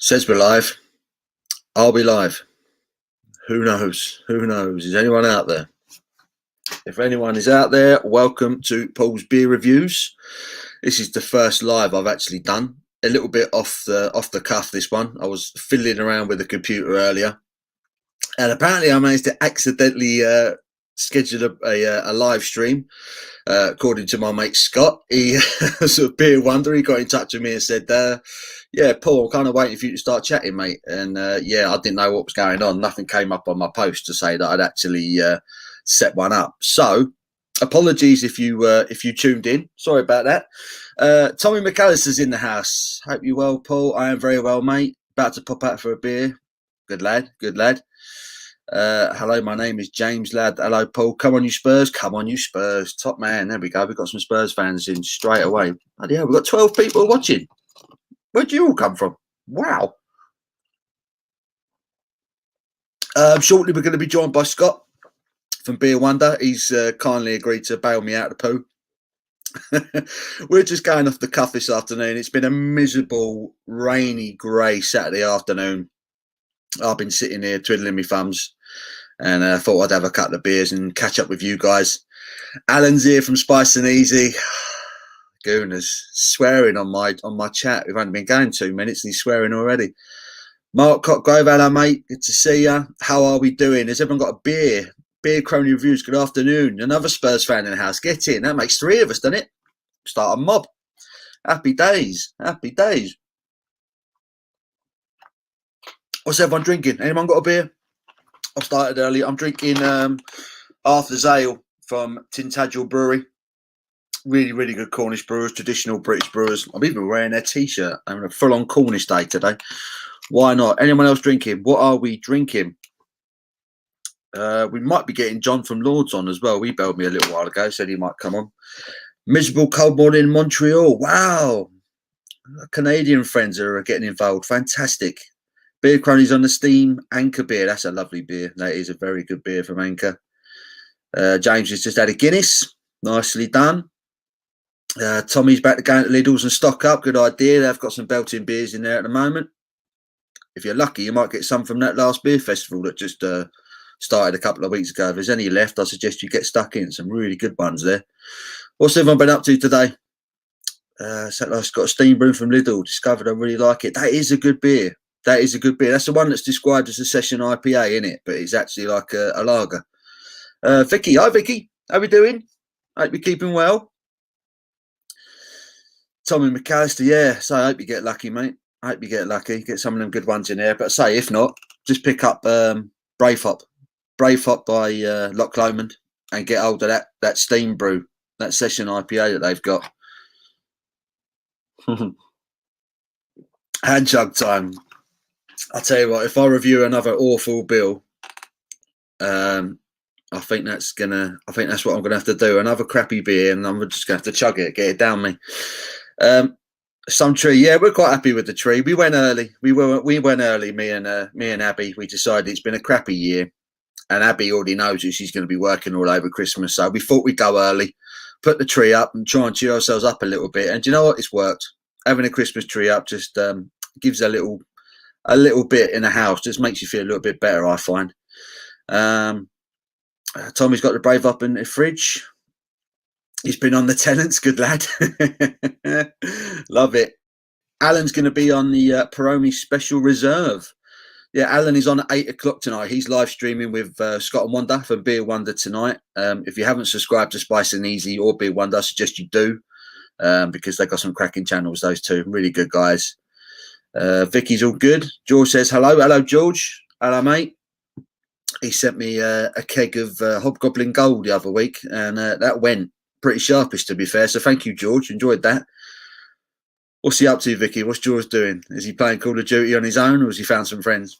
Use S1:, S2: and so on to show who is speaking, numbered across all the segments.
S1: Says we're live. Are we live? Who knows? Who knows? Is anyone out there? If anyone is out there, welcome to Paul's Beer Reviews. This is the first live I've actually done. A little bit off the cuff, this one. I was fiddling around with the computer earlier, and apparently I managed to accidentally schedule a live stream. According to my mate Scott, he was a beer wonder. He got in touch with me and said, yeah, Paul, I'm kind of waiting for you to start chatting, mate. And yeah, I didn't know what was going on. Nothing came up on my post to say that I'd actually set one up. So apologies if you tuned in. Sorry about that. Tommy McAllister's in the house. Hope you're well, Paul. I am very well, mate. About to pop out for a beer. Good lad. Good lad. Hello, my name is James, lad. Hello, Paul. Come on, you Spurs. Come on, you Spurs. Top man. There we go. We've got some Spurs fans in straight away. Oh, yeah, we've got 12 people watching. Where'd you all come from? Wow. Shortly, we're going to be joined by Scott from Beer Wonder. He's kindly agreed to bail me out of the poo. We're just going off the cuff this afternoon. It's been a miserable, rainy, grey Saturday afternoon. I've been sitting here twiddling my thumbs, and I thought I'd have a couple of beers and catch up with you guys. Alan's here from Spice and Easy. Gooners swearing on my chat. We've only been going 2 minutes and he's swearing already. Mark Cockgrove, hello mate, good to see you. How are we doing? Has everyone got a beer? Beer Crony Reviews, good afternoon. Another Spurs fan in the house. Get in. That makes 3 of us, doesn't it? Start a mob. Happy days. Happy days. What's everyone drinking? Anyone got a beer? I've started early. I'm drinking Arthur's Ale from Tintagel Brewery. Really, really good Cornish brewers, traditional British brewers. I'm even wearing their t-shirt. I'm having a full-on Cornish day today. Why not? Anyone else drinking? What are we drinking? We might be getting John from Lords on as well. He bailed me a little while ago, said he might come on. Miserable cold morning in Montreal. Wow. Canadian friends are getting involved. Fantastic. Beer Cronies on the Steam. Anchor beer. That's a lovely beer. That is a very good beer from Anchor. James has just had a Guinness. Nicely done. Tommy's back to going to Lidl's and stock up. Good idea. They've got some belting beers in there at the moment. If you're lucky, you might get some from that last beer festival that just started a couple of weeks ago. If there's any left, I suggest you get stuck in. Some really good ones there. What's everyone been up to today? I've got a steam brew from Lidl. Discovered I really like it. That is a good beer. That is a good beer. That's the one that's described as a session IPA, isn't it? But it's actually like a lager. Vicky, hi Vicky. How we doing? Hope you're keeping well. Tommy McAllister, yeah. So I hope you get lucky, mate. I hope you get lucky. Get some of them good ones in there. But say, if not, just pick up Brave Hop by Loch Lomond and get hold of that steam brew, that session IPA that they've got. Hand chug time. I'll tell you what, if I review another awful bill, I think that's what I'm gonna have to do. Another crappy beer, and I'm just gonna have to chug it, get it down me. Some tree, yeah, we're quite happy with the tree. We went early. We went early. Me and Abby. We decided it's been a crappy year, and Abby already knows that she's going to be working all over Christmas. So we thought we'd go early, put the tree up, and try and cheer ourselves up a little bit. And do you know what? It's worked. Having a Christmas tree up just gives a little bit in the house. Just makes you feel a little bit better, I find. Tommy's got the Brave up in the fridge. He's been on the Tenants, good lad. Love it. Alan's going to be on the Peroni Special Reserve. Yeah, Alan is on at 8 o'clock tonight. He's live streaming with Scott and Wonder from Beer Wonder tonight. If you haven't subscribed to Spice and Easy or Beer Wonder, I suggest you do, because they've got some cracking channels, those two. Really good guys. Vicky's all good. George says hello. Hello, George. Hello, mate. He sent me a keg of Hobgoblin Gold the other week, and that went pretty sharpish, to be fair. So thank you, George. Enjoyed that. What's he up to, Vicky? What's George doing? Is he playing Call of Duty on his own, or has he found some friends?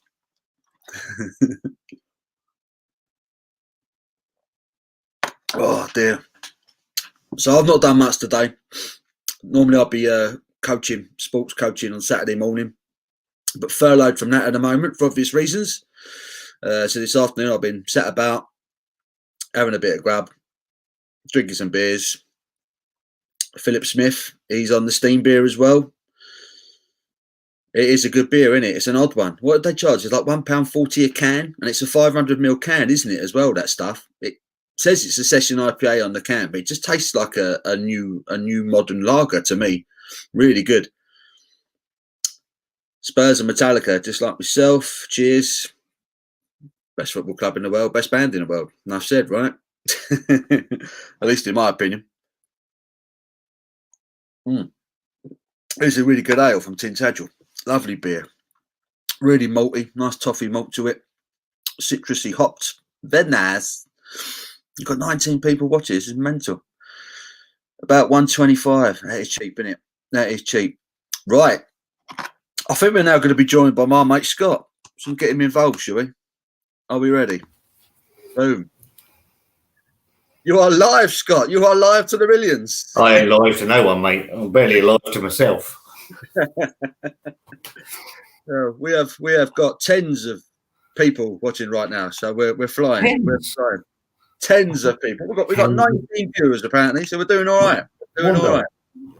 S1: Oh, dear. So I've not done much today. Normally I'd be sports coaching on Saturday morning, but furloughed from that at the moment for obvious reasons. So this afternoon I've been sat about, having a bit of grub, drinking some beers. Philip Smith, he's on the steam beer as well. It is a good beer, isn't it? It's an odd one. What did they charge? It's like £1.40 a can, and it's a 500ml can, isn't it? As well, that stuff. It says it's a session IPA on the can, but it just tastes like a new modern lager to me. Really good. Spurs and Metallica, just like myself. Cheers. Best football club in the world, best band in the world. Enough said, right? At least in my opinion. It's a really good ale from Tintagel. Lovely beer. Really malty, nice toffee malt to it. Citrusy hopped. Very nice. You've got 19 people watching. This is mental. About 125. That is cheap, isn't it? That is cheap. Right. I think we're now going to be joined by my mate Scott. So get him involved, shall we? Are we ready? Boom. You are live, Scott. You are live to the millions.
S2: I ain't live to no one, mate. I'm barely alive to myself.
S1: We have got tens of people watching right now, so we're flying.
S2: Tens?
S1: We're flying. Tens of people. We've got 19 viewers apparently, so we're doing all right. Doing all right.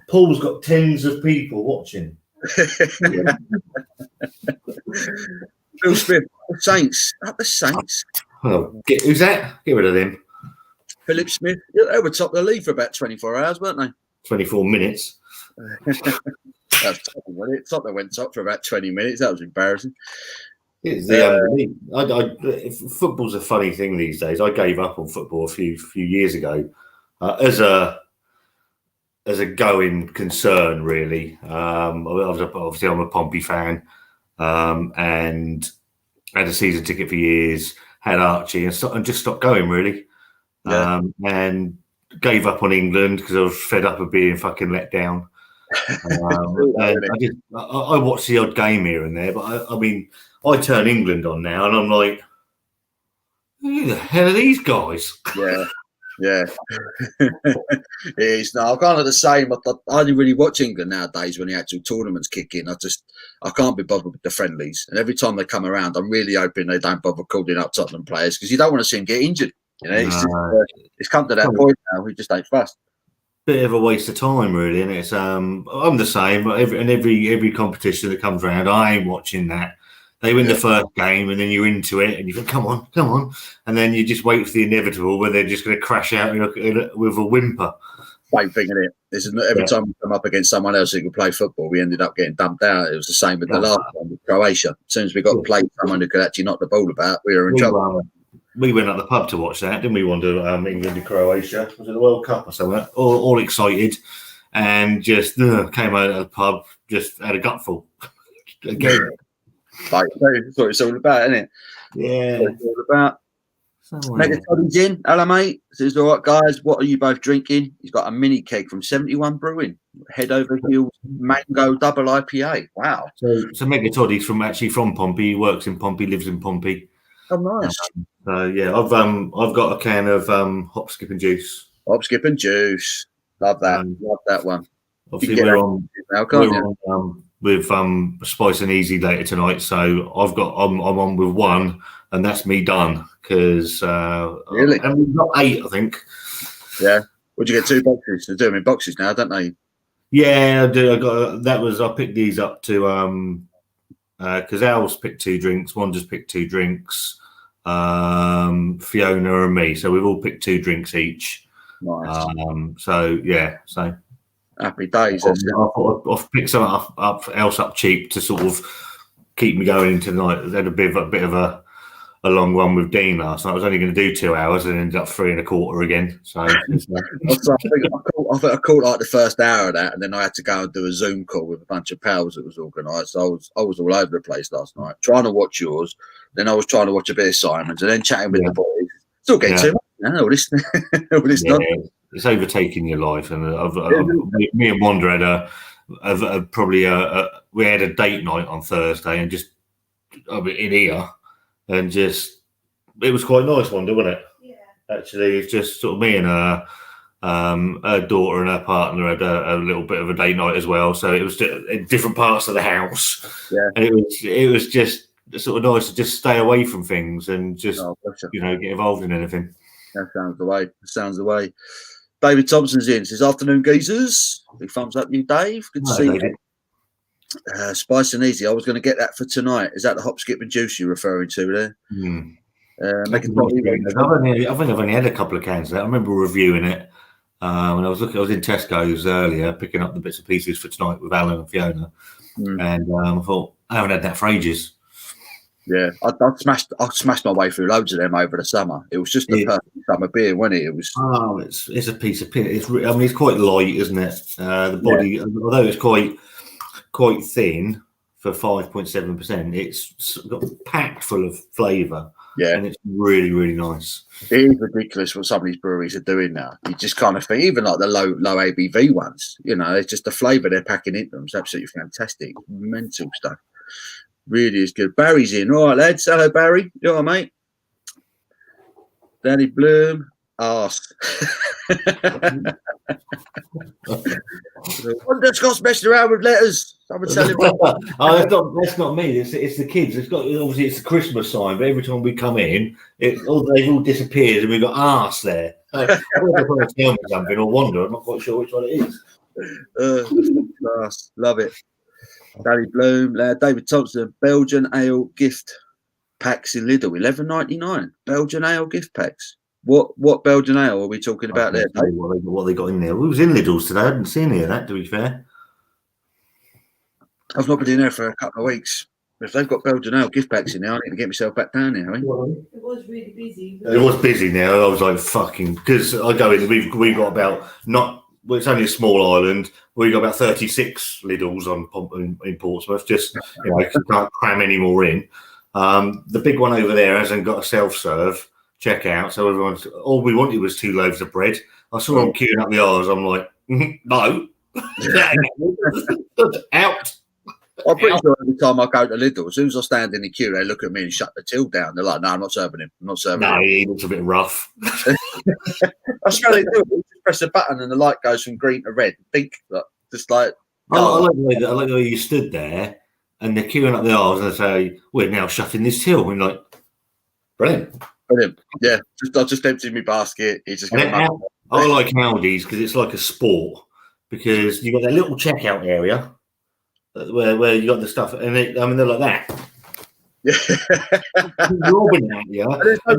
S2: Paul's got tens of people watching.
S1: Bill Smith, the Saints. Up the Saints.
S2: Oh, who's that? Get rid of them.
S1: Philip Smith. Yeah, they were top of the league for about 24 hours, weren't they?
S2: 24 minutes.
S1: That's top, wasn't it? Tottenham went top for about 20 minutes. That was embarrassing.
S2: It's football's a funny thing these days. I gave up on football a few years ago as a going concern, really. Obviously, I'm a Pompey fan and had a season ticket for years. Had Archie and just stopped going, really.
S1: Yeah.
S2: And gave up on England because I was fed up of being fucking let down. And I watch the odd game here and there, but I mean, I turn England on now, and I'm like, who the hell are these guys?
S1: Yeah. It is. No, I'm kind of the same. I only really watch England nowadays when the actual tournaments kick in. I can't be bothered with the friendlies, and every time they come around, I'm really hoping they don't bother calling up Tottenham players because you don't want to see them get injured. You know, it's come to that point now. We just ain't fast.
S2: Bit of a waste of time, really, and it's I'm the same. Every competition that comes around, I ain't watching that. They win the first game, and then you're into it, and you think, "Come on," and then you just wait for the inevitable, where they're just going to crash out with a whimper.
S1: Same thing, isn't it? This is every time we come up against someone else who could play football, we ended up getting dumped out. It was the same with the last one with Croatia. As soon as we got to play someone who could actually knock the ball about, we were in trouble.
S2: We went up the pub to watch that, didn't we? One to England and Croatia. Was it the World Cup or something? All excited, and just came out of the pub, just had a gutful again.
S1: That's what it's all about, isn't it?
S2: Yeah.
S1: That's what it's all about. Megatoddy's in. Hello, mate. Says, all right, guys, what are you both drinking? He's got a mini keg from 71 Brewing. Head over heels mango double IPA. Wow.
S2: So Megatoddy's from Pompey. He works in Pompey, lives in Pompey.
S1: Oh, nice.
S2: I've got a can of hop, skip and juice.
S1: Hop, skip and juice. Love that. Love that one.
S2: Obviously, we're on with Spice and Easy later tonight, so I'm on with one, and that's me done because
S1: really,
S2: and we've got 8, I think.
S1: Yeah. Would you get 2 boxes? They do them in boxes now, don't they?
S2: Yeah, I do. I picked these up to because Al's picked 2 drinks, one just picked 2 drinks, Fiona and me, so we've all picked 2 drinks each.
S1: Nice.
S2: So
S1: happy days.
S2: I thought I've picked something else up cheap to sort of keep me going into the night. I had a bit of a long one with Dean last night. I was only going to do 2 hours and ended up 3 1/4 again. So I
S1: caught like the first hour of that, and then I had to go and do a Zoom call with a bunch of pals that was organised. So I was all over the place last night, trying to watch yours. Then I was trying to watch a bit of Simon's, and then chatting with the boys. Still getting too much. All this
S2: it's overtaking your life, and me and Wanda we had a date night on Thursday, and just in here, and just it was quite nice, Wanda, wasn't it? Yeah. Actually, it's just sort of me and her daughter and her partner had a little bit of a date night as well. So it was just in different parts of the house, and it was just sort of nice to just stay away from things and just get involved in anything.
S1: That sounds the way. David Thompson's in. Says, afternoon, geezers. Big thumbs up, you, Dave. Good to see you. Spice and Easy. I was going to get that for tonight. Is that the hop, skip, and juice you're referring to there?
S2: I think I've only had a couple of cans of that. I remember reviewing it when I was in Tesco's earlier, picking up the bits and pieces for tonight with Alan and Fiona, and I thought I haven't had that for ages.
S1: Yeah, I smashed my way through loads of them over the summer. It was just the perfect summer beer, wasn't it? It was.
S2: Oh, it's a piece of pin. It's quite light, isn't it? The body, although it's quite thin for 5.7%, it's got packed full of flavour.
S1: Yeah,
S2: and it's really, really nice.
S1: It is ridiculous what some of these breweries are doing now. You just kind of think, even like the low ABV ones, it's just the flavour they're packing into them is absolutely fantastic. Mental stuff. Really is good. Barry's in. All right, lads. Hello, Barry. You all right, mate? Danny Bloom. Arse. Wonder Scott's messing around with letters. Someone tell him.
S2: That's not me. It's the kids. Obviously it's the Christmas sign, but every time we come in, they've all disappeared, and we've got arse there. I don't know if tell me something or wonder. I'm not quite sure which one it is.
S1: Class. Love it. Danny Bloom, David Thompson, Belgian ale gift packs in Lidl, $11.99. Belgian ale gift packs. What Belgian ale are we talking about there?
S2: What they got in there? We was in Lidl's today. I hadn't seen any of that, to be fair.
S1: I've not been in there for a couple of weeks. If they've got Belgian ale gift packs in there, I need to get myself back down there.
S3: It was really busy.
S2: It was busy now. I was like, fucking, because I go in, we've got about, it's only a small island. We've got about 36 Lidl's in Portsmouth. Just, can't cram any more in. The big one over there hasn't got a self-serve checkout, so all we wanted was 2 loaves of bread. I saw them queuing up the aisles. I'm like, no, out.
S1: I'm pretty sure every time I go to Lidl, as soon as I stand in the queue, they look at me and shut the till down. They're like, no, I'm not serving him. I'm not serving him.
S2: He looks a bit rough.
S1: I swear they do. You just press a button and the light goes from green to red. Just like.
S2: I like the way you stood there and they're queuing up the aisles and they say, we're now shutting this till. And like, brilliant.
S1: Yeah, I just emptied my basket. He's just going
S2: I like Aldi's because it's like a sport, because you've got that little checkout area where you got the stuff, and they're like that.
S1: Yeah.
S2: Robbing at you.
S1: There's no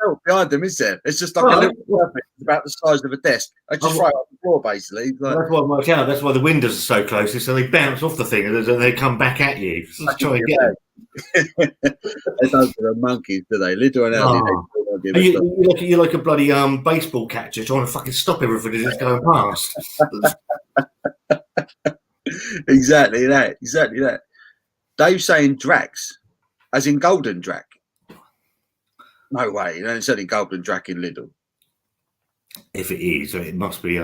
S1: belt behind them, is there? It's just like a little surface about the size of a desk. I just throw it on the floor, basically. Like,
S2: that's why I worked out. That's why the windows are so close, so they bounce off the thing and they come back at you. Just try and get them.
S1: They don't do the monkeys, do they? Lidl and Aldi.
S2: You're like a bloody baseball catcher trying to fucking stop everything that's going past.
S1: Exactly that. Dave's saying Drax, as in Golden Drac. No way, it's only Golden Drac in Lidl.
S2: If it is, it must be.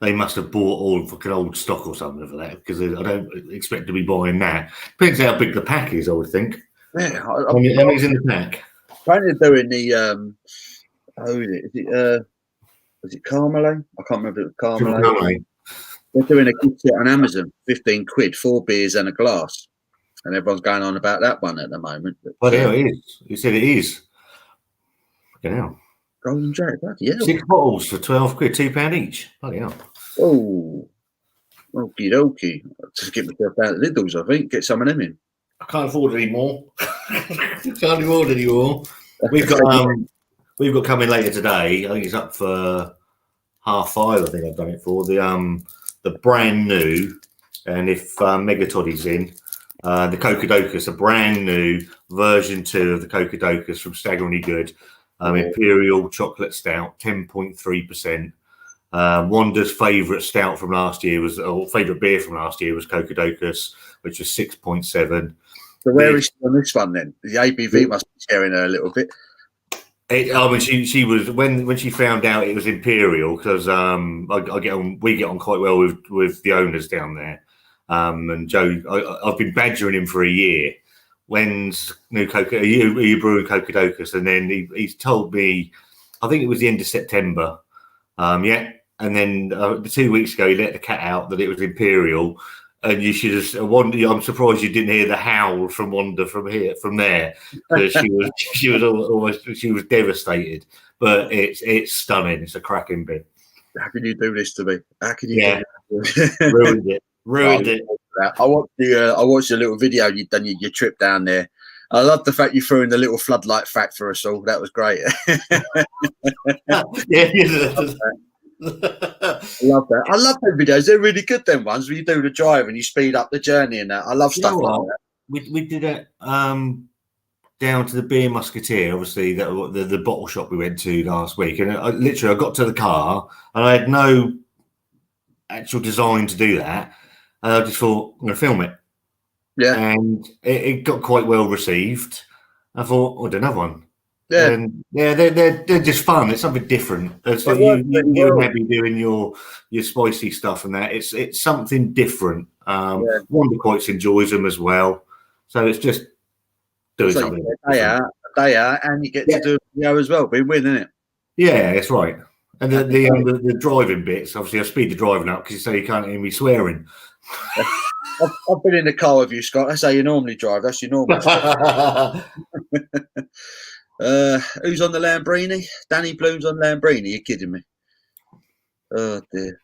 S2: They must have bought all fucking old stock or something for that, because I don't expect to be buying that. Depends how big the pack is, I would think.
S1: Yeah,
S2: how many's in the pack?
S1: Apparently they're doing the is it Carmelade? I can't remember if it was Carmelade. They're doing a gift set on Amazon, £15, 4 beers and a glass, and everyone's going on about that one at the moment.
S2: But it is. You said it is. Fucking hell.
S1: Golden Jack, yeah.
S2: 6 bottles for £12, £2 each. Bloody hell.
S1: Oh, okie dokie. Just get myself down to Lidl's, I think. Get some of them in.
S2: I can't afford any more. We've got coming later today. I think it's up for 5:30. I think I've done it for the brand new. And if Megatoddy's in, the Cocodocus, a brand new version 2 of the Cocodocus from Staggeringly Good. Imperial chocolate stout, 10.3%. Wanda's favourite stout from last year favourite beer from last year was Cocodocus, which was 6.7.
S1: So where is she on this one then? The ABV must be scaring her a little bit.
S2: She was when she found out it was Imperial, because we get on quite well with the owners down there. And Joe, I've been badgering him for a year. When's new Coca? Are you brewing Cocodocus? And then he's told me, I think it was the end of September. And then 2 weeks ago he let the cat out that it was Imperial, and you should have. I'm surprised you didn't hear the howl from Wanda from there, because she was devastated. But it's stunning. It's a cracking bit.
S1: How can you do this to me? How can you?
S2: Ruined it.
S1: that. I watched a little video you done your trip down there. I love the fact you threw in the little floodlight fact for us all. That was great. I love that. I love those videos. They're really good. Them ones where you do the drive and you speed up the journey and that. I love stuff like that.
S2: We did it down to the Beer Musketeer, obviously the bottle shop we went to last week, and I got to the car and I had no actual design to do that, and I just thought I'm going to film it.
S1: Yeah,
S2: and it got quite well received. I thought I'll do another one.
S1: Yeah,
S2: and they're just fun. It's something different. It's like you and maybe doing your spicy stuff and that. It's something different. Wonder quite enjoys them as well. So it's just doing something.
S1: A day out, and you get to do a video as well. Win, isn't it?
S2: Yeah, that's right. And the driving bits, obviously, I speed the driving up because you say you can't hear me swearing.
S1: I've been in the car with you, Scott. That's how you normally drive. That's your normal. Who's on the Lambrini? Danny Bloom's on Lambrini. You're kidding me? Oh dear.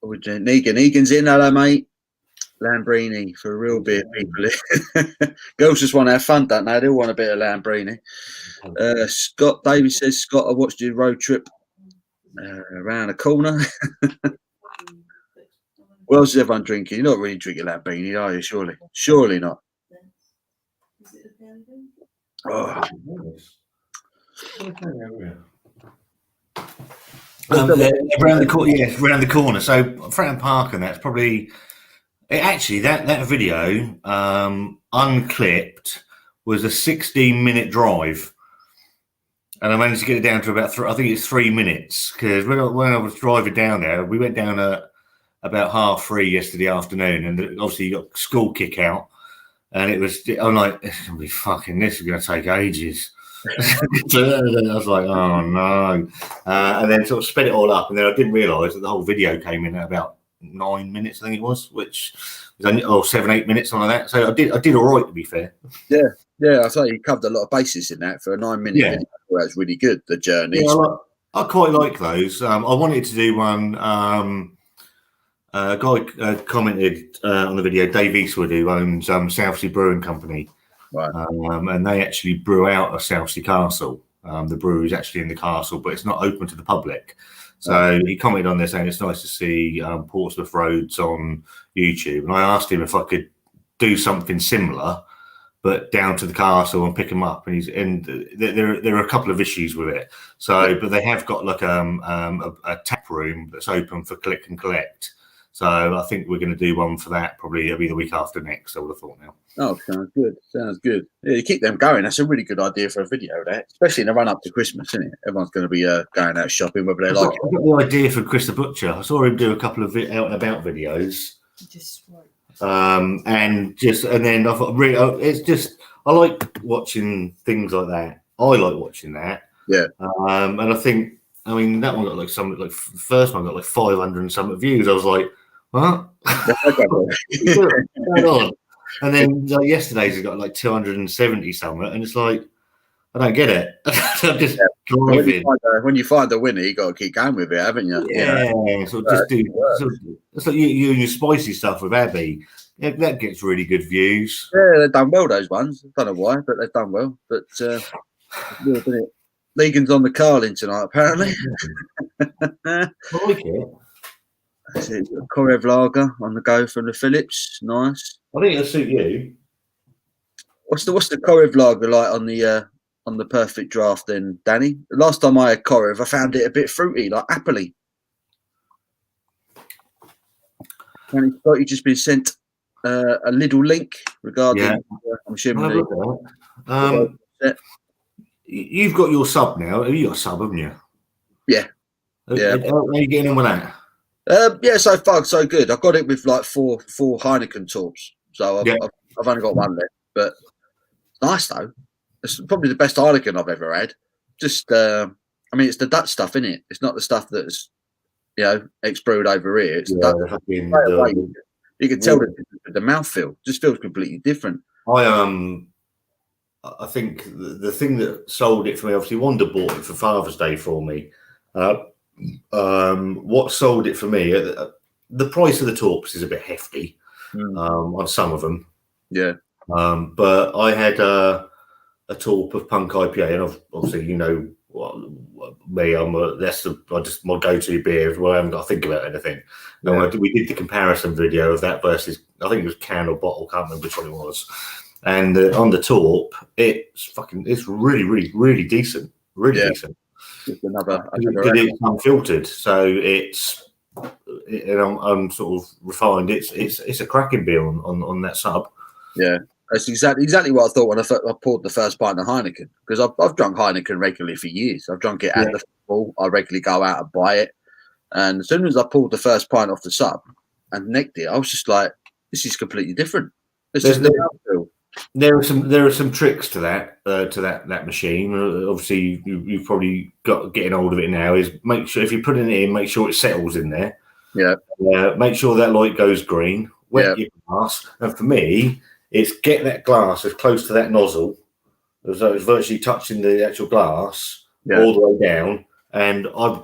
S1: Negan's in. Hello, mate. Lambrini for real beer people. Girls just want to have fun, don't they? They all want a bit of Lambrini. Scott Davies says, Scott, I watched your road trip around the corner. What else is everyone drinking? You're not really drinking Lambrini, are you? Surely not. Oh.
S2: Around the corner. So Fratton Park, and that's probably actually that video unclipped was a 16-minute drive, and I managed to get it down to about I think it's 3 minutes, because when I was driving down there, we went down at about 3:30 yesterday afternoon, and obviously you got school kick out. And I'm like, this is going to take ages. And I was like, oh no. And then sort of sped it all up. And then I didn't realise that the whole video came in at about 9 minutes, I think it was, which was only 7-8 minutes, something like that. So I did all right, to be fair.
S1: Yeah. I thought you covered a lot of bases in that for a 9-minute video. Well, that's really good, the journey.
S2: Yeah, I quite like those. I wanted to do one. A guy commented on the video, Dave Eastwood, who owns Southsea Brewing Company,
S1: right?
S2: And they actually brew out of Southsea Castle. The brewery is actually in the castle, but it's not open to the public. So he commented on this saying it's nice to see Portsmouth Roads on YouTube. And I asked him if I could do something similar, but down to the castle and pick them up. And there are a couple of issues with it. So, but they have got like a tap room that's open for click and collect. So I think we're going to do one for that probably every the week after next, I would have thought now. Oh,
S1: sounds good. Yeah, you keep them going. That's a really good idea for a video, that, especially in the run up to Christmas, isn't it? Everyone's going to be going out shopping, whether they like it.
S2: I got the idea for Chris the Butcher. I saw him do a couple of out and about videos. And then I thought, it's just, I like watching things like that. I like watching that.
S1: Yeah.
S2: And I think, that one got the first one got like 500 and something views. I was like, what? And then yesterday's has got like 270 something, and it's like, I don't get it. I'm just driving.
S1: When you find the winner, you got to keep going with it, haven't you?
S2: Yeah. So just do. It's like you and your spicy stuff with Abby. Yeah, that gets really good views.
S1: Yeah, they've done well, those ones. I don't know why, but they've done well. But Negan's on the Carlin tonight, apparently.
S2: I like it.
S1: That's it. Korev Lager on the go from the Phillips. Nice.
S2: I think it'll suit you.
S1: What's the Korev Lager like on the perfect draft then, Danny? The last time I had Korev, I found it a bit fruity, like appley. And Scott, you've just been sent a little link regarding. Yeah. I'm assuming.
S2: You've got your sub now. You got a sub, haven't you?
S1: Yeah.
S2: How are you getting on with that?
S1: Yeah, so far so good. I got it with like four Heineken torps, so I've only got one left. But nice though. It's probably the best Heineken I've ever had. Just, it's the Dutch stuff, isn't it? It's not the stuff that's ex-brewed over here. It's you can tell the mouthfeel just feels completely different.
S2: I think the thing that sold it for me, obviously, Wanda bought it for Father's Day for me. What sold it for me, the price of the torps is a bit hefty. on some of them.
S1: Yeah.
S2: But I had a torp of Punk IPA, and obviously, you know, me, that's just my go-to beer. Well, I haven't got to think about anything.
S1: Yeah.
S2: And we did the comparison video of that versus, I think it was can or bottle, can't remember which one it was. And on the torp, it's really, really, really decent. Really decent.
S1: Just another
S2: Because it's unfiltered, so it's, and I'm sort of refined. It's a cracking beer on that sub.
S1: Yeah, that's exactly what I thought when I poured the first pint of Heineken, because I've drunk Heineken regularly for years. I've drunk it at the football. I regularly go out and buy it, and as soon as I pulled the first pint off the sub and necked it, I was just like, "This is completely different." There
S2: are some tricks to that machine. Obviously, you've probably got getting hold of it now. Is make sure if you're putting it in, make sure it settles in there.
S1: Yeah.
S2: Make sure that light goes green. Wet your glass, and for me, it's get that glass as close to that nozzle as though it's virtually touching the actual glass all the way down. And I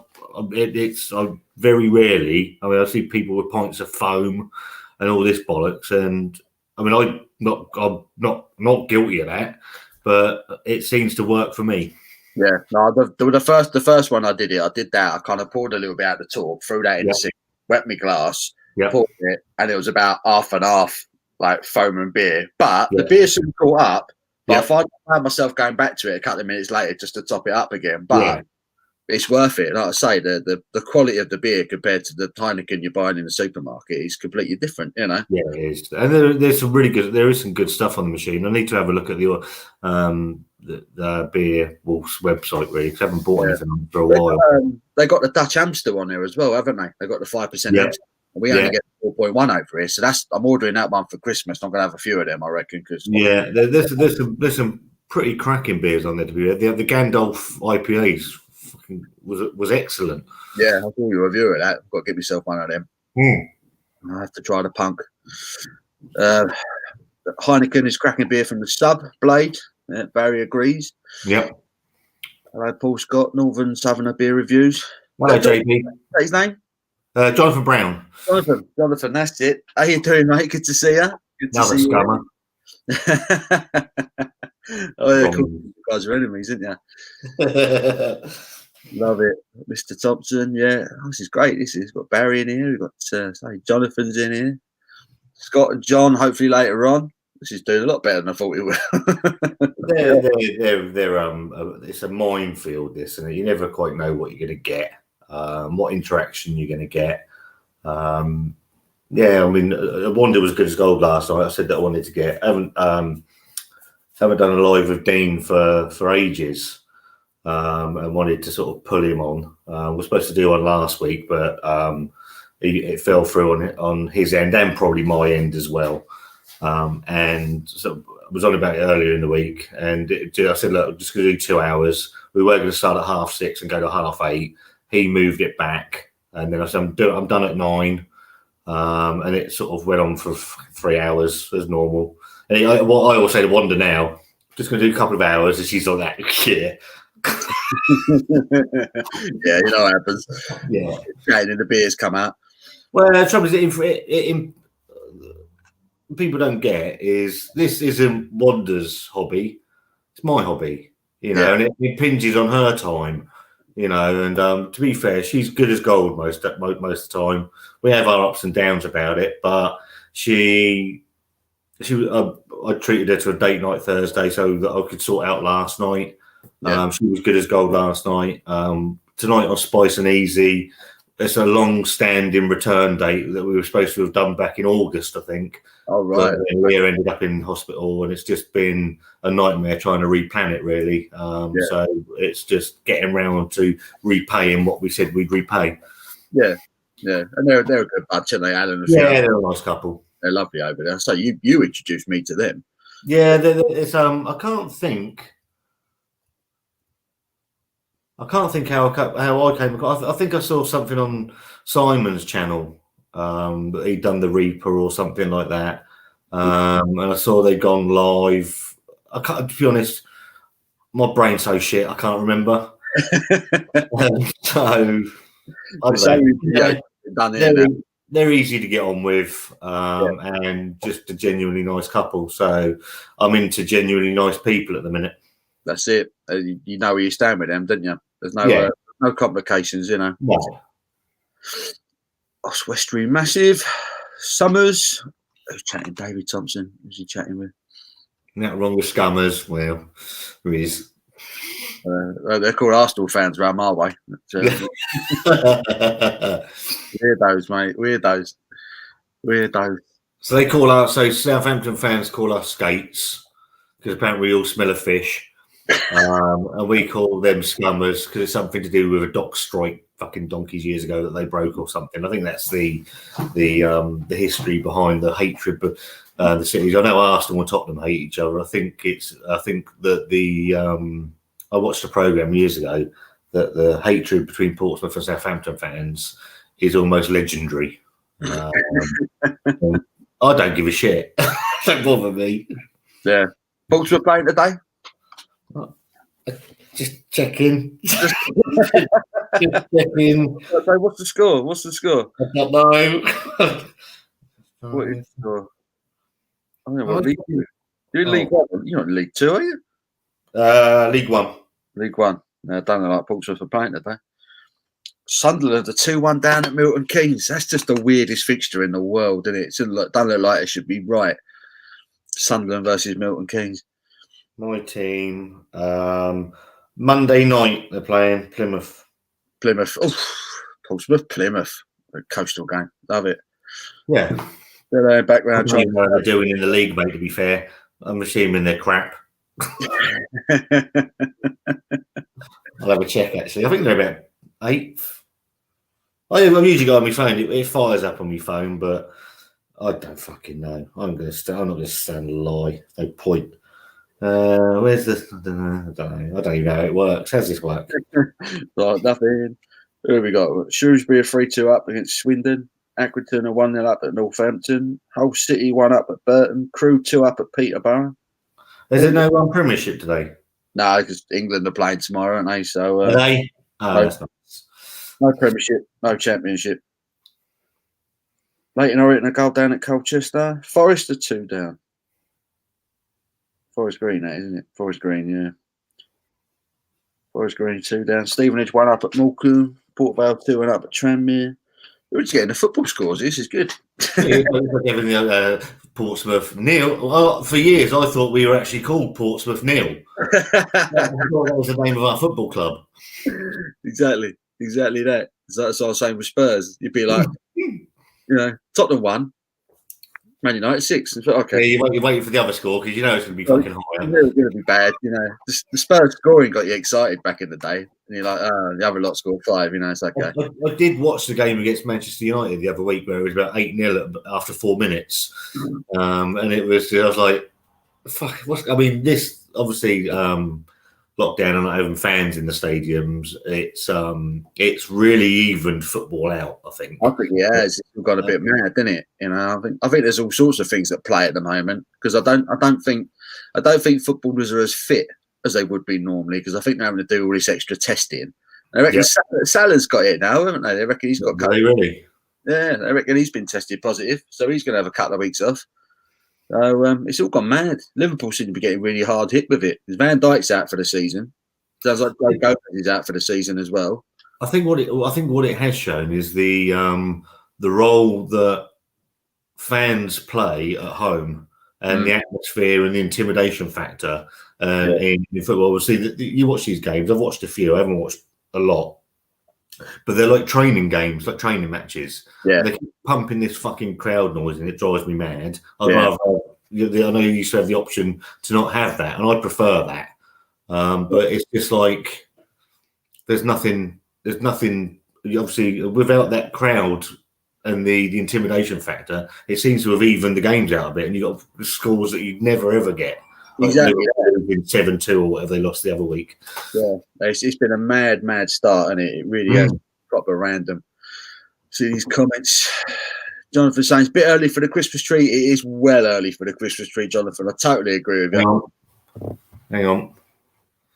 S2: very rarely. I mean, I see people with pints of foam and all this bollocks, and I mean, I'm not guilty of that, but it seems to work for me.
S1: Yeah, no, the first one I did that. I kind of poured a little bit out the top, threw that in the sink, wet my glass, poured it, and it was about half and half, like foam and beer. But the beer soon caught up. But I found myself going back to it a couple of minutes later just to top it up again. But it's worth it. Like I say, the quality of the beer compared to the Heineken you're buying in the supermarket is completely different, you know.
S2: Yeah, it is. And there's some really good. There is some good stuff on the machine. I need to have a look at the Beer Wolf's website really, because I haven't bought anything for a while.
S1: They got the Dutch Amster on there as well, haven't they? They got the 5% Amster. We only get 4.1 over here, so I'm ordering that one for Christmas. I'm going to have a few of them, I reckon.
S2: There's some pretty cracking beers on there to be. The Gandalf IPAs was excellent.
S1: Yeah, I'll do you a review of that. I've got to get myself one of them. I have to try the Punk. Heineken is cracking beer from the sub Blade. Barry agrees.
S2: Yep.
S1: Hello, Paul Scott, Northern Southerner Beer Reviews.
S2: Hello, JP.
S1: What's his name?
S2: Jonathan Brown.
S1: Jonathan, that's it. How you doing, mate? Good to see you. Good to
S2: see
S1: you. Oh, yeah, cool. You guys are enemies, aren't you? Love it. Mr. Thompson, this is great. We've got Barry in here. We've got Jonathan's in here. Scott and John, hopefully later on. This is doing a lot better than I thought it would.
S2: It's a minefield, this, and you never quite know what you're going to get, what interaction you're going to get. I mean, Wanda was good as gold last night. I said that I wanted to get. I haven't done a live with Dean for ages, and wanted to sort of pull him on. We're supposed to do one last week, but it fell through on his end and probably my end as well. And so I was on about it earlier in the week, and I said, look, I'm just going to do 2 hours. We were going to start at 6:30 and go to 7:30. He moved it back, and then I said, I'm done at 9. And it sort of went on for 3 hours as normal. And I always say to Wanda now, just going to do a couple of hours, and she's like that. Yeah.
S1: Yeah, you know what happens.
S2: Yeah.
S1: And the beers come out.
S2: Well, the trouble is, people don't get is this isn't Wanda's hobby. It's my hobby, you know, and it impinges on her time, you know. And to be fair, she's good as gold most of the time. We have our ups and downs about it, but I treated her to a date night Thursday so that I could sort out last night. She was good as gold last night. Tonight on Spice and Easy, it's a long-standing return date that we were supposed to have done back in August, I think.
S1: Oh, right.
S2: Leah ended up in hospital, and it's just been a nightmare trying to replan it, really. So it's just getting round to repaying what we said we'd repay. Yeah.
S1: And they're a good bunch, aren't they, Alan?
S2: They're a nice couple.
S1: They're lovely over there. So you introduced me to them.
S2: Yeah, it's I can't think how I came across. I think I saw something on Simon's channel. That he'd done the Reaper or something like that. And I saw they'd gone live. To be honest, my brain's so shit, I can't remember. So,
S1: done it.
S2: they're easy to get on with, and just a genuinely nice couple. So I'm into genuinely nice people at the minute.
S1: That's it. You know where you stand with them, don't you? There's no complications, you know.
S2: No.
S1: Westbury massive. Summers. Who's chatting? David Thompson. Who's he chatting with?
S2: Not wrong with Scummers. Well, there is.
S1: They're called Arsenal fans around my way. Weirdos, mate. Weirdos.
S2: So they call us. So Southampton fans call us skates because apparently we all smell of fish, and we call them Scummers because it's something to do with a dock strike fucking donkeys years ago that they broke or something. I think that's the history behind the hatred. But the cities. I know Arsenal and Tottenham hate each other. I think that I watched a programme years ago that the hatred between Portsmouth and Southampton fans is almost legendary. I don't give a shit. Don't bother me.
S1: Yeah. Portsmouth playing today?
S2: Just checking. Just checking.
S1: What's the score?
S2: I don't know.
S1: What is the score? I don't know what league you're in League 1. You're not in League 2, are you?
S2: League 1.
S1: League 1. No, I don't know like Portsmouth are playing today. Sunderland, a 2-1 down at Milton Keynes. That's just the weirdest fixture in the world, isn't it? It don't look like it should be right. Sunderland versus Milton Keynes.
S2: My team. Monday night they're playing Plymouth.
S1: Portsmouth, Plymouth. A coastal game. Love it.
S2: Yeah.
S1: They're there background.
S2: I don't know what they're doing in the league, mate, to be fair. I'm assuming they're crap. I'll have a check, actually. I think they're about 8th. I've usually got on my phone. It fires up on my phone, but I don't fucking know. I'm not going to stand a lie. No point. Where's the? I don't know. I don't even know how it works. How's this work?
S1: Right, nothing. Who have we got? Shrewsbury are 3-2 up against Swindon. Accrington are 1-0 up at Northampton. Hull City 1 up at Burton. Crew 2 up at Peterborough.
S2: Is there no one Premiership today?
S1: No, because England are playing tomorrow, aren't they? So
S2: are they? Oh, that's nice.
S1: No Premiership, no Championship. Leighton Orient a goal down at Colchester. Forest are 2 down. Forest Green, that isn't it? Forest Green, yeah. Forest Green 2 down. Stevenage 1 up at Morecambe. Port Vale 2 up at Tranmere. We're just getting the football scores. This is good.
S2: Portsmouth nil. Well, for years, I thought we were actually called Portsmouth nil. I thought that was the name of our football club.
S1: Exactly that. So that's what I was saying with Spurs. You'd be like, Tottenham 1, Man United 6. Okay.
S2: Yeah, you're waiting for the other score because you know it's going to be fucking high.
S1: It's going to be bad. The Spurs scoring got you excited back in the day. And you're like, the other lot scored 5, it's okay.
S2: I did watch the game against Manchester United the other week where it was about 8-0 after 4 minutes. And I was like, fuck, this obviously lockdown and not having fans in the stadiums, it's really evened football out, I think.
S1: I think it has. It's got a bit mad, didn't it? I think there's all sorts of things that play at the moment because I don't think footballers are as fit as they would be normally because I think they're having to do all this extra testing. I reckon Salah's got it now, haven't they? They reckon he's got
S2: COVID. Really?
S1: Yeah, I reckon he's been tested positive, so he's going to have a couple of weeks off. So it's all gone mad. Liverpool seem to be getting really hard hit with it. Van Dijk's out for the season. Sounds like Joe Gomez is out for the season as well.
S2: I think what it has shown is the role that fans play at home and the atmosphere and the intimidation factor in football. Obviously, you watch these games. I've watched a few. I haven't watched a lot, but they're like training games, like training matches.
S1: Yeah,
S2: they keep pumping this fucking crowd noise, and it drives me mad. I'd rather. I know you used to have the option to not have that, and I prefer that. But it's just like there's nothing. Obviously, without that crowd and the intimidation factor, it seems to have evened the games out a bit, and you got scores that you'd never ever get. Like
S1: exactly.
S2: 7-2 or whatever they lost the other week.
S1: Yeah, it's been a mad start, and it really has proper random. See these comments. Jonathan saying it's a bit early for the Christmas tree. It is well early for the Christmas tree, Jonathan. I totally agree with you.
S2: Hang on.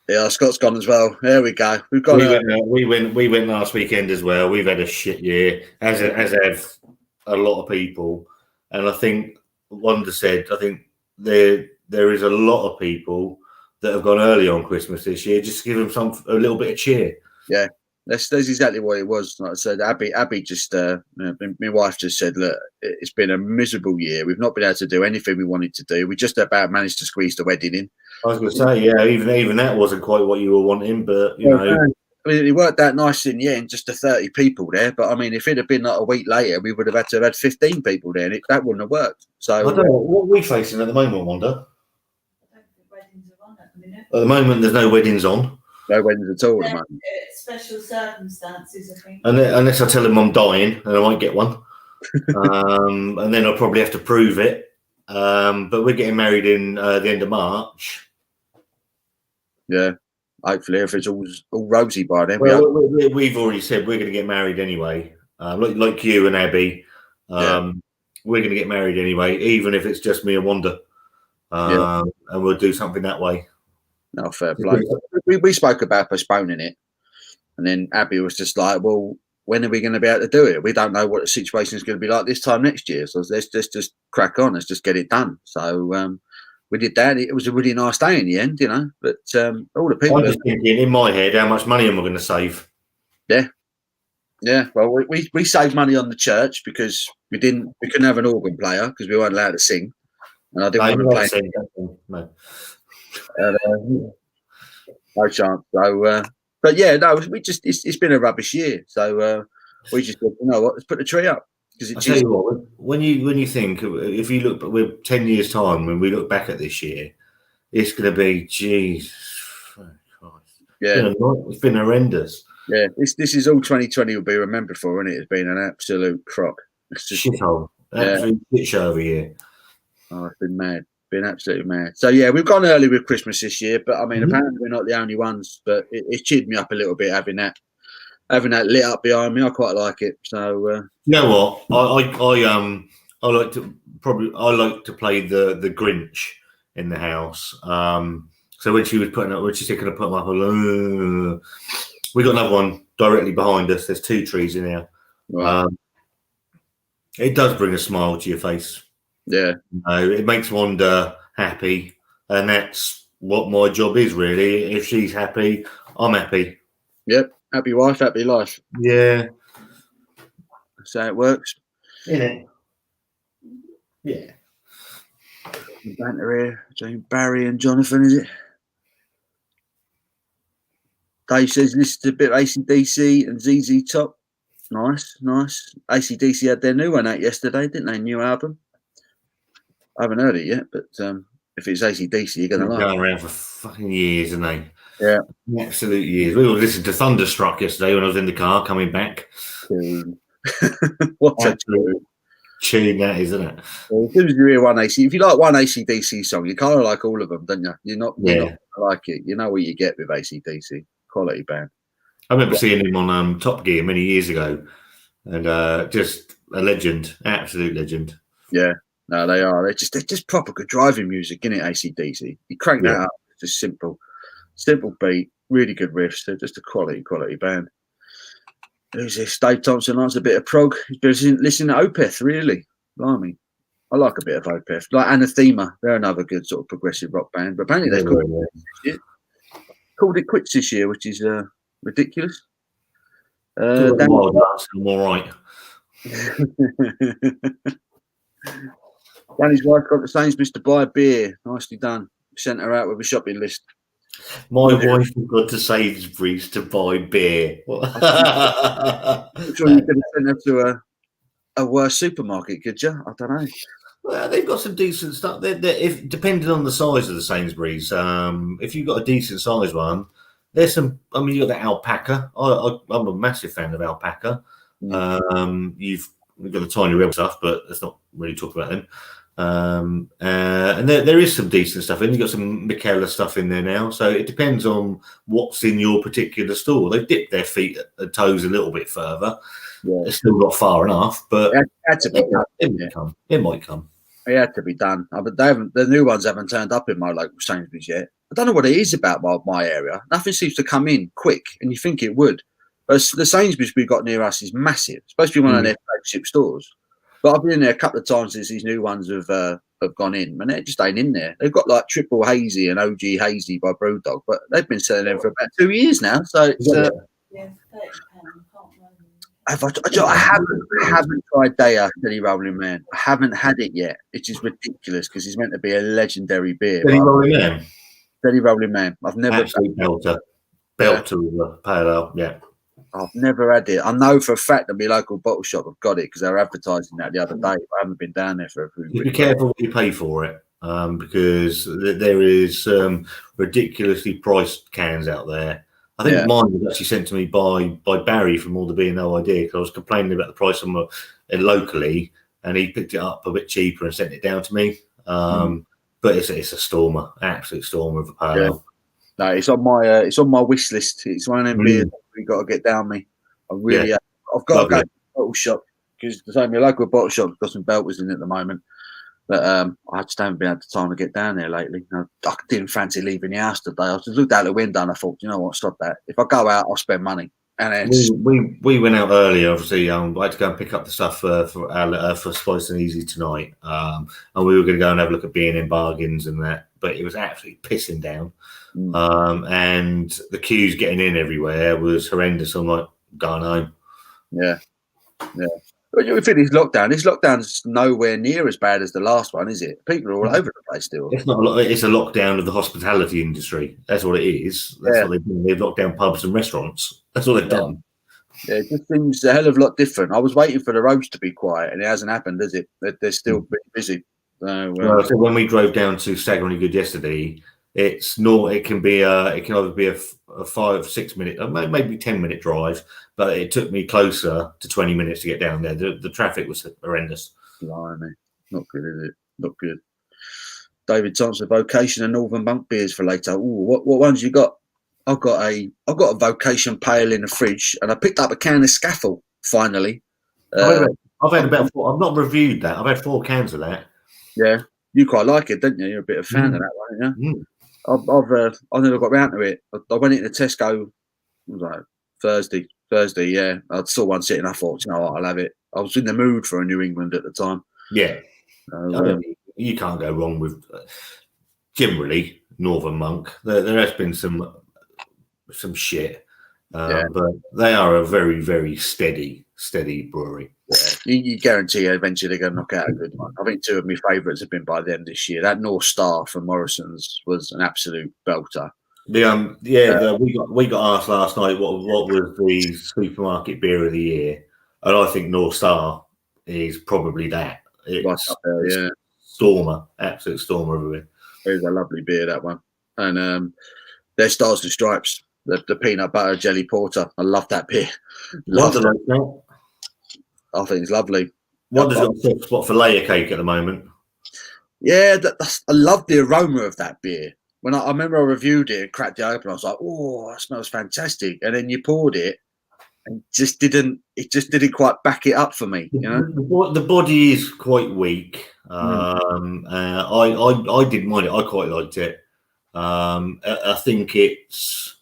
S1: Yeah, Scott's gone as well. There we go.
S2: We went last weekend as well. We've had a shit year, as have a lot of people, and I think Wanda said, I think there is a lot of people that have gone early on Christmas this year, just to give them a little bit of cheer.
S1: Yeah, that's exactly what it was. Like I said, Abby just, my wife just said, look, it's been a miserable year. We've not been able to do anything we wanted to do. We just about managed to squeeze the wedding in.
S2: I was going to say, yeah, even that wasn't quite what you were wanting, but you know.
S1: I mean, it worked out nice in the end, just the 30 people there. But I mean, if it had been like a week later, we would have had to have had 15 people there, and that wouldn't have worked. So
S2: I don't know what we're facing at the moment, Wanda.
S3: I don't think weddings are on at the minute.
S2: At the moment, there's no weddings on.
S1: No weddings at all at the moment.
S3: Special circumstances, I think.
S2: Unless I tell them I'm dying and I might get one. And then I'll probably have to prove it. But we're getting married in the end of March.
S1: Yeah. Hopefully, if it's all rosy by then.
S2: Well, we've already said we're going to get married anyway. Like you and Abby. We're going to get married anyway, even if it's just me and Wanda. And we'll do something that way.
S1: No, fair play. We spoke about postponing it. And then Abby was just like, well, when are we going to be able to do it? We don't know what the situation is going to be like this time next year. So let's just crack on. Let's just get it done. So we did that. It was a really nice day in the end, you know. But all the people.
S2: I'm just thinking in my head, how much money am I going to save?
S1: Yeah. Yeah. Well, we saved money on the church because we couldn't have an organ player because we weren't allowed to sing. And I didn't want to play. No. No chance. So, but yeah, no, it's been a rubbish year. So we just said, you know what, let's put the tree up because
S2: I tell you what, when you think, if you look, we're 10 years time when we look back at this year, it's going to be Jesus.
S1: Yeah,
S2: it's been horrendous.
S1: Yeah, this is all 2020 will be remembered for, isn't it? It's been an absolute crock. It's just
S2: shithole. Absolute shit show every year.
S1: Oh, it's been mad. Been absolutely mad. So yeah, we've gone early with Christmas this year, but I mean, apparently we're not the only ones. But it cheered me up a little bit having that lit up behind me. I quite like it. So
S2: you know what? I like to play the Grinch in the house. So when she was when she said, "Can I put them up?" We got another one directly behind us. There's 2 trees in here.
S1: Right.
S2: It does bring a smile to your face.
S1: Yeah.
S2: It makes Wanda happy, and that's what my job is really. If she's happy, I'm happy.
S1: Yep. Happy wife, happy life.
S2: Yeah.
S1: That's how it works.
S2: Yeah. Yeah.
S1: Banter here between Barry and Jonathan, is it? Dave says listen to a bit of AC/DC and ZZ Top. Nice. AC/DC had their new one out yesterday, didn't they? New album. I haven't heard it yet, but if it's AC/DC, you're going to like it.
S2: Going around for fucking years, isn't they?
S1: Yeah.
S2: Absolute years. We were listening to Thunderstruck yesterday when I was in the car coming back.
S1: What a
S2: tune that is, isn't it?
S1: Well, as soon as you hear one AC, if you like one AC/DC song, you kind of like all of them, don't you? You're not like it. You know what you get with AC/DC. Quality band.
S2: I remember seeing him on Top Gear many years ago, and just a legend, absolute legend.
S1: Yeah, no, they are. They're just proper good driving music, isn't it? AC/DC. You crank that up, it's just simple beat, really good riffs. They're just a quality band. Who's this? Dave Thompson likes a bit of prog. He's been listening to Opeth, really. Blimey. I like a bit of Opeth. Like Anathema, they're another good sort of progressive rock band. But apparently they've called it quits this year, which is ridiculous.
S2: I'm all right.
S1: Danny's wife got the Sainsbury's to buy a beer. Nicely done. Sent her out with a shopping list.
S2: My wife got to Sainsbury's to buy beer.
S1: I'm sure you could have sent her to a worse supermarket, could you? I don't know.
S2: Well, they've got some decent stuff. If depending on the size of the Sainsbury's, if you've got a decent size one, there's some. I mean, you've got the alpaca. I'm a massive fan of alpaca. You've got the tiny rebel stuff, but let's not really talk about them. And there is some decent stuff in. You've got some Michaela stuff in there now. So it depends on what's in your particular store. They've dipped their feet and toes a little bit further. Yeah. It's still not far enough, but it might come.
S1: It had to be done. But the new ones haven't turned up in my local Sainsbury's yet. I don't know what it is about my area. Nothing seems to come in quick, and you think it would. But the Sainsbury's we've got near us is massive. It's supposed to be one of their flagship stores. But I've been in there a couple of times since these new ones have gone in, and they just ain't in there. They've got like Triple Hazy and OG Hazy by Brewdog, but they've been selling them for about 2 years now. So it's
S3: Yeah, £30.
S1: I haven't tried Daya Steady Rolling Man. I haven't had it yet. It is ridiculous because it's meant to be a legendary beer.
S2: Steady Rolling Man.
S1: Steady Rolling Man. I've never
S2: Absolute belter. Belter of a pale ale. Yeah.
S1: I've never had it. I know for a fact that my local bottle shop have got it because they were advertising that the other day. But I haven't been down there for a few weeks.
S2: Be careful what you pay for it, because there is ridiculously priced cans out there. I think mine was actually sent to me by Barry from All the Beer No Idea, because I was complaining about the price of it locally, and he picked it up a bit cheaper and sent it down to me. But it's a stormer, absolute stormer of a pale ale.
S1: No, it's on my wish list. It's one of them beers we got to get down me. I've got to go to the bottle shop because my local bottle shop's got some belters in at the moment. But I just haven't been had the time to get down there lately. I didn't fancy leaving the house today. I just looked out the window and I thought, you know what, stop that. If I go out, I'll spend money. And
S2: we went out earlier. Obviously, I had to go and pick up the stuff for Spice and Easy tonight, and we were going to go and have a look at B&M bargains and that. But it was absolutely pissing down, and the queues getting in everywhere was horrendous. I'm like, going home.
S1: Yeah. But you think this lockdown's nowhere near as bad as the last one, is it? People are all over the place still.
S2: It's not a lot. It's a lockdown of the hospitality industry. That's what it is. That's what they've done. They've locked down pubs and restaurants. That's all they've done. Yeah,
S1: it just seems a hell of a lot different. I was waiting for the roads to be quiet, and it hasn't happened, has it? They're still pretty busy. So
S2: when we drove down to Staggeringly Good yesterday, it can either be a 5-6 minute, maybe 10-minute drive, but it took me closer to 20 minutes to get down there. The traffic was horrendous.
S1: Blimey. Not good, is it? Not good. David Thompson, Vocation and Northern Monk beers for later. Ooh, what ones you got? I've got a Vocation pale in the fridge, and I picked up a can of Scaffold finally.
S2: I've had about 4. I've not reviewed that. I've had 4 cans of that.
S1: Yeah, you quite like it, don't you? You're a bit of a fan of that one, yeah. I've never got round to it. I went into Tesco. It was like Thursday. Yeah, I saw one sitting. I thought, you know what, I'll have it. I was in the mood for a New England at the time.
S2: Yeah, you can't go wrong with generally Northern Monk. There has been some shit, but they are a very, very steady brewery.
S1: Yeah, you guarantee eventually they're going to knock out a good one. I think 2 of my favourites have been by them this year. That North Star from Morrison's was an absolute belter.
S2: We got asked last night what was the supermarket beer of the year, and I think North Star is probably that. It's
S1: up there,
S2: stormer, absolute stormer of a beer.
S1: It's a lovely beer, that one, and their Stars and Stripes, the peanut butter jelly porter. I love that beer. I think it's lovely.
S2: Wonder's got a soft spot for layer cake at the moment.
S1: Yeah, I love the aroma of that beer. When I remember I reviewed it and cracked it open, I was like, "Oh, that smells fantastic!" And then you poured it, and it just didn't quite back it up for me. You know,
S2: the body is quite weak. I didn't mind it. I quite liked it. I think it's.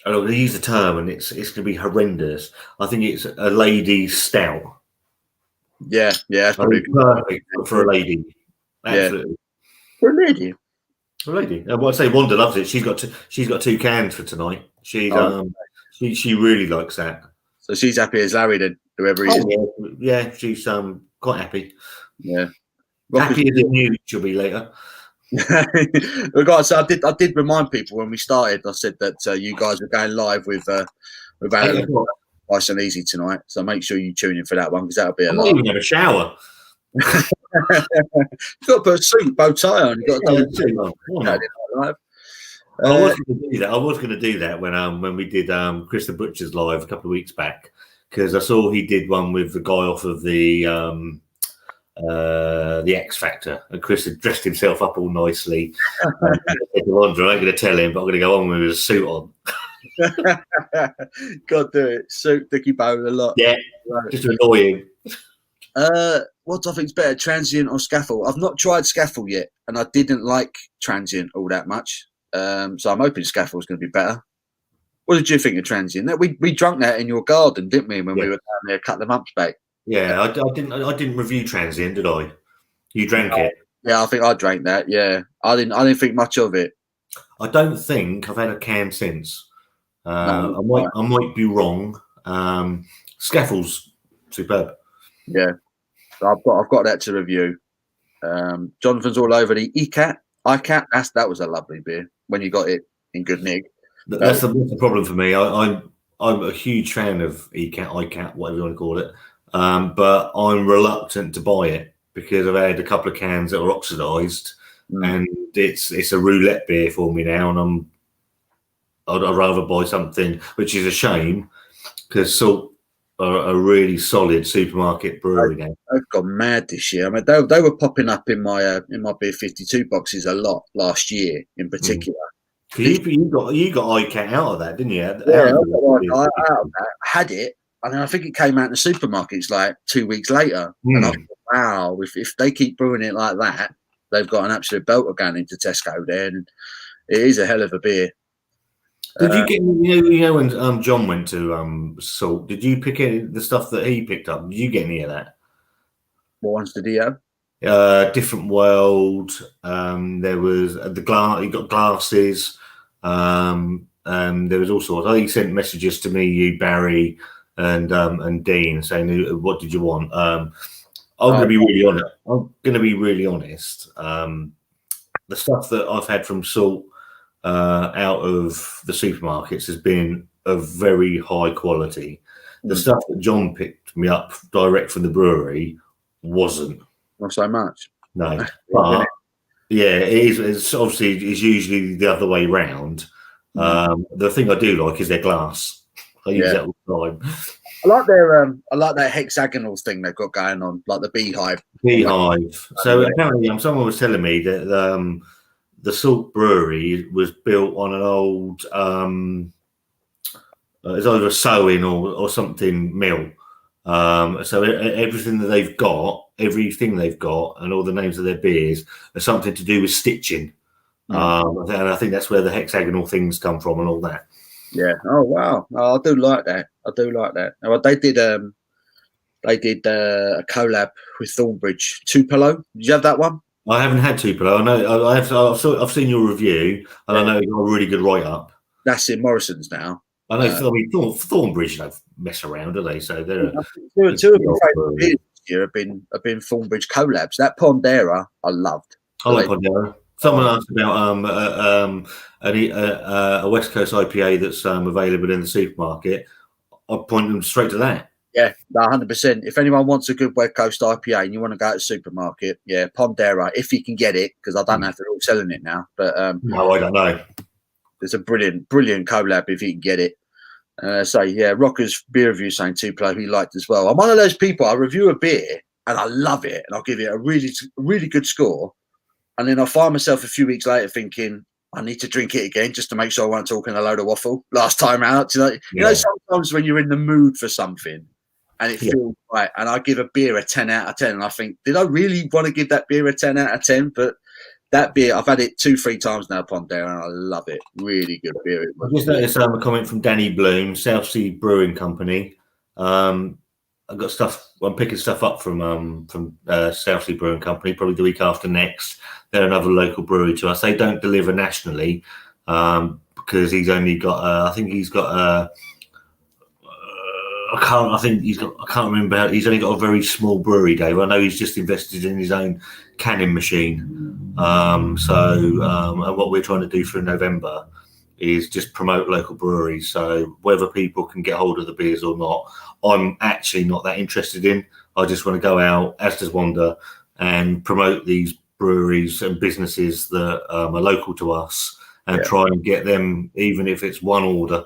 S2: I'm going to use the term, and it's going to be horrendous. I think it's a lady stout.
S1: Yeah, that's probably
S2: perfect for a lady. Absolutely,
S1: for a lady.
S2: I say Wanda loves it. She's got 2 cans for tonight. She really likes that.
S1: So she's happy as Larry then, whoever he is.
S2: Yeah, she's quite happy.
S1: Yeah,
S2: happy as you she'll be later.
S1: Guys, so I did remind people when we started. I said that you guys are going live with Alan Nice and Easy tonight. So make sure you tune in for that one because that'll be a lot.
S2: I even have a shower.
S1: You've got to put a suit, bow tie on. You've got to
S2: I was going to do that. I was going to do that when we did Chris the Butcher's live a couple of weeks back, because I saw he did one with the guy off of the X Factor, and Chris had dressed himself up all nicely. I ain't going to tell him, but I'm going to go on with his suit on.
S1: God, do it. Suit, dicky bow, a lot.
S2: Yeah, just to annoy him.
S1: What do I think is better, Transient or Scaffold? I've not tried Scaffold yet, and I didn't like Transient all that much. So I'm hoping Scaffold's going to be better. What did you think of Transient? We drunk that in your garden, didn't we, when we were down there a couple of months back?
S2: Yeah, I didn't review Transient, did I? You drank it.
S1: Yeah, I think I drank that. Yeah, I didn't think much of it.
S2: I don't think I've had a can since.
S1: No,
S2: I might be wrong. Scaffold's superb.
S1: yeah, I've got that to review. Jonathan's all over the ICAT. That was a lovely beer when you got it in good nick.
S2: That's the problem for me. I'm a huge fan of ICAT, whatever you want to call it, but I'm reluctant to buy it because I've had a couple of cans that are oxidised, and it's a roulette beer for me now, and I'd rather buy something, which is a shame because Salt are a really solid supermarket brewery now.
S1: They've gone mad this year. I mean, they were popping up in my beer 52 boxes a lot last year, in particular.
S2: You got ICAT out of that, didn't you?
S1: Yeah, I got out of that. I had it, and then I think it came out in the supermarkets like 2 weeks later. And I thought, wow, if they keep brewing it like that, they've got an absolute belter going into Tesco there, and it is a hell of a beer.
S2: Did you get when John went to Salt? Did you pick any the stuff that he picked up? Did you get any of that?
S1: What ones did he have?
S2: Different World. There was the glass. He got glasses. There was all sorts. He sent messages to me, you, Barry, and Dean, saying, "What did you want?" I'm going to be really honest. I'm going to be really honest. The stuff that I've had from Salt out of the supermarkets has been of very high quality. The stuff that John picked me up direct from the brewery wasn't.
S1: Not so much.
S2: No, but yeah, it is. It's obviously it's usually the other way round. The thing I do like is their glass. I use that all the time.
S1: I like their hexagonal thing they've got going on, like the beehive.
S2: Beehive. So apparently, someone was telling me that the Salt Brewery was built on an old, it's either a sewing or something mill. So everything they've got, and all the names of their beers are something to do with stitching. And I think that's where the hexagonal things come from and all that.
S1: Yeah. Oh wow. Oh, I do like that. Well, they did a collab with Thornbridge. Tupelo. Did you have that one?
S2: I haven't had Tupelo. I know. I've seen your review, and I know you got a really good write up.
S1: That's in Morrison's now.
S2: I know. Thornbridge don't mess around, do they? So they're
S1: two of my favourite beers this year have been Thornbridge collabs. That Pondera I loved.
S2: I like Pondera. Someone asked about a West Coast IPA that's available in the supermarket. I'll point them straight to that.
S1: Yeah, 100%. If anyone wants a good West Coast IPA and you want to go to the supermarket, yeah, Pondera, if you can get it, because I don't know if they're all selling it now. But
S2: no, I don't know.
S1: It's a brilliant collab if you can get it. So yeah, Rocker's beer review saying Tupelo he liked as well. I'm one of those people. I review a beer and I love it and I'll give it a really good score, and then I find myself a few weeks later thinking I need to drink it again just to make sure I wasn't talking a load of waffle last time out. You know, sometimes when you're in the mood for something and it feels right, and I give a beer a 10 out of 10, and I think, did I really want to give that beer a 10 out of 10? But that beer, I've had it 2-3 times now, Pondera, and I love it. Really good beer.
S2: I just noticed a comment from Danny Bloom, South Sea Brewing Company. I've got stuff. I'm picking stuff up from South Sea Brewing Company, probably the week after next. They're another local brewery to us. They don't deliver nationally because he's only got. I think he's got. I can't remember. He's only got a very small brewery, Dave. I know he's just invested in his own canning machine. And what we're trying to do for November is just promote local breweries. So whether people can get hold of the beers or not, I'm actually not that interested in. I just want to go out, as does Wanda, and promote these breweries and businesses that are local to us and try and get them, even if it's one order.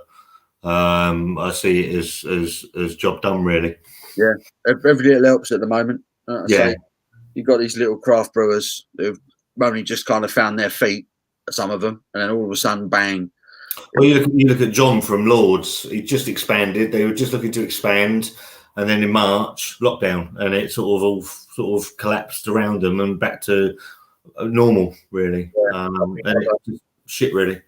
S2: I see it as job done, really. Yeah,
S1: every little helps at the moment. So you've got these little craft brewers who've only just kind of found their feet, some of them, and then all of a sudden, bang.
S2: Well, you look at John from Lords. He just expanded. They were just looking to expand, and then in March, lockdown, and it all collapsed around them and back to normal, really. And it's just shit, really.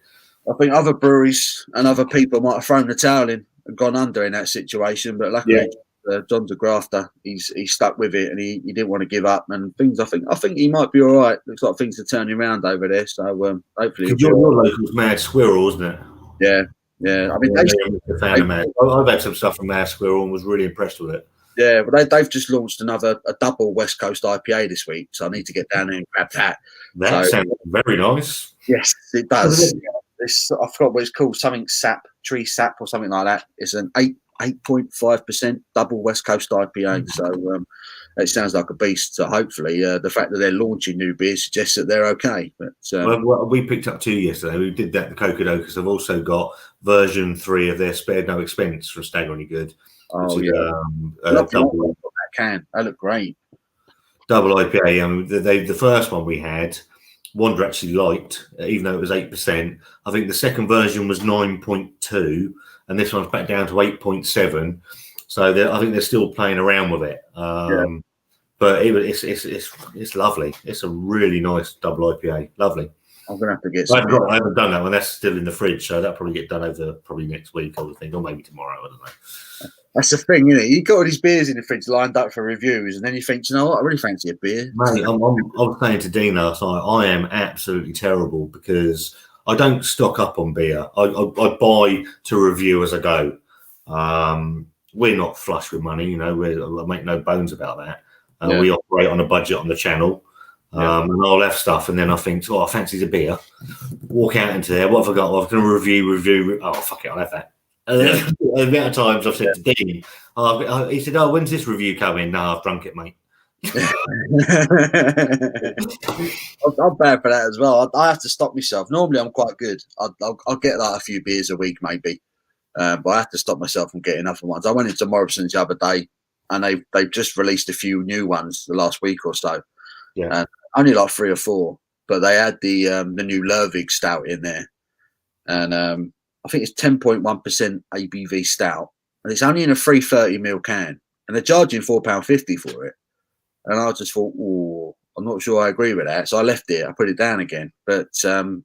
S1: I think other breweries and other people might have thrown the towel in and gone under in that situation, but luckily John's a grafter. He's stuck with it, and he didn't want to give up. And things, I think he might be all right. Looks like things are turning around over there. So hopefully,
S2: your local's Mad Squirrel, isn't it?
S1: Yeah. I mean,
S2: I've had some stuff from Mad Squirrel and was really impressed with it.
S1: Yeah, but they've just launched a double West Coast IPA this week, so I need to get down there and grab that.
S2: That sounds very nice.
S1: Yes, it does. I forgot what it's called, something tree sap or something like that. It's an 8.5% double West Coast IPA, so it sounds like a beast. So hopefully, the fact that they're launching new beers suggests that they're okay. But
S2: well, we picked up 2 yesterday. We did that in Cocoa because I've also got version 3 of their Spared No Expense for Staggeringly Good.
S1: Oh
S2: is,
S1: yeah, double that can. They look great.
S2: Double IPA. The first one we had, Wander actually liked, even though it was 8%. I think the second version was 9.2, and this one's back down to 8.7. So I think they're still playing around with it. But it's lovely. It's a really nice double IPA. Lovely.
S1: I'm gonna have to get.
S2: I haven't done that one. That's still in the fridge, so that'll probably get done over probably next week, I would think, or maybe tomorrow. I don't know.
S1: That's the thing, isn't it? You got all these beers in the fridge lined up for reviews, and then you think, you know what? I really fancy a beer.
S2: Mate, I was saying to Dean last night, I am absolutely terrible because I don't stock up on beer. I buy to review as I go. We're not flush with money, I make no bones about that. We operate on a budget on the channel. And I'll have stuff, and then I think, I fancy a beer. Walk out into there. What have I got? Well, I'm going to review. Oh, fuck it, I'll have that. And then the amount of times I've said to Dean, he said, when's this review coming? No, I've drunk it, mate.
S1: I'm bad for that as well. I have to stop myself. Normally, I'm quite good. I'll get like a few beers a week, maybe. But I have to stop myself from getting other ones. I went into Morrison's the other day, and they've just released a few new ones the last week or so.
S2: Yeah.
S1: Only like 3 or 4, but they had the new Lervig stout in there, and I think it's 10.1% ABV stout, and it's only in a 330ml can, and they're charging £4.50 for it. And I just thought, I'm not sure I agree with that, so I left it. I put it down again. But on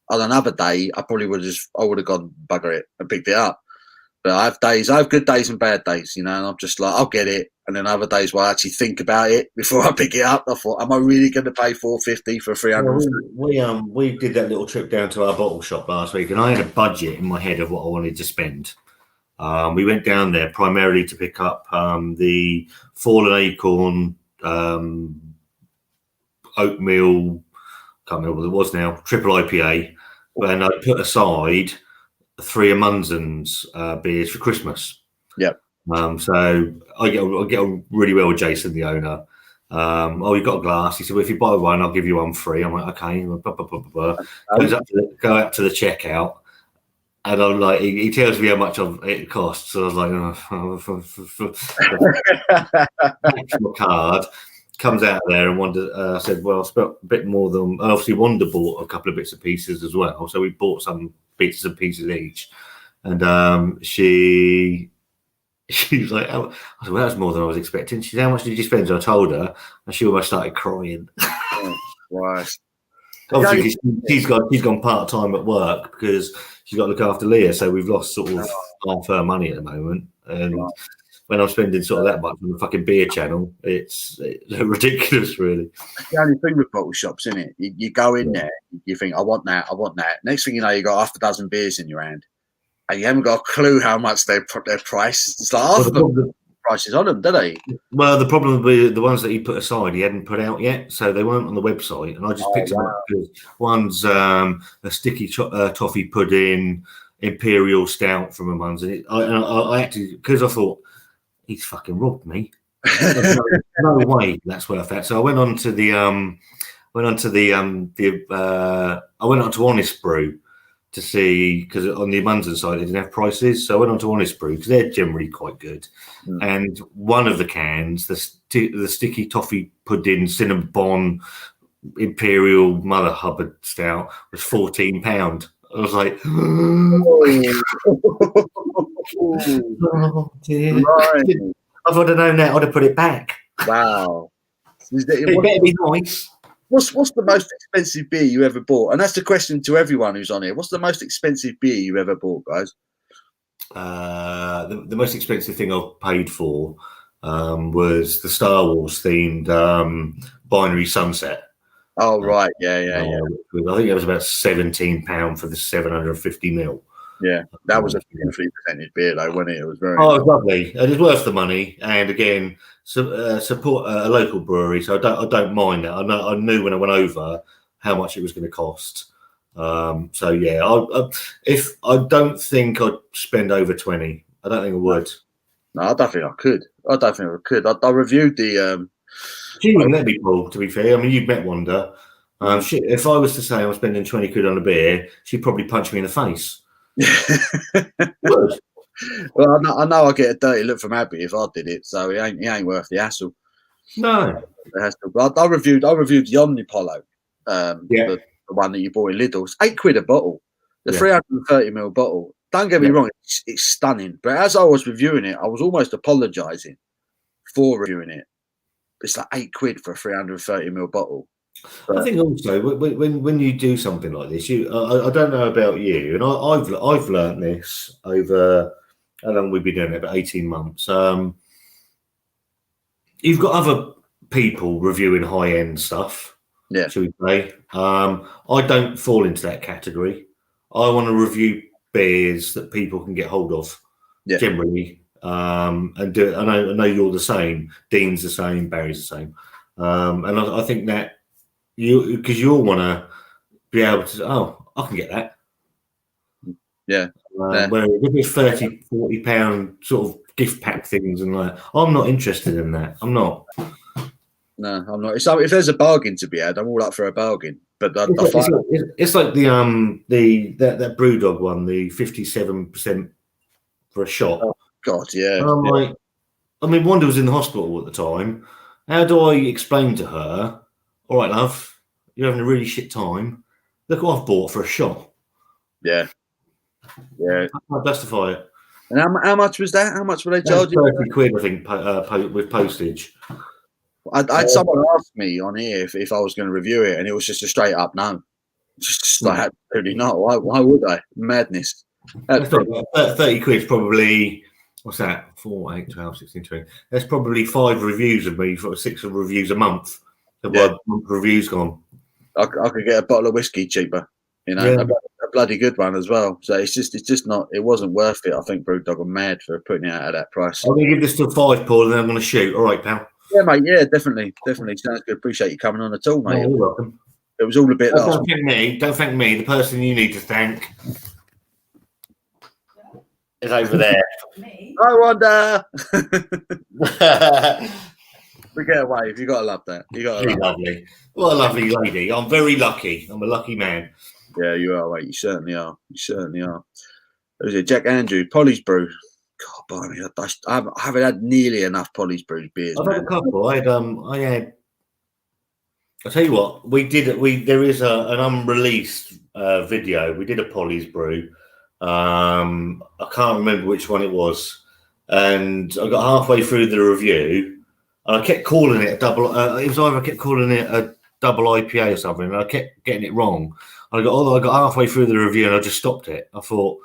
S1: another day, I would have gone bugger it and picked it up. But I have good days and bad days, and I'm just like, I'll get it. And then other days where I actually think about it before I pick it up. I thought, am I really going to pay $4.50 for 300?
S2: We did that little trip down to our bottle shop last week, and I had a budget in my head of what I wanted to spend. We went down there primarily to pick up the Fallen Acorn oatmeal, can't remember what it was now, triple IPA, and I put aside 3 of Munson's beers for Christmas.
S1: Yep.
S2: So I get on really well with Jason, the owner. You've got a glass. He said, well, if you buy one, I'll give you one free. I'm like, okay. Go up to the checkout, and I'm like, he tells me how much it costs. So I was like, my card. Comes out there and Wanda said, well, I spent a bit more than, and obviously Wanda bought a couple of bits and pieces as well. So we bought some bits and pieces each. And she's like, I said, well, that's more than I was expecting. She said, how much did you spend? So I told her, and she almost started crying.
S1: Right.
S2: Obviously, she's gone part-time at work because she's got to look after Leah. So we've lost sort of half her money at the moment. And when I'm spending sort of that much on the fucking beer channel, it's ridiculous, really.
S1: It's the only thing with bottle shops, isn't it? You go in there, you think, I want that. Next thing you know, you got half a dozen beers in your hand, and you haven't got a clue how much they put their price. It's like half of the prices on them, do they?
S2: Well, the problem with the ones that he put aside, he hadn't put out yet, so they weren't on the website, and I just picked them up because one's a sticky toffee pudding, Imperial stout from a Mum's, and I actually, because I thought, he's fucking robbed me. No way that's worth that. So I went on to Honest Brew to see, because on the Munson side they didn't have prices. So I went on to Honest Brew because they're generally quite good. And one of the cans, the sticky toffee pudding Cinnabon Imperial Mother Hubbard stout was £14. I was like, oh dear. Right. If I'd have known that, I'd have put it back.
S1: Wow.
S2: It better be nice.
S1: What's the most expensive beer you ever bought? And that's the question to everyone who's on here. What's the most expensive beer you ever bought, guys?
S2: the most expensive thing I've paid for was the Star Wars themed binary sunset.
S1: Oh right, yeah.
S2: I think it was about £17 for the 750ml.
S1: Yeah, that was a beautifully presented beer, though, wasn't it? It was very.
S2: Oh, it was lovely. It was worth the money, and again, support a local brewery. So I don't mind that. I knew when I went over how much it was going to cost. So yeah, if I don't think I'd spend over 20. I don't think I would.
S1: No, I don't think I could. I reviewed the.
S2: She wouldn't let me, Paul. To be fair, I mean, you've met Wanda. Shit, if I was to say I'm spending 20 quid on a beer, she'd probably punch me in the face.
S1: Well, I know I get a dirty look from Abby if I did it, so he ain't worth the hassle.
S2: No,
S1: the hassle. But I reviewed the Omnipolo, the one that you bought in Lidl. It's £8 a bottle, the 330ml bottle. Don't get me wrong, it's stunning. But as I was reviewing it, I was almost apologising for reviewing it. It's like £8 for a 330ml bottle. But
S2: I think also when you do something like this, I don't know about you, and I've learned this over how long we've been doing it, about 18 months. You've got other people reviewing high end stuff.
S1: Yeah,
S2: should we say? I don't fall into that category. I want to review beers that people can get hold of. Generally, and do it. I know you're the same. Dean's the same. Barry's the same. And I think that because you'll want to be able to. Oh, I can get that.
S1: Yeah.
S2: Where if it's £30-40 sort of gift pack things and like, I'm not interested in that. I'm not.
S1: No, I'm not. So if there's a bargain to be had, I'm all up for a bargain. But
S2: it's like that Brewdog one, the 57% for a shot.
S1: Oh God, yeah.
S2: And I'm like, I mean, Wanda was in the hospital at the time. How do I explain to her? All right, love, you're having a really shit time. Look what I've bought for a shot.
S1: Yeah.
S2: I can't justify it.
S1: And how much was that? How much were they charging?
S2: £30, I think, with postage.
S1: I had someone ask me on here if I was going to review it, and it was just a straight up no. Just like absolutely not. Why would I? Madness.
S2: 30 quid probably. What's that? 4, 8, 12, 16, 20. There's probably 5 reviews of me for 6 reviews a month. The month reviews gone.
S1: I could get a bottle of whiskey cheaper, a bloody good one as well. So it's just not. It wasn't worth it. I think Brewdog are mad for putting it out at that price.
S2: I'm going to give this to 5, Paul, and then I'm going to shoot. All right, pal.
S1: Yeah, mate. Yeah, definitely. Sounds good. Appreciate you coming on at all, mate.
S2: Oh, you're welcome.
S1: It was all a bit.
S2: Don't thank me. The person you need to thank is over there.
S3: Me?
S1: I wonder. We get away. If you got to love that. You got to love
S2: lovely. What a lovely lady. I'm very lucky. I'm a lucky man.
S1: Yeah, you are, mate. You certainly are. There's a Jack Andrews, Polly's Brew. God, blimey, I haven't had nearly enough Polly's Brew beers.
S2: I've had a couple. I had. I'll tell you what. There is an unreleased video. We did a Polly's Brew. I can't remember which one it was, and I got halfway through the review, and I kept calling it a double. It was either I kept calling it a double IPA or something, and I kept getting it wrong. I got halfway through the review, and I just stopped it. I thought,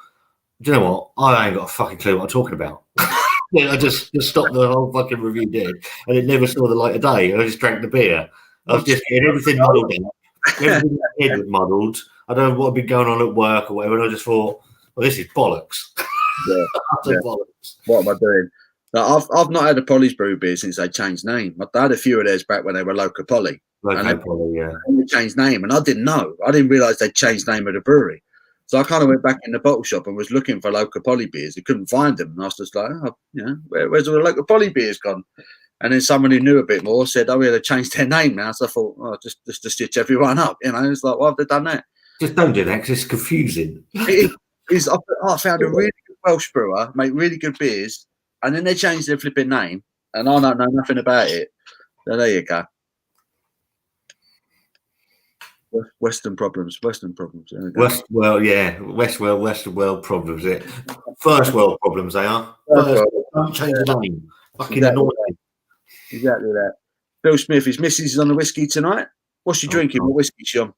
S2: do you know what? I ain't got a fucking clue what I'm talking about. I just stopped the whole fucking review dead, and it never saw the light of day. And I just drank the beer. I was just getting everything muddled up. Everything in my head was muddled. I don't know what had been going on at work or whatever. And I just thought, well, this is bollocks. Bollocks.
S1: What am I doing? No, I've not had a Polly's Brew beer since they changed name. I had a few of theirs back when they were Local Polly. They changed name, and I didn't know. I didn't realise they changed name of the brewery. So I kind of went back in the bottle shop and was looking for Local Polly beers. I couldn't find them, and I was just like, where's all the Local Polly beers gone? And then someone who knew a bit more said, oh, yeah, they changed their name now. So I thought, just to stitch everyone up, It's like, why have they done that?
S2: Just don't do that because it's confusing.
S1: I found a really good Welsh brewer, make really good beers, and then they changed their flipping name, and I don't know nothing about it. So there you go. Western problems. Western world problems.
S2: First world problems, they are. Don't change the name. Fucking annoying.
S1: Exactly that. Bill Smith, his missus is on the whiskey tonight. What's she drinking? What whiskey she on?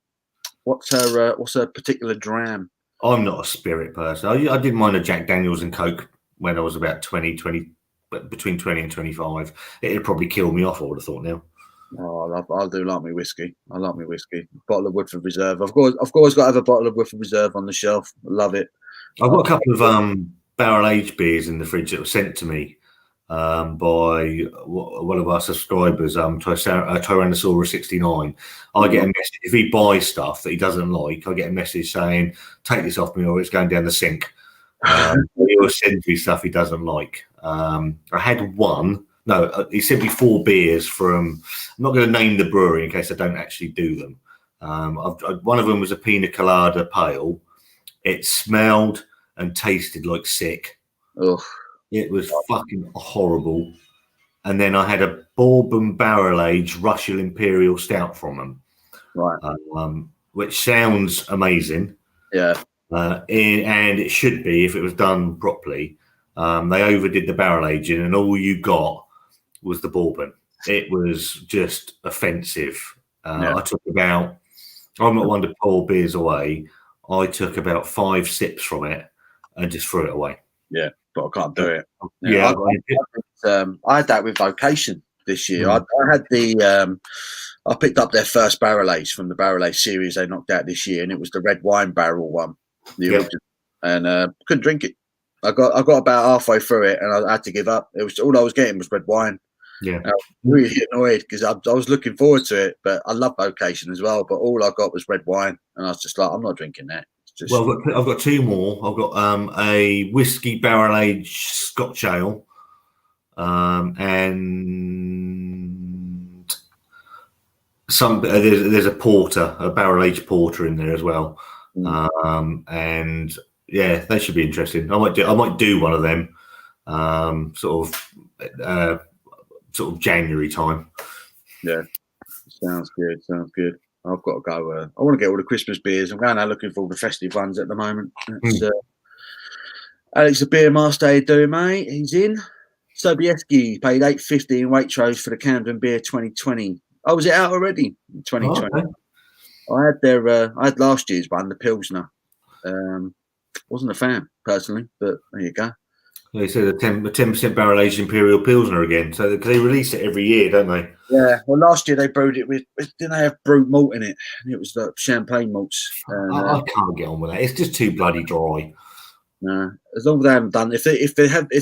S1: What's her particular dram?
S2: I'm not a spirit person. I didn't mind a Jack Daniels and Coke when I was about 20, but between 20 and 25. It'd probably kill me off, I would have thought now.
S1: Oh, I do like my whiskey. I like my whiskey. Bottle of Woodford Reserve. I've always got to have a bottle of Woodford Reserve on the shelf. I love it.
S2: I've got a couple of barrel aged beers in the fridge that were sent to me by one of our subscribers, Tyrannosaurus 69. I get a message if he buys stuff that he doesn't like. I get a message saying, "Take this off me, or it's going down the sink." He always sends me stuff he doesn't like. I had one. No, he sent me 4 beers from. I'm not going to name the brewery in case I don't actually do them. One of them was a Pina Colada Pale. It smelled and tasted like sick.
S1: Ugh.
S2: It was fucking horrible. And then I had a bourbon barrel aged Russian Imperial Stout from them,
S1: Right.
S2: Which sounds amazing.
S1: Yeah.
S2: And it should be if it was done properly. They overdid the barrel aging, and all you got was the bourbon. It was just offensive. I took about. I'm not one to pour beers away. I took about 5 sips from it and just threw it away.
S1: Yeah, but I can't do it.
S2: Yeah,
S1: I had that with Vocation this year. I had I picked up their first barrel age from the barrel age series they knocked out this year, and it was the red wine barrel one, the original, and couldn't drink it. I got about halfway through it, and I had to give up. It was all I was getting was red wine.
S2: Yeah,
S1: I was really annoyed because I was looking forward to it, but I love Vocation as well. But all I got was red wine, and I was just like, I'm not drinking that.
S2: Well, I've got 2 more. I've got a whiskey barrel aged Scotch ale, and some. There's a porter, a barrel aged porter in there as well, and yeah, they should be interesting. I might do one of them, sort of January time.
S1: Yeah, sounds good. I've got to go. I want to get all the Christmas beers. I'm going out looking for all the festive ones at the moment. Alex, the beer master, how you doing, mate? He's in. Sobieski paid $8.50 in Waitrose for the Camden Beer 2020. Oh, was it out already? 2020. Oh, okay. I had last year's one, the Pilsner. Wasn't a fan personally, but there you go.
S2: They said a 10% barrel aged Imperial Pilsner again. So they release it every year, don't they?
S1: Yeah. Well, last year they brewed it with, didn't they have brute malt in it? It was like champagne malts.
S2: I can't get on with that. It's just too bloody dry.
S1: No, as long as they haven't done, if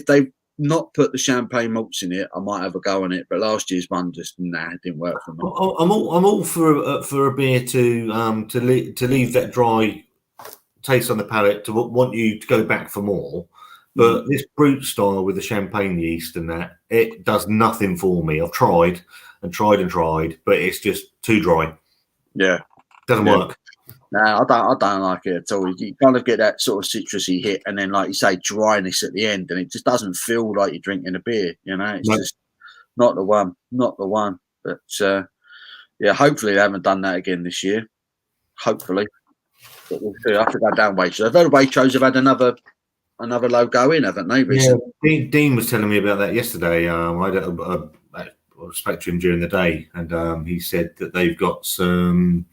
S1: they've not put the champagne malts in it, I might have a go on it. But last year's one just it didn't work for me.
S2: I'm all for a beer to leave that dry taste on the palate, to want you to go back for more. But this brute style with the champagne yeast and that, it does nothing for me. I've tried, but it's just too dry.
S1: Yeah,
S2: doesn't work.
S1: No, I don't like it at all. You kind of get that sort of citrusy hit, and then, like you say, dryness at the end, and it just doesn't feel like you're drinking a beer. You know, it's just not the one. But yeah, hopefully they haven't done that again this year. Hopefully, but we'll see. I have to go down Waitrose. I've heard Waitrose have had another logo in, haven't they? Recently?
S2: Yeah, Dean was telling me about that yesterday. I spoke to him during the day, and he said that they've got some.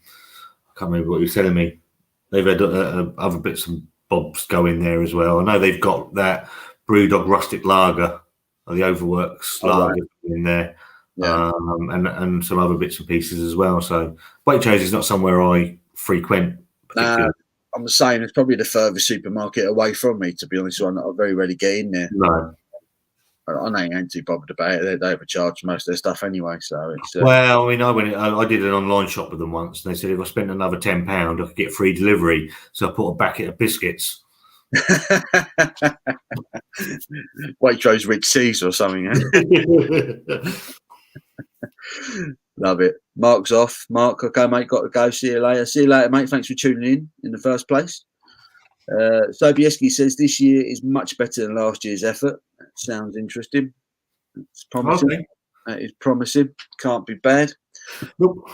S2: I can't remember what he was telling me. They've had other bits and bobs go in there as well. I know they've got that Brewdog Rustic Lager, or the Overworks Lager in there, and some other bits and pieces as well. So Waitrose is not somewhere I frequent.
S1: I'm saying it's probably the furthest supermarket away from me, to be honest. So I'm not very ready to get in there.
S2: No.
S1: I ain't too bothered about it. They overcharge most of their stuff anyway. So it's
S2: well, I mean, I did an online shop with them once, and they said if I spent another £10, I could get free delivery. So I put a packet of biscuits.
S1: Waitrose Rich Seas or something. Love it. Mark's off. Mark, okay, mate, got to go. See you later, mate. Thanks for tuning in the first place. Sobieski says this year is much better than last year's effort. That sounds interesting. It's promising. Okay. That is promising. Can't be bad.
S2: Nope.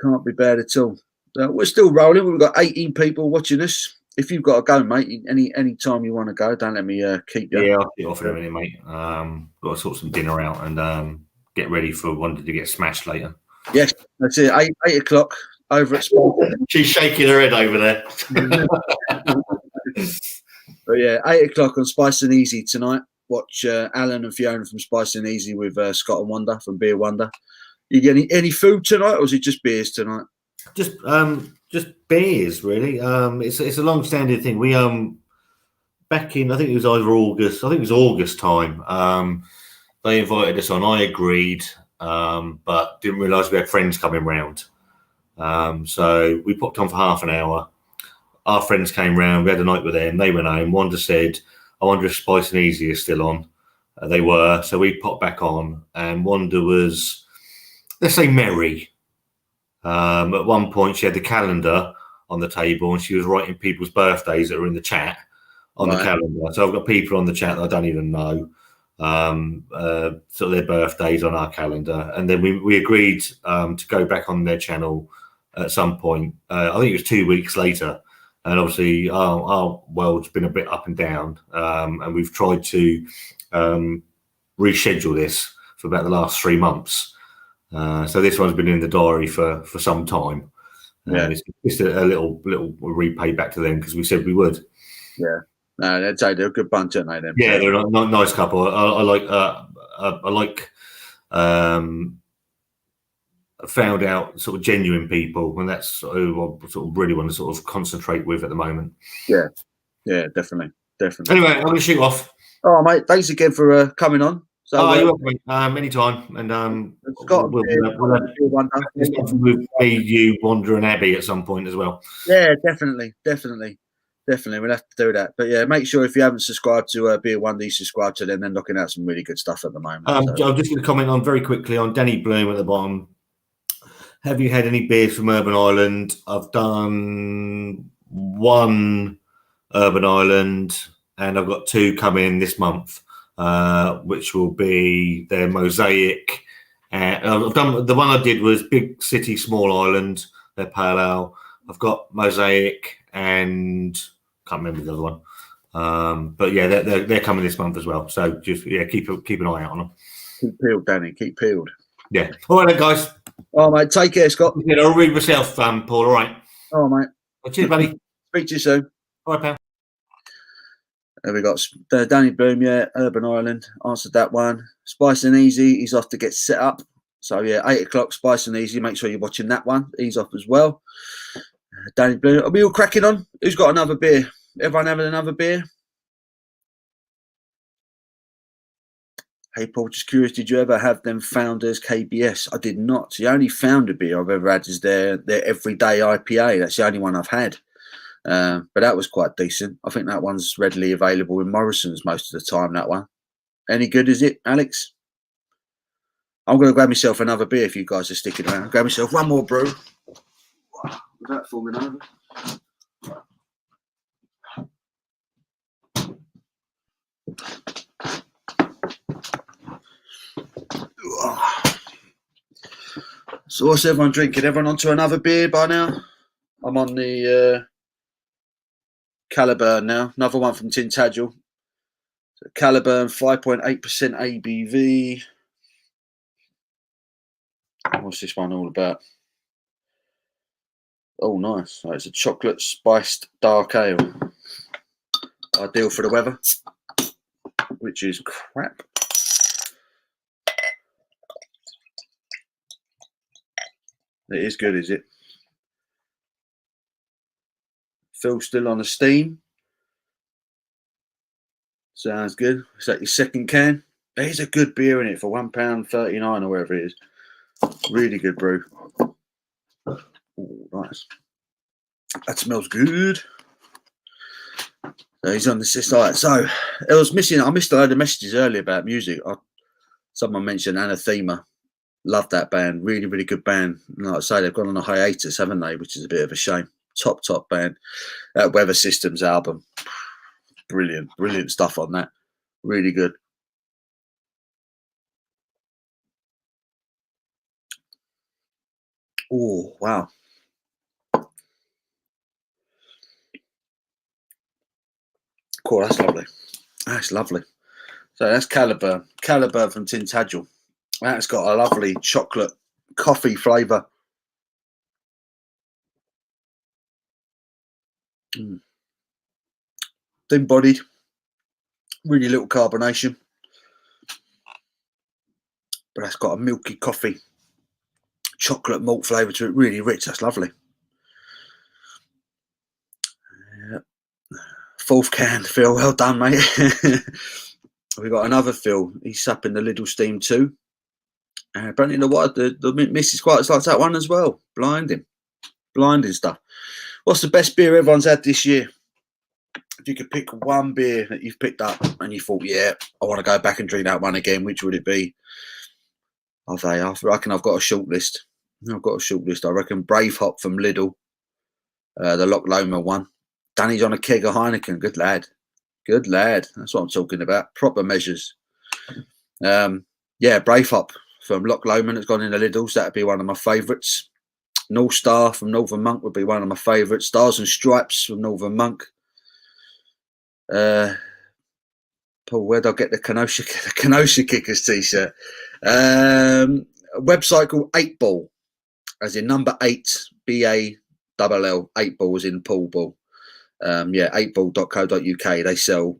S1: Can't be bad at all. We're still rolling. We've got 18 people watching us. If you've got to go, mate, any time you want to go, don't let me keep you.
S2: Yeah, I'll get off in a minute, mate. Got to sort some dinner out and get ready for wanting to get smashed later.
S1: Yes, that's it. 8 o'clock. over at Spice.
S2: She's shaking her head over there.
S1: But yeah, 8 o'clock on Spice and Easy tonight. Watch Alan and Fiona from Spice and Easy with Scott and Wonder from Beer Wonder. You get any food tonight, or is it just beers tonight?
S2: Just beers, really. It's a long-standing thing. We back in, I think it was either August. I think it was August time. They invited us on. I agreed, but didn't realise we had friends coming round. So we popped on for half an hour. Our friends came round. We had a night with them. They went home. Wanda said, "I wonder if Spice and Easy is still on." They were. So we popped back on, and Wanda was, let's say, merry. At one point, she had the calendar on the table, and she was writing people's birthdays that were in the chat on the calendar. So I've got people on the chat that I don't even know, sort of their birthdays on our calendar. And then we agreed to go back on their channel at some point. I think it was 2 weeks later. And obviously, our world's been a bit up and down, and we've tried to reschedule this for about the last 3 months. So this one's been in the diary for some time.
S1: Yeah,
S2: it's just a little repay back to them because we said we would.
S1: Yeah, no, they're a good bunch, aren't they? Them?
S2: Yeah, they're a nice couple. I like found out sort of genuine people, and that's who I sort of really want to sort of concentrate with at the moment.
S1: Yeah, definitely.
S2: Anyway, I'm going to shoot off.
S1: Oh, mate, thanks again for coming on. So,
S2: you're welcome. Anytime, and
S1: Scott,
S2: we'll with me, you, Wander, and Abby at some point as well.
S1: Yeah, definitely. We'll have to do that. But yeah, make sure if you haven't subscribed to Beer Wonder, you subscribe to them. They're knocking out some really good stuff at the moment.
S2: I'm just going to comment on very quickly on Danny Bloom at the bottom. Have you had any beers from Urban Island? I've done one Urban Island, and I've got 2 coming this month, which will be their Mosaic. And I've done the one I did was Big City, Small Island, their Pale Ale. I've got Mosaic and can't remember the other one. But yeah, they're coming this month as well. So just keep an eye out on them.
S1: Keep peeled, Danny. Keep peeled.
S2: Yeah. All right, then, guys.
S1: Oh, mate, take care, Scott.
S2: I'll read myself, Paul. All right.
S1: Oh, mate.
S2: Well, cheers, buddy.
S1: Speak to you soon.
S2: All right, pal.
S1: There we got Danny Bloom, Urban Island. Answered that one. Spice and Easy, he's off to get set up. So, 8 o'clock, Spice and Easy. Make sure you're watching that one. He's off as well. Danny Bloom. Are we all cracking on? Who's got another beer? Everyone having another beer? Hey, Paul, just curious, did you ever have them Founders KBS? I did not. The only Founder beer I've ever had is their Everyday IPA. That's the only one I've had. But that was quite decent. I think that one's readily available in Morrison's most of the time, that one. Any good, is it, Alex? I'm going to grab myself another beer if you guys are sticking around. Grab myself one more brew. Without falling over. So what's everyone drinking? Everyone onto another beer by now? I'm on the Caliburn now. Another one from Tintagel. So Caliburn, 5.8% ABV. What's this one all about? Oh, nice. So it's a chocolate spiced dark ale. Ideal for the weather, which is crap. It is good, is it? Phil still on the steam. Sounds good. Is that your second can? There's a good beer in it for £1.39 or whatever it is. Really good brew. Oh, nice. That smells good. So he's on the system. Right, so I missed a load of messages earlier about music. Someone mentioned Anathema. Love that band. Really, really good band. Like I say, they've gone on a hiatus, haven't they? Which is a bit of a shame. Top band. That Weather Systems album. Brilliant stuff on that. Really good. Oh, wow. Cool, that's lovely. That's lovely. So that's Caliburn. Caliburn from Tintagel. That's got a lovely chocolate coffee flavour. Thin bodied, really little carbonation, but that's got a milky coffee, chocolate malt flavour to it, really rich. That's lovely. Fourth can, Phil. Well done, mate. We got another Phil. He's supping the Lidl Steam too. Apparently, the missus quite likes that one as well. Blinding stuff. What's the best beer everyone's had this year? If you could pick one beer that you've picked up and you thought, yeah, I want to go back and drink that one again, which would it be? I reckon I've got a short list. I reckon Brave Hop from Lidl, the Loch Lomond one. Danny's on a keg of Heineken. Good lad. That's what I'm talking about. Proper measures. Brave Hop from Loch Lomond has gone in the Lidl's. That'd be one of my favourites. North Star from Northern Monk would be one of my favourites. Stars and Stripes from Northern Monk. Paul, where'd I get the Kenosha Kickers t-shirt? A website called 8 Ball, as in number 8, BALL. 8 Ball as in Paul Ball. 8ball.co.uk. They sell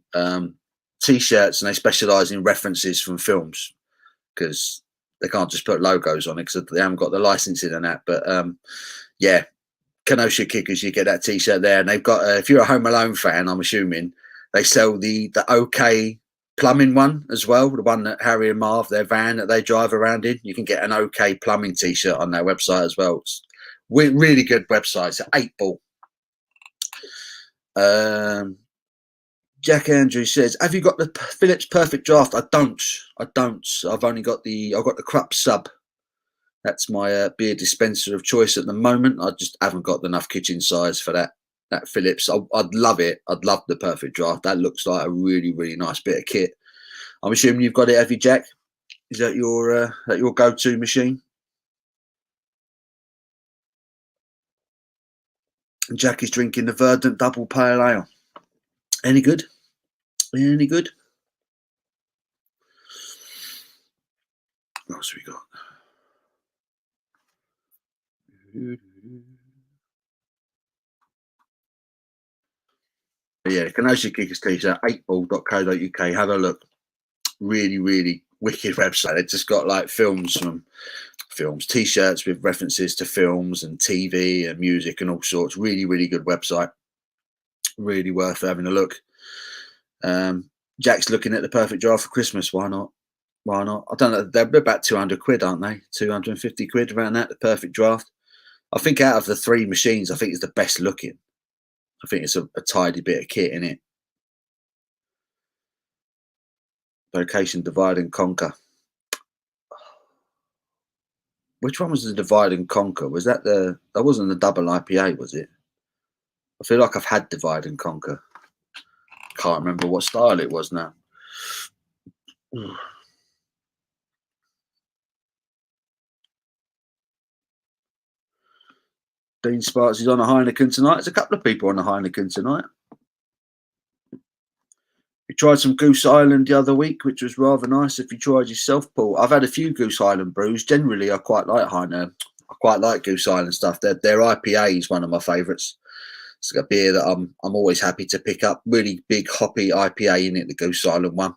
S1: t-shirts and they specialise in references from films because they can't just put logos on it because they haven't got the licensing and that. But Kenosha Kickers, you get that t-shirt there, and they've got if you're a Home Alone fan, I'm assuming they sell the OK plumbing one as well, the one that Harry and Marv, their van that they drive around in. You can get an OK plumbing t-shirt on their website as well. It's really good website. It's 8 Ball. Jack Andrews says, have you got the Phillips Perfect Draft? I don't. I've only got the Krupp Sub. That's my beer dispenser of choice at the moment. I just haven't got enough kitchen size for that Phillips. I'd love it. I'd love the Perfect Draft. That looks like a really, really nice bit of kit. I'm assuming you've got it, have you, Jack? Is that your go-to machine? And Jack is drinking the Verdant Double Pale Ale. Any good? Any good? What else we got? Yeah, Kenosha Kickers t-shirt, 8ball.co.uk. Have a look. Really, really wicked website. It's just got like films, t-shirts with references to films and TV and music and all sorts. Really, really good website. Really worth having a look. Jack's looking at the Perfect Draft for Christmas. Why not? I don't know. They're about 200 quid, aren't they? 250 quid around that, the Perfect Draft. I think out of the 3 machines, I think it's the best looking. I think it's a tidy bit of kit in it. Location, Divide and Conquer. Which one was the Divide and Conquer? Was that that wasn't the double IPA, was it? I feel like I've had Divide and Conquer. Can't remember what style it was now. Dean Sparks is on a Heineken tonight. There's a couple of people on a Heineken tonight. We tried some Goose Island the other week, which was rather nice. If you tried yourself, Paul, I've had a few Goose Island brews. Generally, I quite like Heineken. I quite like Goose Island stuff. Their IPA is one of my favourites. It's a beer that I'm always happy to pick up. Really big hoppy IPA in it, the Goose Island one,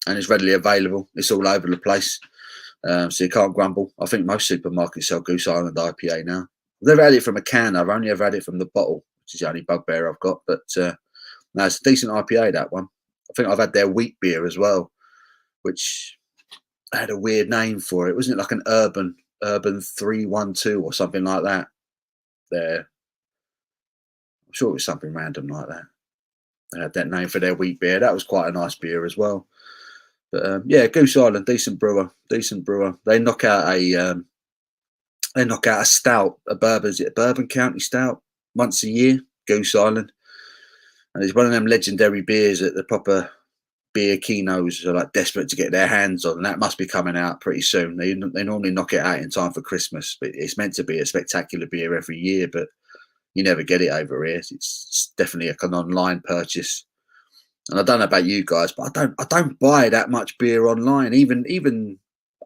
S1: and it's readily available. It's all over the place, so you can't grumble. I think most supermarkets sell Goose Island IPA now. I've never had it from a can. I've only ever had it from the bottle, which is the only bugbear I've got. But no, it's a decent IPA, that one. I think I've had their wheat beer as well, which had a weird name for it. Wasn't it like an Urban 312 or something like that? I'm sure it was something random like that. They had that name for their wheat beer. That was quite a nice beer as well. But Goose Island, decent brewer. They knock out a stout, a bourbon. Is it a Bourbon County stout? Once a year, Goose Island. And it's one of them legendary beers that the proper beer kinos are like desperate to get their hands on. And that must be coming out pretty soon. They normally knock it out in time for Christmas, but it's meant to be a spectacular beer every year, but you never get it over here. It's definitely an online purchase. And I don't know about you guys, but I don't buy that much beer online. Even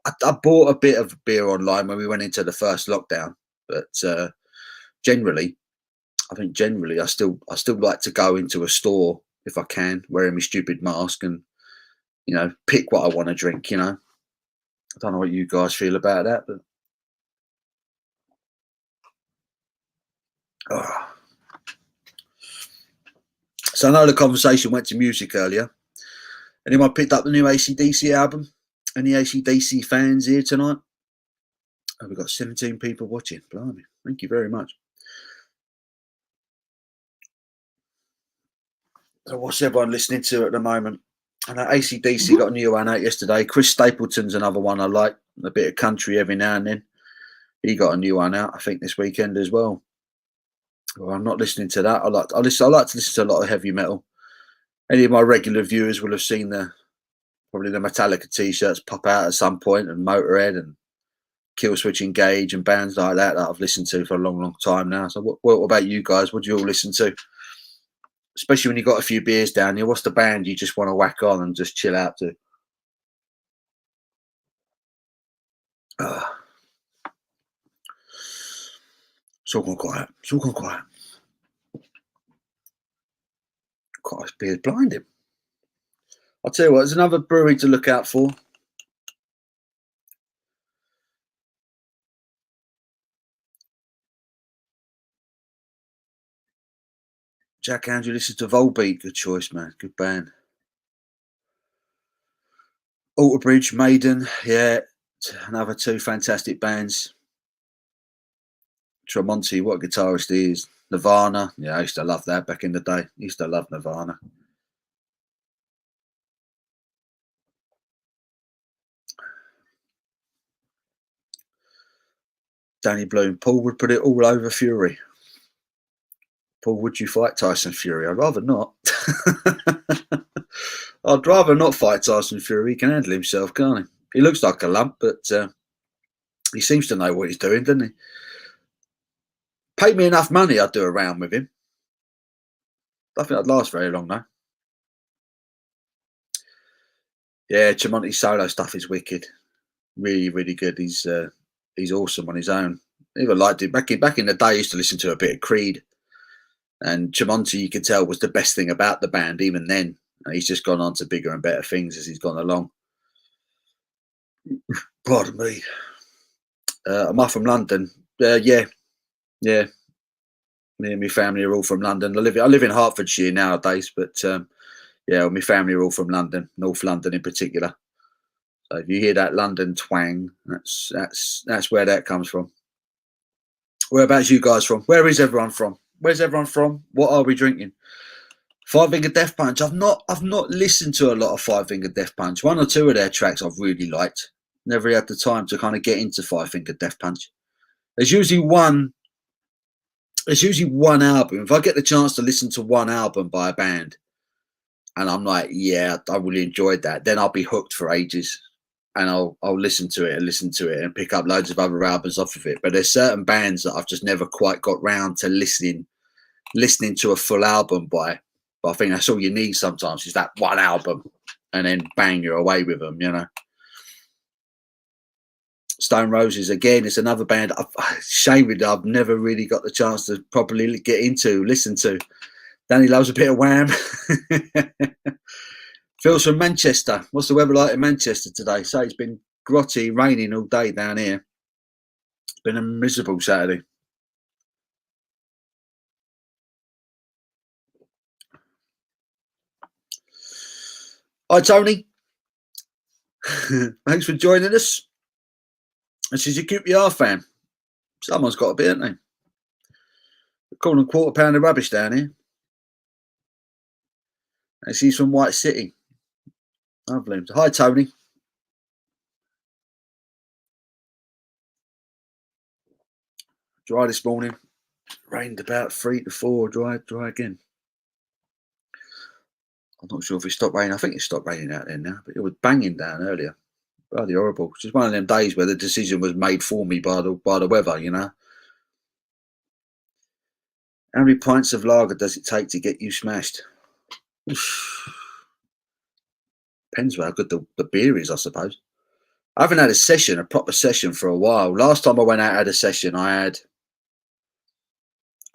S1: I bought a bit of beer online when we went into the first lockdown, but generally I think generally I still like to go into a store if I can, wearing my stupid mask, and pick what I want to drink. I don't know what you guys feel about that, but so I know the conversation went to music earlier. Anyone picked up the new AC/DC album? Any AC/DC fans here tonight? Oh, we've got 17 people watching. Blimey, thank you very much. So what's everyone listening to at the moment? I know AC/DC got a new one out yesterday. Chris Stapleton's another one I like. A bit of country every now and then. He got a new one out, I think, this weekend as well. Well, I'm not listening to that. I like to listen to a lot of heavy metal. Any of my regular viewers will have seen probably the Metallica t-shirts pop out at some point, and Motorhead and Killswitch Engage and bands like that I've listened to for a long, long time now. So what about you guys? What do you all listen to? Especially when you've got a few beers down here. What's the band you just want to whack on and just chill out to? It's all gone quiet. It's all gone quiet. Christ, beer's blinding. I'll tell you what, there's another brewery to look out for. Jack Andrew listens to Volbeat. Good choice, man. Good band. Alter Bridge, Maiden, yeah, another two fantastic bands. Tremonti, what a guitarist he is. Nirvana, yeah, I used to love that back in the day. I used to love Nirvana. Danny Bloom, Paul would put it all over Fury. Paul, would you fight Tyson Fury? I'd rather not. I'd rather not fight Tyson Fury. He can handle himself, can't he? He looks like a lump, but he seems to know what he's doing, doesn't he? Pay me enough money, I'd do a round with him. I think I'd last very long, though. Yeah, Tremonti's solo stuff is wicked. Really, really good. He's awesome on his own. I even liked it. Back in the day, I used to listen to a bit of Creed. And Tremonti, you could tell, was the best thing about the band even then. And he's just gone on to bigger and better things as he's gone along. Pardon me. Am I from London? Yeah. Me and my family are all from London. I live in Hertfordshire nowadays, but yeah, my family are all from London, North London in particular. So if you hear that London twang, that's where that comes from. Whereabouts you guys from? Where is everyone from? Where's everyone from? What are we drinking? Five Finger Death Punch. I've not listened to a lot of Five Finger Death Punch. One or two of their tracks I've really liked. Never had the time to kind of get into Five Finger Death Punch. There's usually one album. If I get the chance to listen to one album by a band and I'm like, yeah, I really enjoyed that, then I'll be hooked for ages. And I'll listen to it and pick up loads of other albums off of it. But there's certain bands that I've just never quite got round to listening to a full album by. But I think that's all you need sometimes, is that one album, and then bang, you're away with them, you know. Stone Roses, again, it's another band shame that I've never really got the chance to properly listen to. Danny loves a bit of Wham. Phil's from Manchester. What's the weather like in Manchester today? So it's been grotty, raining all day down here. It's been a miserable Saturday. Hi, Tony. Thanks for joining us. This is your QPR fan. Someone's got a bit, haven't they? We're calling £quarter pound of rubbish down here. And she's from White City. Lovely. Hi, Tony. Dry this morning. Rained about 3 to 4. Dry again. I'm not sure if it stopped raining. I think it stopped raining out there now, but it was banging down earlier. Bloody horrible. It's just one of them days where the decision was made for me by the weather, you know. How many pints of lager does it take to get you smashed? Depends how good the beer is, I suppose. I haven't had a proper session for a while. Last time I went out and had a session, I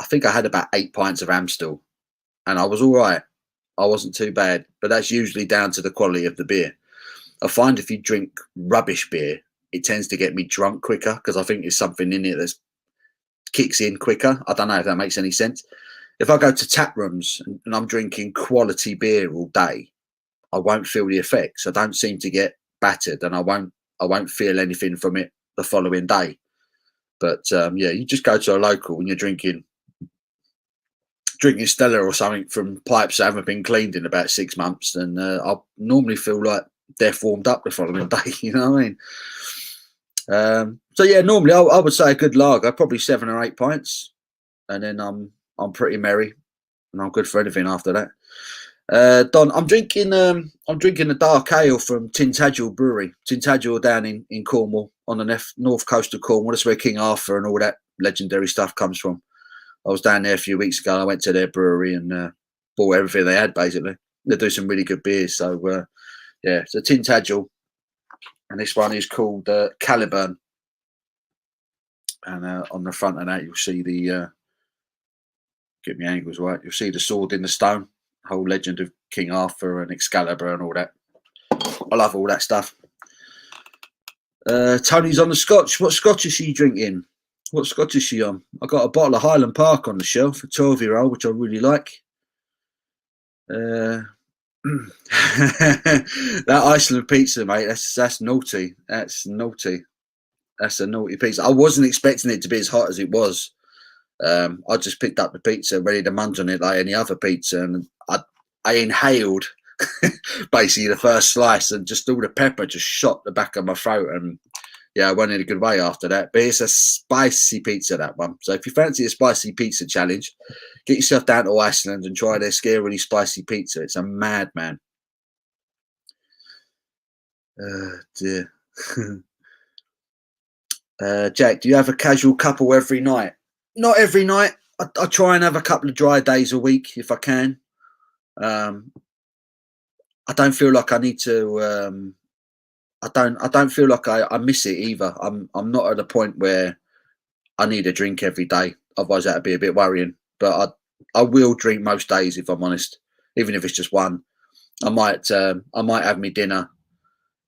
S1: I think I had about 8 pints of Amstel, and I was all right. I wasn't too bad, but that's usually down to the quality of the beer. I find if you drink rubbish beer, it tends to get me drunk quicker because I think there's something in it that kicks in quicker. I don't know if that makes any sense. If I go to tap rooms and I'm drinking quality beer all day, I won't feel the effects. I don't seem to get battered, and I won't feel anything from it the following day. But yeah, you just go to a local and you're drinking Stella or something from pipes that haven't been cleaned in about 6 months, and I normally feel like they're formed up the following day. You know what I mean? So yeah, normally I would say a good lager, probably 7 or 8 pints, and then I'm pretty merry, and I'm good for anything after that. Don, I'm drinking a dark ale from Tintagel Brewery. Tintagel down in Cornwall, on the north coast of Cornwall. That's where King Arthur and all that legendary stuff comes from. I was down there a few weeks ago. I went to their brewery and bought everything they had, basically. They do some really good beers. So, yeah, it's a Tintagel. And this one is called Caliburn. And on the front of that, you'll see the, get my angles right, you'll see the sword in the stone. Whole legend of King Arthur and Excalibur and all that. I love all that stuff. Tony's on the Scotch. What Scotch is she drinking? What Scotch is she on? I got a bottle of Highland Park on the shelf, a 12-year-old, which I really like. That Iceland pizza, mate, that's naughty. That's naughty. That's a naughty pizza. I wasn't expecting it to be as hot as it was. I just picked up the pizza, ready to munch on it like any other pizza, and I inhaled basically the first slice, and just all the pepper just shot the back of my throat, and yeah, I went in a good way after that. But it's a spicy pizza, that one. So if you fancy a spicy pizza challenge, get yourself down to Iceland and try their scarily spicy pizza. It's a madman. Dear. Jack, do you have a casual couple every night? Not every night. I try and have a couple of dry days a week if I can. I don't feel like I need to. I don't feel like I miss it either. I'm not at a point where I need a drink every day. Otherwise, that'd be a bit worrying. But I will drink most days if I'm honest, even if it's just one. I might have me dinner,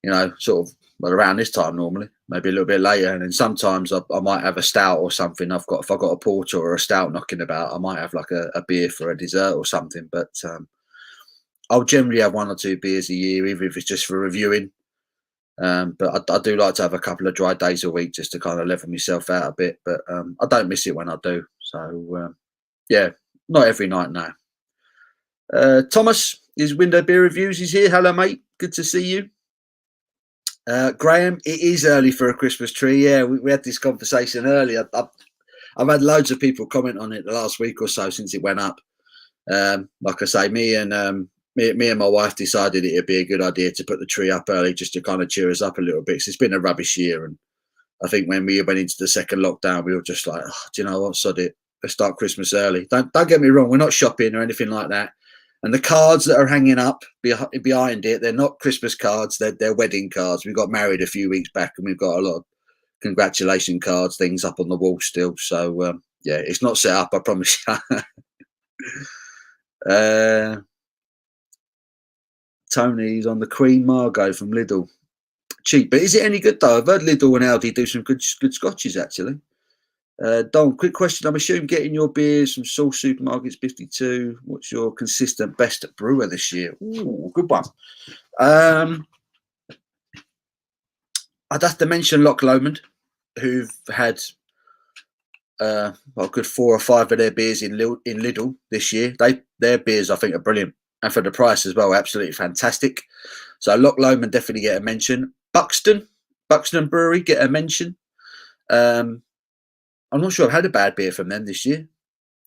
S1: you know, sort of around this time normally, maybe a little bit later, and then sometimes I might have a stout or something. If I've got a porter or a stout knocking about, I might have like a beer for a dessert or something. But I'll generally have 1 or 2 beers a year, even if it's just for reviewing. But I do like to have a couple of dry days a week just to kind of level myself out a bit. But I don't miss it when I do. So yeah, not every night now. Thomas, his Window Beer Reviews is here. Hello, mate. Good to see you. Graham, it is early for a Christmas tree. Yeah, we had this conversation earlier. I've had loads of people comment on it the last week or so since it went up. Like I say, me and my wife decided it'd be a good idea to put the tree up early just to kind of cheer us up a little bit. 'Cause it's been a rubbish year, and I think when we went into the second lockdown, we were just like, oh, do you know what, sod it, let's start Christmas early. Don't get me wrong, we're not shopping or anything like that. And the cards that are hanging up behind it, they're not Christmas cards, they're wedding cards. We got married a few weeks back, and we've got a lot of congratulation cards, things up on the wall still. So yeah, it's not set up, I promise you. Tony's on the Queen Margot from Lidl. Cheap, but is it any good though? I've heard Lidl and Aldi do some good scotches actually. Don, quick question. I'm assuming getting your beers from Source Supermarkets 52. What's your consistent best brewer this year? Ooh, good one. I'd have to mention Loch Lomond, who've had a good 4 or 5 of their beers in Lidl this year. Their beers I think are brilliant, and for the price as well, absolutely fantastic. So Loch Lomond definitely get a mention. Buxton Brewery get a mention. I'm not sure I've had a bad beer from them this year.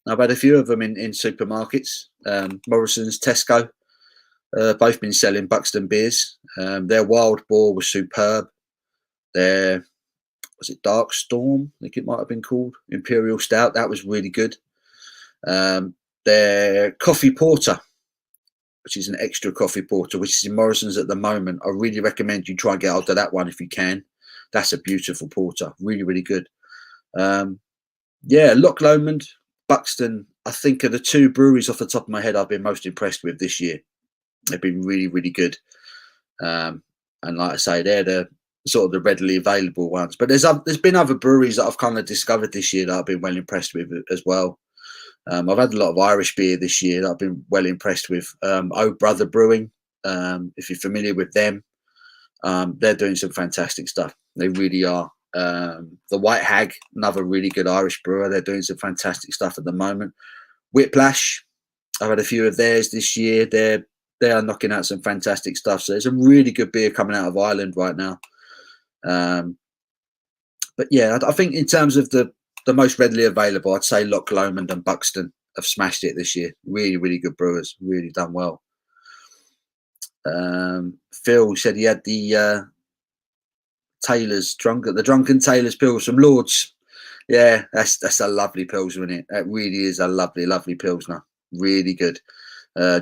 S1: I've had a few of them in supermarkets. Morrison's, Tesco, both been selling Buxton beers. Their Wild Boar was superb. Their, was it Dark Storm? I think it might have been called. Imperial Stout, that was really good. Their Coffee Porter, which is an extra coffee porter, which is in Morrison's at the moment. I really recommend you try and get hold of that one if you can. That's a beautiful porter, really, really good. Yeah, Loch Lomond, Buxton, I think, are the two breweries off the top of my head I've been most impressed with this year. They've been really, really good. And like I say, they're the sort of the readily available ones. But there's been other breweries that I've kind of discovered this year that I've been well impressed with as well. I've had a lot of Irish beer this year that I've been well impressed with. Oh Brother Brewing, if you're familiar with them, they're doing some fantastic stuff. They really are. The White Hag, another really good Irish brewer. They're doing some fantastic stuff at the moment. Whiplash, I've had a few of theirs this year. They are knocking out some fantastic stuff. So there's some really good beer coming out of Ireland right now. But yeah, I think in terms of the most readily available, I'd say Loch Lomond and Buxton have smashed it this year. Really, really good brewers. Really done well. Phil said he had the Drunken Tailor's Pils from Lords. Yeah, that's a lovely Pilsner, isn't it? That really is a lovely, lovely Pilsner. Really good.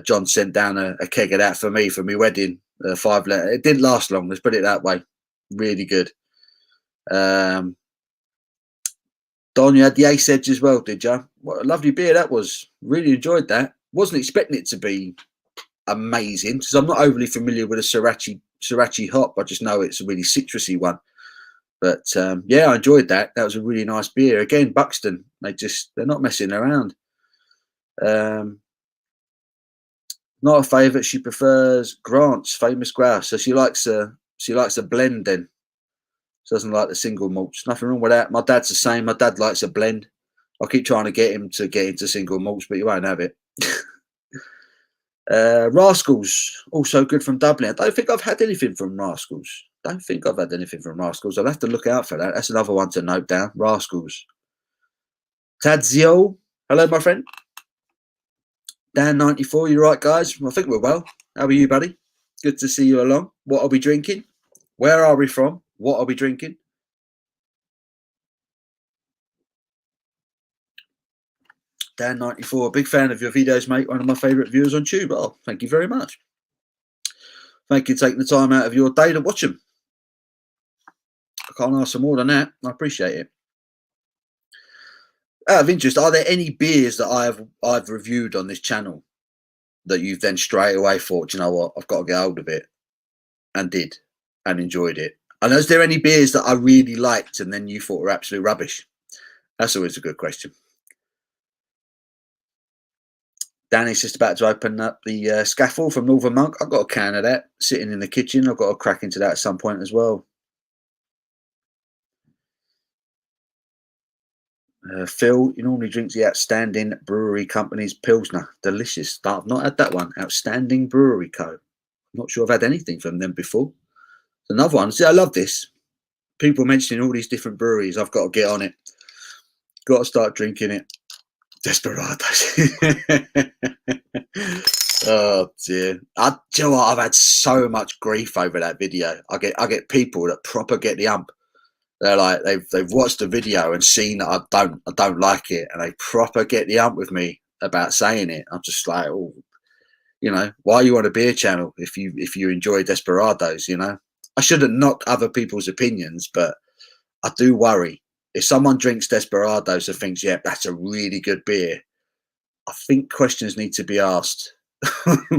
S1: John sent down a keg of that for me for my wedding. 5 litre. It didn't last long. Let's put it that way. Really good. Don, you had the Ace Edge as well, did you? What a lovely beer that was. Really enjoyed that. Wasn't expecting it to be amazing because I'm not overly familiar with a Sriracha hop. I just know it's a really citrusy one. But yeah, I enjoyed that. That was a really nice beer. Again, Buxton. They're not messing around. Not a favourite. She prefers Grant's Famous Grouse. So she likes a blend then. She doesn't like the single malts. Nothing wrong with that. My dad's the same. My dad likes a blend. I keep trying to get him to get into single malts, but he won't have it. Rascals, also good from Dublin. I don't think I've had anything from Rascals. I'll have to look out for that. That's another one to note down. Rascals. Tadzio. Hello, my friend. Dan94, you right, guys? I think we're well. How are you, buddy? Good to see you along. What are we drinking? Where are we from? What are we drinking? Dan94, big fan of your videos, mate. One of my favourite viewers on Tube. Oh, thank you very much. Thank you for taking the time out of your day to watch them. I can't ask for more than that. I appreciate it. Out of interest, are there any beers that I've reviewed on this channel that you've then straight away thought, you know what, I've got to get hold of it, and did, and enjoyed it? And is there any beers that I really liked and then you thought were absolute rubbish? That's always a good question. Danny's just about to open up the Scaffold from Northern Monk. I've got a can of that sitting in the kitchen. I've got to crack into that at some point as well. Phil, he normally drinks the Outstanding Brewery Company's Pilsner. Delicious. I've not had that one. Outstanding Brewery Co. I'm not sure I've had anything from them before. Another one. See, I love this. People mentioning all these different breweries. I've got to get on it. Got to start drinking it. Desperados. Oh dear. Do you know what? I've had so much grief over that video. I get people that proper get the ump. They're like they've watched the video and seen that I don't like it, and they proper get the ump with me about saying it. I'm just like, oh, you know, why are you on a beer channel if you enjoy Desperados? You know, I shouldn't knock other people's opinions, but I do worry if someone drinks Desperados and thinks, yeah, that's a really good beer. I think questions need to be asked.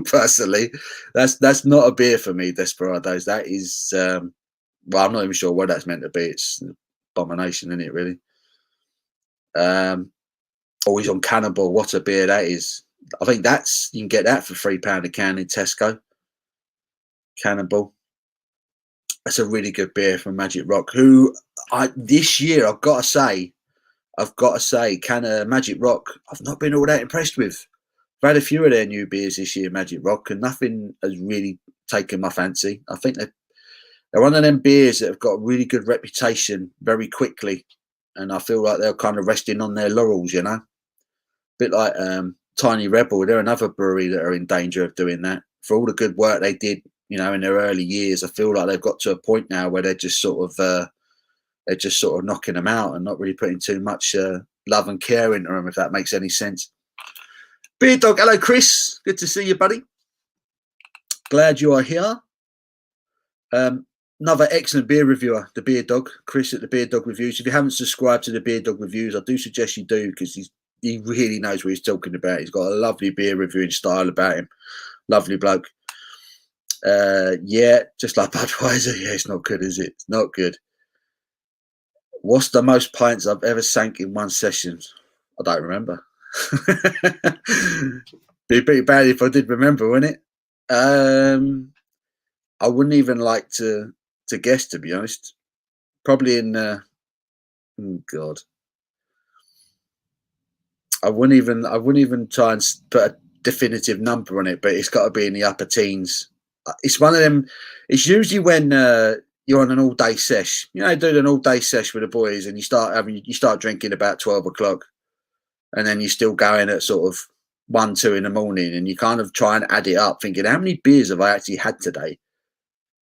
S1: Personally, that's not a beer for me. Desperados. That is. Well, I'm not even sure what that's meant to be. It's an abomination, isn't it, really? Always on Cannonball. What a beer that is. I think you can get that for £3 a can in Tesco. Cannonball. That's a really good beer from Magic Rock, who this year, I've got to say, Magic Rock, I've not been all that impressed with. I've had a few of their new beers this year, Magic Rock, and nothing has really taken my fancy. I think they're one of them beers that have got a really good reputation very quickly, and I feel like they're kind of resting on their laurels, you know. A bit like Tiny Rebel, they're another brewery that are in danger of doing that. For all the good work they did, you know, in their early years, I feel like they've got to a point now where they're just sort of knocking them out and not really putting too much love and care into them, if that makes any sense. Beer Dog, hello Chris, good to see you, buddy. Glad you are here. Another excellent beer reviewer, the Beer Dog, Chris at the Beer Dog Reviews. If you haven't subscribed to the Beer Dog Reviews, I do suggest you do, because he's he really knows what he's talking about. He's got a lovely beer reviewing style about him. Lovely bloke. Yeah, just like Budweiser. Yeah, it's not good, is it? It's not good. What's the most pints I've ever sank in one session? I don't remember. Be pretty bad if I did remember, wouldn't it? I wouldn't even like to guess, to be honest. Probably in oh God. I wouldn't even try and put a definitive number on it, but it's got to be in the upper teens. It's one of them. It's usually when you're on an all-day sesh. You know, doing an all-day sesh with the boys, and you start drinking about 12 o'clock, and then you're still going at sort of 1, 2 in the morning, and you kind of try and add it up, thinking, how many beers have I actually had today?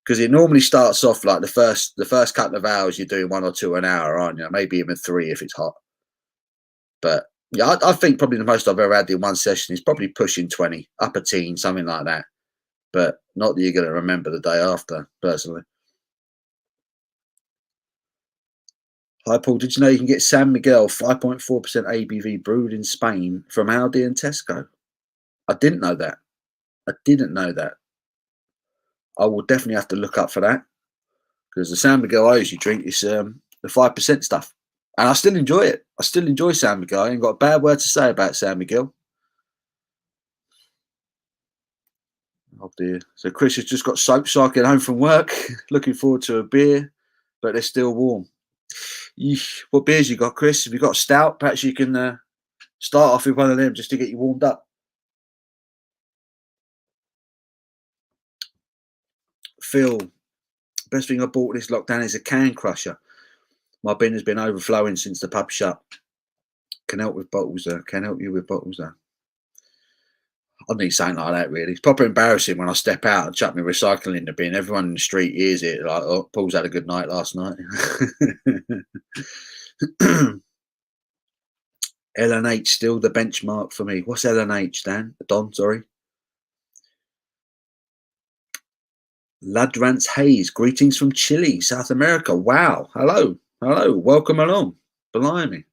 S1: Because it normally starts off like the first couple of hours you're doing 1 or 2 an hour, aren't you? Maybe even 3 if it's hot. But yeah, I think probably the most I've ever had in one session is probably pushing 20, upper teen, something like that. But not that you're going to remember the day after, personally. Hi, Paul. Did you know you can get San Miguel 5.4% ABV brewed in Spain from Aldi and Tesco? I didn't know that. I didn't know that. I will definitely have to look up for that, because the San Miguel I usually drink is the 5% stuff. And I still enjoy it. I still enjoy San Miguel. I ain't got a bad word to say about San Miguel. Oh dear. So Chris has just got soap cycling home from work. Looking forward to a beer, but they're still warm. Eesh. What beers you got, Chris? Have you got a stout? Perhaps you can start off with one of them just to get you warmed up. Phil, best thing I bought this lockdown is a can crusher. My bin has been overflowing since the pub shut. Can help with bottles there. Can help you with bottles there. I need something like that, really. It's proper embarrassing when I step out and chuck my recycling in the bin. Everyone in the street hears it. Like, oh, Paul's had a good night last night. LNH still the benchmark for me. What's LNH, Dan? Don, sorry. Ladrans Hayes, greetings from Chile, South America. Wow. Hello. Hello. Welcome along. Blimey.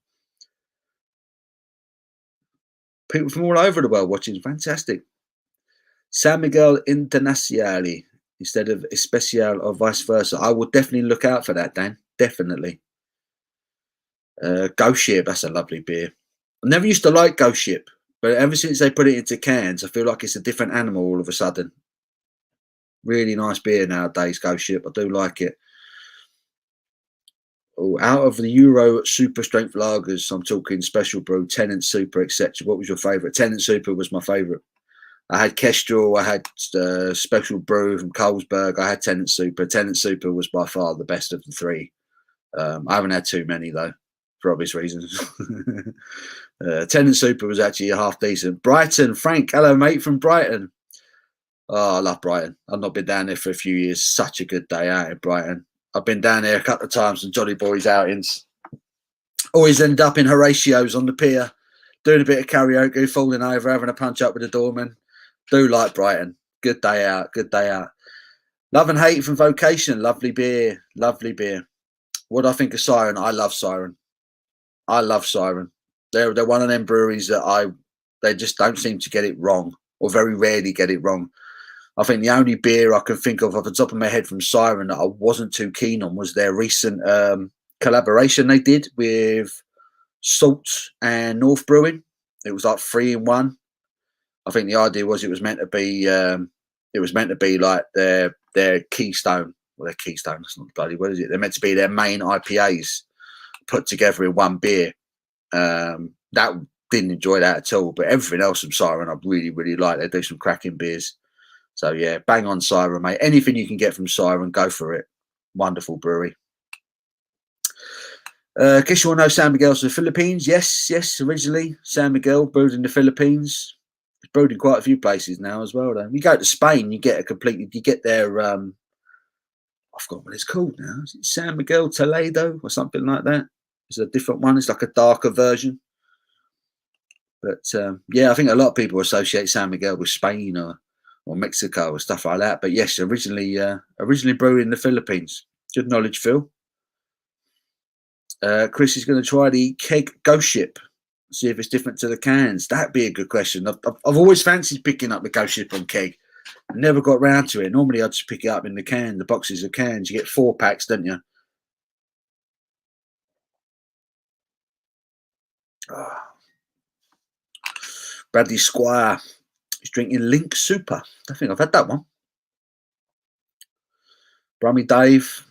S1: People from all over the world watching. Fantastic. San Miguel Internacional instead of Especial or vice versa. I will definitely look out for that, Dan. Definitely. Ghost Ship. That's a lovely beer. I never used to like Ghost Ship, but ever since they put it into cans, I feel like it's a different animal all of a sudden. Really nice beer nowadays, Ghost Ship. I do like it. Oh, out of the Euro super strength lagers, I'm talking Special Brew, Tenant Super, etc. What was your favourite? Tenant Super was my favourite. I had Kestrel, I had Special Brew from Carlsberg, I had Tenant Super. Tenant Super was by far the best of the three. I haven't had too many, though, for obvious reasons. Tenant Super was actually a half decent. Brighton, Frank, hello, mate, from Brighton. Oh, I love Brighton. I've not been down there for a few years. Such a good day out in Brighton. I've been down there a couple of times on Jolly Boys outings. Always end up in Horatio's on the pier, doing a bit of karaoke, falling over, having a punch up with the doorman. Do like Brighton. Good day out. Good day out. Love and hate from Vocation. Lovely beer. Lovely beer. What do I think of Siren? I love Siren. I love Siren. They're one of them breweries that they just don't seem to get it wrong, or very rarely get it wrong. I think the only beer I can think of off the top of my head from Siren that I wasn't too keen on was their recent collaboration they did with Salt and North Brewing. It was like 3 in 1. I think the idea was it was meant to be like their Keystone. Well, their Keystone. That's not bloody. What is it? They're meant to be their main IPAs put together in one beer. That didn't enjoy that at all. But everything else from Siren, I really, really like. They do some cracking beers. So yeah, bang on Siren, mate. Anything you can get from Siren, go for it. Wonderful brewery. Guess you all know San Miguel's from the Philippines. Yes. Originally, San Miguel brewed in the Philippines. It's brewed in quite a few places now as well. Though you go to Spain, you get their I forgot what it's called now. Is it San Miguel Toledo or something like that? It's a different one. It's like a darker version. But yeah, I think a lot of people associate San Miguel with Spain or Mexico or stuff like that. But yes, originally brewed in the Philippines. Good knowledge, Phil. Chris is going to try the Keg Ghost Ship. See if it's different to the cans. That'd be a good question. I've always fancied picking up the Ghost Ship on keg. I never got round to it. Normally, I'd just pick it up in the can, the boxes of cans. You get 4 packs, don't you? Oh. Bradley Squire is drinking Link Super. I think I've had that one. Brummy Dave,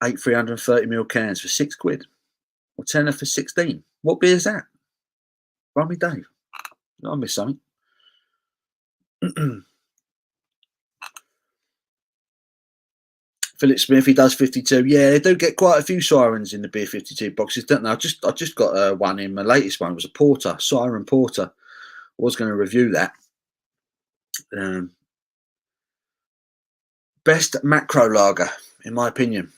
S1: 8 330ml cans for £6. Or tenner for 16. What beer is that? Brummy Dave. I missed something. Philip Smith, he does 52. Yeah, they do get quite a few sirens in the beer 52 boxes, don't they? I just got one in my latest one. It was a porter, siren porter. I was going to review that. Best macro lager, in my opinion.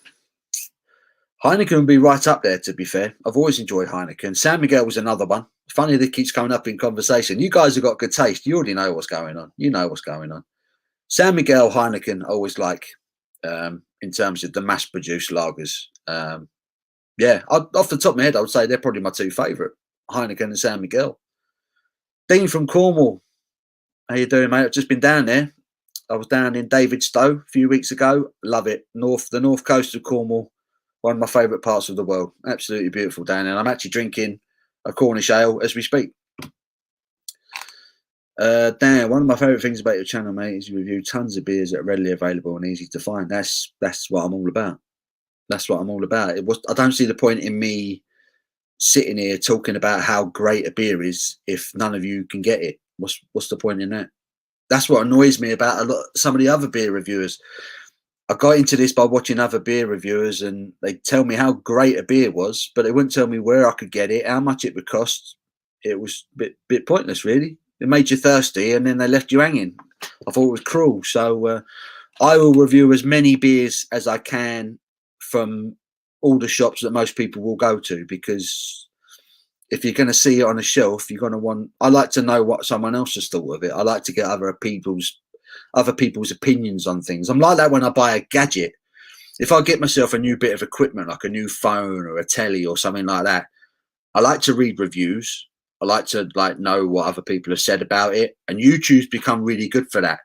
S1: Heineken would be right up there, to be fair. I've always enjoyed Heineken. San Miguel was another one. Funny that it keeps coming up in conversation. You guys have got good taste. You already know what's going on. You know what's going on. San Miguel, Heineken, I always like in terms of the mass-produced lagers. Yeah, off the top of my head, I would say they're probably my 2 favourite, Heineken and San Miguel. Dean from Cornwall. How you doing, mate? I've just been down there. I was down in Davidstow a few weeks ago. Love it. The north coast of Cornwall. One of my favourite parts of the world. Absolutely beautiful down there. And I'm actually drinking a Cornish ale as we speak. Dan, one of my favourite things about your channel, mate, is you review tons of beers that are readily available and easy to find. That's what I'm all about. That's what I'm all about. I don't see the point in me sitting here talking about how great a beer is if none of you can get it. What's the point in that? That's what annoys me about some of the other beer reviewers. I got into this by watching other beer reviewers, and they tell me how great a beer was, but they wouldn't tell me where I could get it, how much it would cost. It was a bit pointless, really. It made you thirsty, and then they left you hanging. I thought it was cruel. So I will review as many beers as I can from all the shops that most people will go to, because if you're going to see it on a shelf, you're going to want. I like to know what someone else has thought of it. I like to get other people's opinions on things. I'm like that when I buy a gadget. If I get myself a new bit of equipment, like a new phone or a telly or something like that, I like to read reviews. I like to know what other people have said about it. And YouTube's become really good for that.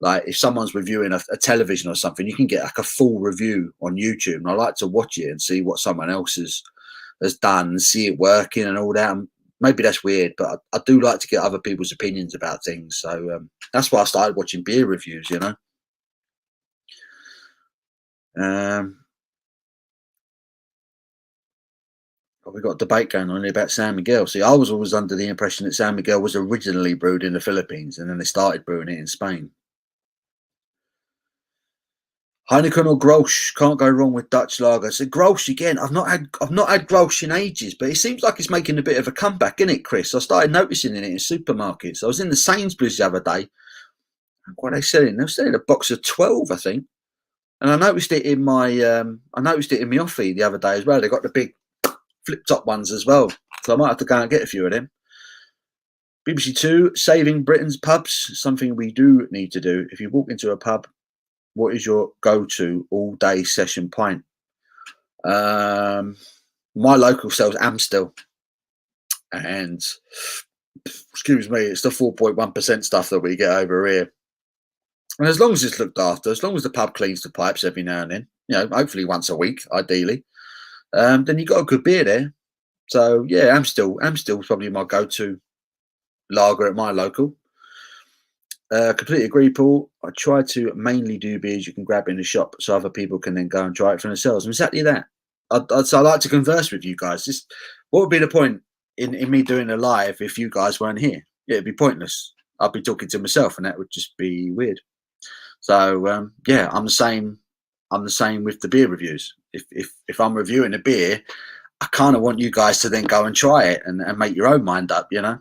S1: Like if someone's reviewing a television or something, you can get like a full review on YouTube. And I like to watch it and see what someone else has done and see it working and all that. And maybe that's weird, but I do like to get other people's opinions about things. So that's why I started watching beer reviews, you know. We got a debate going on about San Miguel. See, I was always under the impression that San Miguel was originally brewed in the Philippines, and then they started brewing it in Spain. Heineken or Grolsch, can't go wrong with Dutch lager. So Grolsch again, I've not had Grolsch in ages, but it seems like it's making a bit of a comeback, isn't it, Chris? I started noticing it in supermarkets. I was in the Sainsbury's the other day. What are they selling? They're selling a box of 12, I think. And I noticed it in my offie the other day as well. They got the big flip top ones as well, so I might have to go and get a few of them. BBC Two, saving Britain's pubs, something we do need to do. If you walk into a pub, what is your go-to all-day session pint? My local sells Amstel, and excuse me, it's the 4.1% stuff that we get over here. And as long as it's looked after, as long as the pub cleans the pipes every now and then, you know, hopefully once a week, ideally, then you got a good beer there. So yeah, Amstel's probably my go-to lager at my local. Completely agree, Paul. I try to mainly do beers you can grab in the shop, so other people can then go and try it for themselves. And exactly that. So I like to converse with you guys. Just what would be the point in me doing a live if you guys weren't here? Yeah, it'd be pointless. I'd be talking to myself, and that would just be weird. So yeah, I'm the same. I'm the same with the beer reviews. If I'm reviewing a beer, I kind of want you guys to then go and try it and make your own mind up, you know.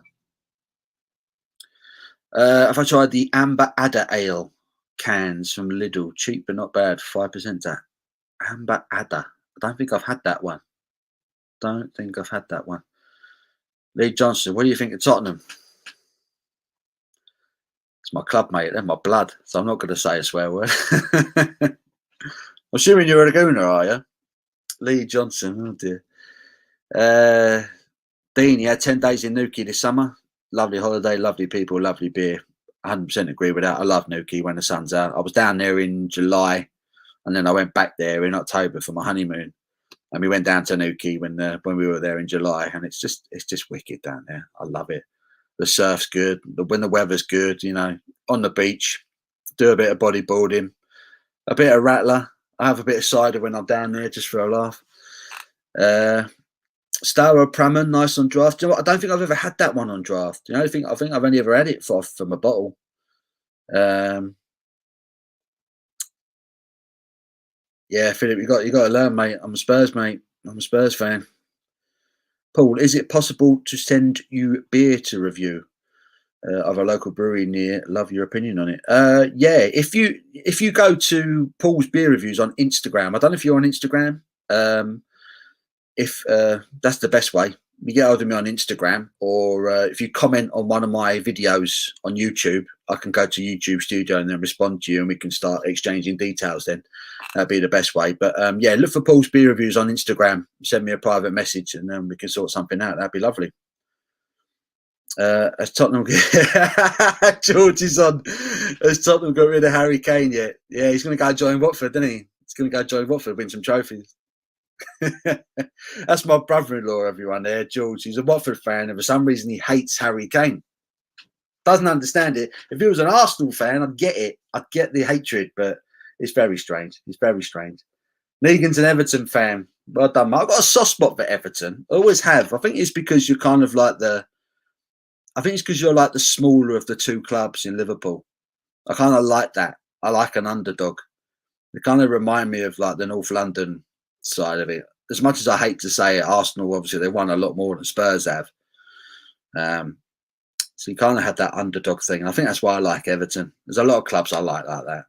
S1: If I tried the Amber Adder Ale cans from Lidl, cheap but not bad, 5% that. Amber Adder. I don't think I've had that one. Lee Johnson, what do you think of Tottenham? It's my club, mate. They're my blood, so I'm not going to say a swear word. I'm assuming you're a Laguna, are you? Lee Johnson, oh dear. Dean, he had 10 days in Newquay this summer. Lovely holiday, lovely people, lovely beer. 100% agree with that. I love Newquay when the sun's out. I was down there in July, and then I went back there in October for my honeymoon. And we went down to Newquay when we were there in July, and it's just wicked down there. I love it. The surf's good. When the weather's good, you know, on the beach, do a bit of bodyboarding, a bit of rattler. I have a bit of cider when I'm down there just for a laugh. Stour Pramen, nice on draft. You know what? I don't think I've ever had that one on draft. You know, I think I've only ever had it from a bottle. Yeah, Philip, you got to learn, mate. I'm a Spurs mate. I'm a Spurs fan. Paul, is it possible to send you beer to review of a local brewery near? Love your opinion on it. Yeah, if you go to Paul's Beer Reviews on Instagram, I don't know if you're on Instagram. If that's the best way, you get hold of me on Instagram, or if you comment on one of my videos on YouTube, I can go to YouTube Studio and then respond to you, and we can start exchanging details. Then that'd be the best way. But yeah, look for Paul's Beer Reviews on Instagram. Send me a private message, and then we can sort something out. That'd be lovely. As Tottenham, George is on. Has Tottenham got rid of Harry Kane yet? Yeah, he's going to go join Watford, isn't he? He's going to go join Watford, win some trophies. That's my brother-in-law, everyone there, George. He's a Watford fan, and for some reason he hates Harry Kane. Doesn't understand it. If he was an Arsenal fan, I'd get it. I'd get the hatred, but it's very strange. It's very strange. Negan's an Everton fan. Well done, mate. I've got a soft spot for Everton. I always have. I think it's because you're kind of like you're like the smaller of the two clubs in Liverpool. I kind of like that. I like an underdog. They kind of remind me of like the North London side of it. As much as I hate to say it, Arsenal, obviously, they won a lot more than Spurs have. So you kind of had that underdog thing. And I think that's why I like Everton. There's a lot of clubs I like that.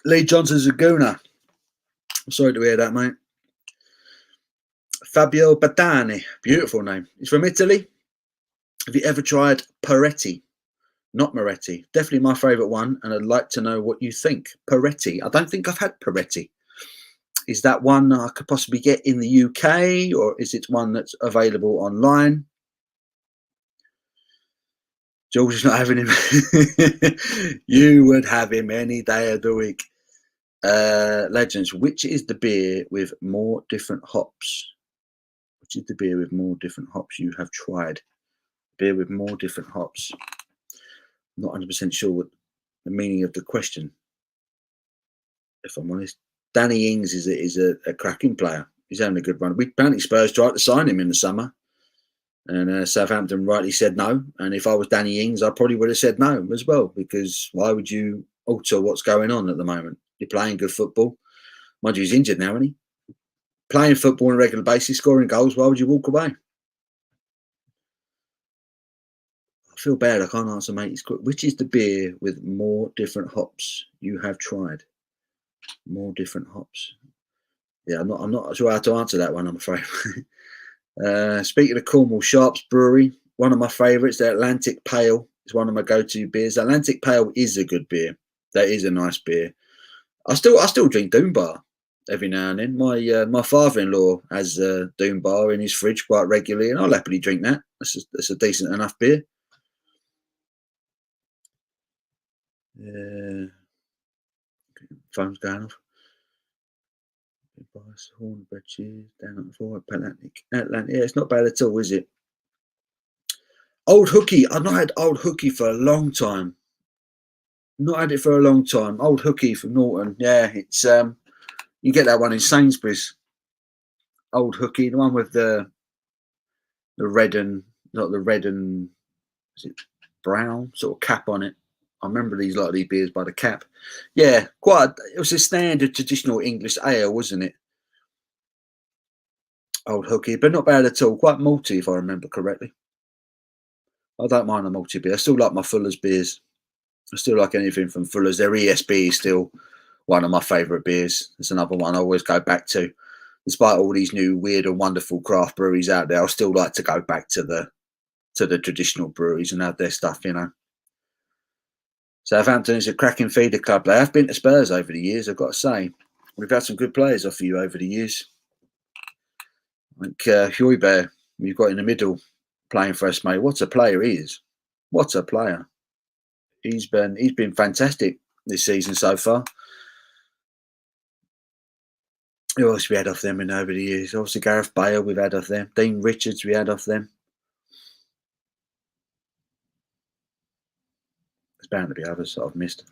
S1: Lee Johnson's a gooner. I'm sorry to hear that, mate. Fabio Badani, beautiful name. He's from Italy. Have you ever tried Peretti? Not Moretti. Definitely my favourite one, and I'd like to know what you think. Peretti. I don't think I've had Peretti. Is that one I could possibly get in the UK, or is it one that's available online? George is not having him. You would have him any day of the week. Legends. Which is the beer with more different hops? Which is the beer with more different hops you have tried? Beer with more different hops. Not 100% sure what the meaning of the question, if I'm honest. Danny Ings is a cracking player. He's having a good run. Apparently Spurs tried to sign him in the summer, and Southampton rightly said no. And if I was Danny Ings, I probably would have said no as well, because why would you alter what's going on at the moment? You're playing good football. Mind you, he's injured now, isn't he? Playing football on a regular basis, scoring goals, why would you walk away? I feel bad, I can't answer, mate. Which is the beer with more different hops you have tried? More different hops. Yeah, I'm not sure how to answer that one, I'm afraid. Speaking of Cornwall, Sharps Brewery, one of my favourites, the Atlantic Pale is one of my go-to beers. Atlantic Pale is a good beer. That is a nice beer. I still drink Doom Bar every now and then. My father-in-law has Doom Bar in his fridge quite regularly, and I'll happily drink that. That's a decent enough beer. Phone's going off. Hornbread cheese down at the floor. Atlantic. Yeah, it's not bad at all, is it? Old Hooky. I've not had Old Hooky for a long time. Not had it for a long time. Old Hooky from Norton. Yeah, it's you get that one in Sainsbury's. Old Hooky, the one with the red and not the red and is it brown sort of cap on it. I remember these beers by the cap. Yeah, it was a standard traditional English ale, wasn't it? Old Hooky, but not bad at all. Quite malty, if I remember correctly. I don't mind a malty beer. I still like my Fuller's beers. I still like anything from Fuller's. Their ESB is still one of my favourite beers. It's another one I always go back to. Despite all these new weird and wonderful craft breweries out there, I still like to go back to the traditional breweries and have their stuff, you know. Southampton is a cracking feeder club. They have been to Spurs over the years, I've got to say. We've had some good players off you over the years. Like Huiber, you've got in the middle playing for us, mate. What a player he is! What a player! He's been fantastic this season so far. Who else we had off them in over the years? Obviously Gareth Bale we've had off them. Dean Richards we had off them. There's bound to be others that I've missed.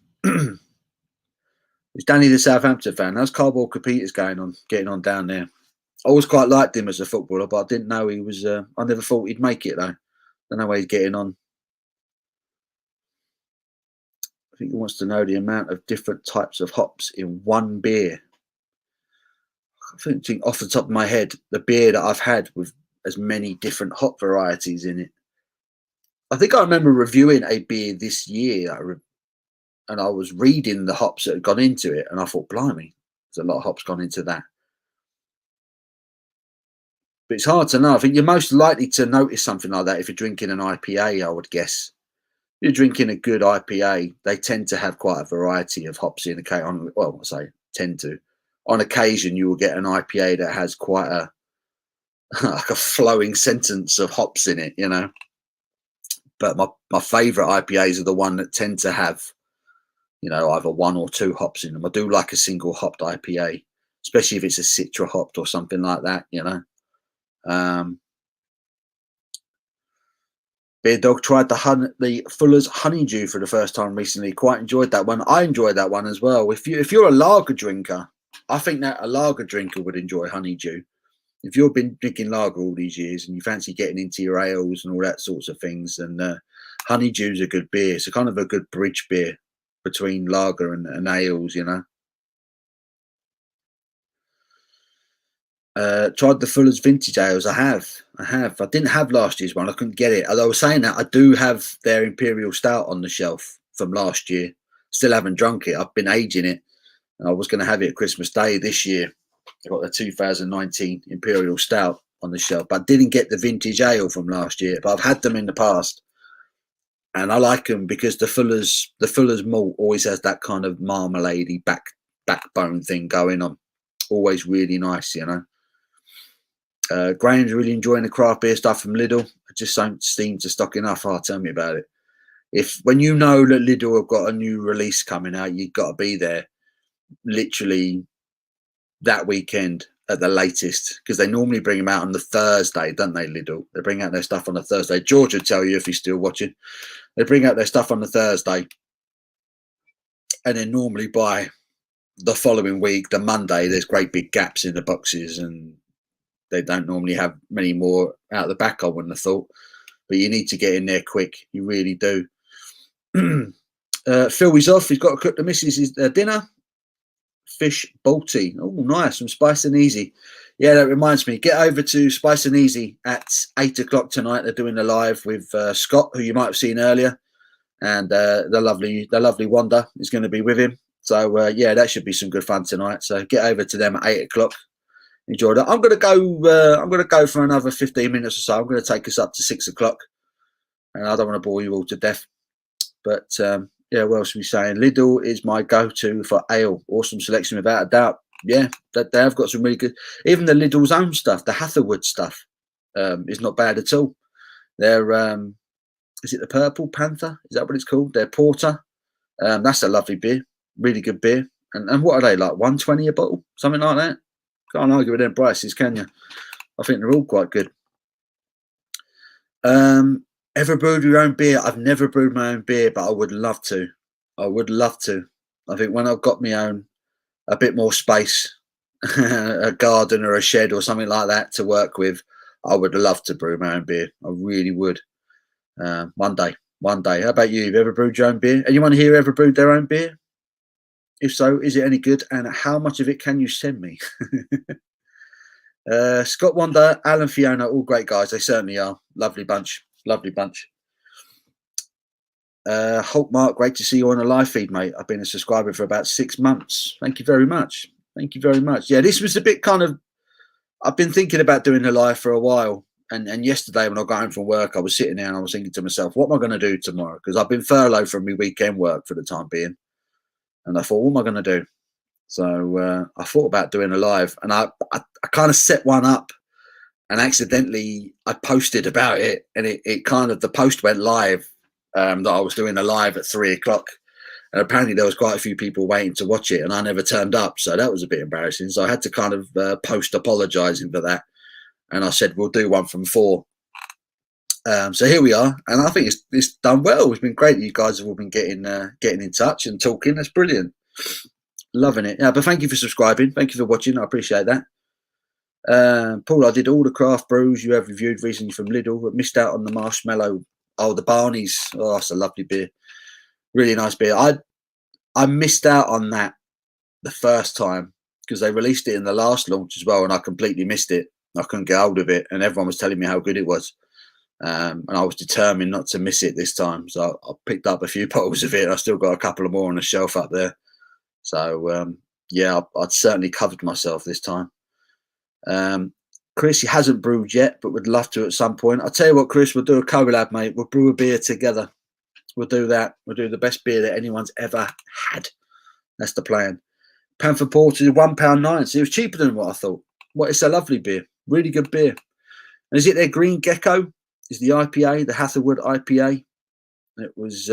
S1: It's Danny the Southampton fan. How's Carl Walker Peters getting on down there? I always quite liked him as a footballer, but I didn't know he was. I never thought he'd make it though. Don't know where he's getting on. I think he wants to know the amount of different types of hops in one beer. I think off the top of my head, the beer that I've had with as many different hop varieties in it. I think I remember reviewing a beer this year, and I was reading the hops that had gone into it, and I thought, blimey, there's a lot of hops gone into that. But it's hard to know. I think you're most likely to notice something like that if you're drinking an IPA, I would guess. If you're drinking a good IPA, they tend to have quite a variety of hops in. Well, I say tend to. On occasion, you will get an IPA that has quite a like a flowing sentence of hops in it, you know. But my favourite IPAs are the one that tend to have, you know, either one or two hops in them. I do like a single hopped IPA, especially if it's a Citra hopped or something like that, you know. Beer Dog tried the Fuller's Honeydew for the first time recently. Quite enjoyed that one. I enjoyed that one as well. If you're a lager drinker, I think that a lager drinker would enjoy Honeydew. If you've been drinking lager all these years and you fancy getting into your ales and all that sorts of things, and Honeydew's a good beer. It's a kind of a good bridge beer between lager and ales, you know. Tried the Fuller's Vintage Ales. I have. I didn't have last year's one. I couldn't get it. Although I was saying that, I do have their Imperial Stout on the shelf from last year. Still haven't drunk it. I've been aging it. And I was going to have it at Christmas Day this year. I got the 2019 Imperial Stout on the shelf, but I didn't get the Vintage Ale from last year. But I've had them in the past, and I like them because the Fuller's malt always has that kind of marmalade-y backbone thing going on. Always really nice, you know. Graham's really enjoying the craft beer stuff from Lidl. I just don't seem to stock enough. Tell me about it. When you know that Lidl have got a new release coming out, you've got to be there literally that weekend at the latest, because they normally bring them out on the Thursday, don't they, Lidl? They bring out their stuff on the Thursday. George will tell you if he's still watching. They bring out their stuff on the Thursday, and then normally by the following week, the Monday, there's great big gaps in the boxes, and they don't normally have many more out the back, I wouldn't have thought. But you need to get in there quick. You really do. Phil is off. He's got to cook the missus' dinner. Fish Balti. Oh, nice. From Spice and Easy. Yeah, that reminds me. Get over to Spice and Easy at 8 o'clock tonight. They're doing a live with Scott, who you might have seen earlier. And the lovely Wanda is going to be with him. So, yeah, that should be some good fun tonight. So get over to them at 8 o'clock. Enjoy that. I'm going to go for another 15 minutes or so. I'm going to take us up to 6 o'clock. And I don't want to bore you all to death. But, yeah, what else are we saying? Lidl is my go-to for ale. Awesome selection, without a doubt. Yeah, they have got some really good. Even the Lidl's own stuff, the Hatherwood stuff, is not bad at all. They're, is it the Purple Panther? Is that what it's called? Their porter. That's a lovely beer. Really good beer. And what are they, like $1.20 a bottle? Something like that? Can't argue with them prices, can you? I think they're all quite good. Ever brewed your own beer? I've never brewed my own beer, but I would love to. I would love to. I think when I've got my own, a bit more space, a garden or a shed or something like that to work with, I would love to brew my own beer. I really would. One day. How about you? Have you ever brewed your own beer? Anyone here ever brewed their own beer? If so, is it any good? And how much of it can you send me? Scott Wonder, Alan Fiona, all great guys. They certainly are. Lovely bunch. Hulk Mark, great to see you on a live feed, mate. I've been a subscriber for about 6 months. Thank you very much. Yeah, this was a bit kind of, I've been thinking about doing a live for a while. And yesterday when I got home from work, I was sitting there and I was thinking to myself, what am I going to do tomorrow? Because I've been furloughed from my weekend work for the time being. And I thought, what am I going to do? So I thought about doing a live, and I kind of set one up and accidentally I posted about it, and it kind of, the post went live, that I was doing a live at 3 o'clock. And apparently there was quite a few people waiting to watch it, and I never turned up. So that was a bit embarrassing. So I had to kind of post apologising for that. And I said, we'll do one from 4. So here we are. And I think it's done well. It's been great. You guys have all been getting in touch and talking. That's brilliant. Loving it. Yeah, but thank you for subscribing. Thank you for watching. I appreciate that. Paul, I did all the craft brews you have reviewed recently from Lidl, but missed out on the marshmallow. Oh, the Barney's. Oh, that's a lovely beer. Really nice beer. I missed out on that the first time because they released it in the last launch as well, and I completely missed it. I couldn't get hold of it, and everyone was telling me how good it was. And I was determined not to miss it this time. So I picked up a few bottles of it. I still got a couple of more on the shelf up there. So, yeah, I'd certainly covered myself this time. Chris, he hasn't brewed yet, but would love to at some point. I'll tell you what, Chris, we'll do a collab, mate. We'll brew a beer together. We'll do that. We'll do the best beer that anyone's ever had. That's the plan. Panther Porter, £1.90. It was cheaper than what I thought. What? It's a lovely beer. Really good beer. And is it their Green Gecko? Is the IPA, the Hatherwood IPA? It was.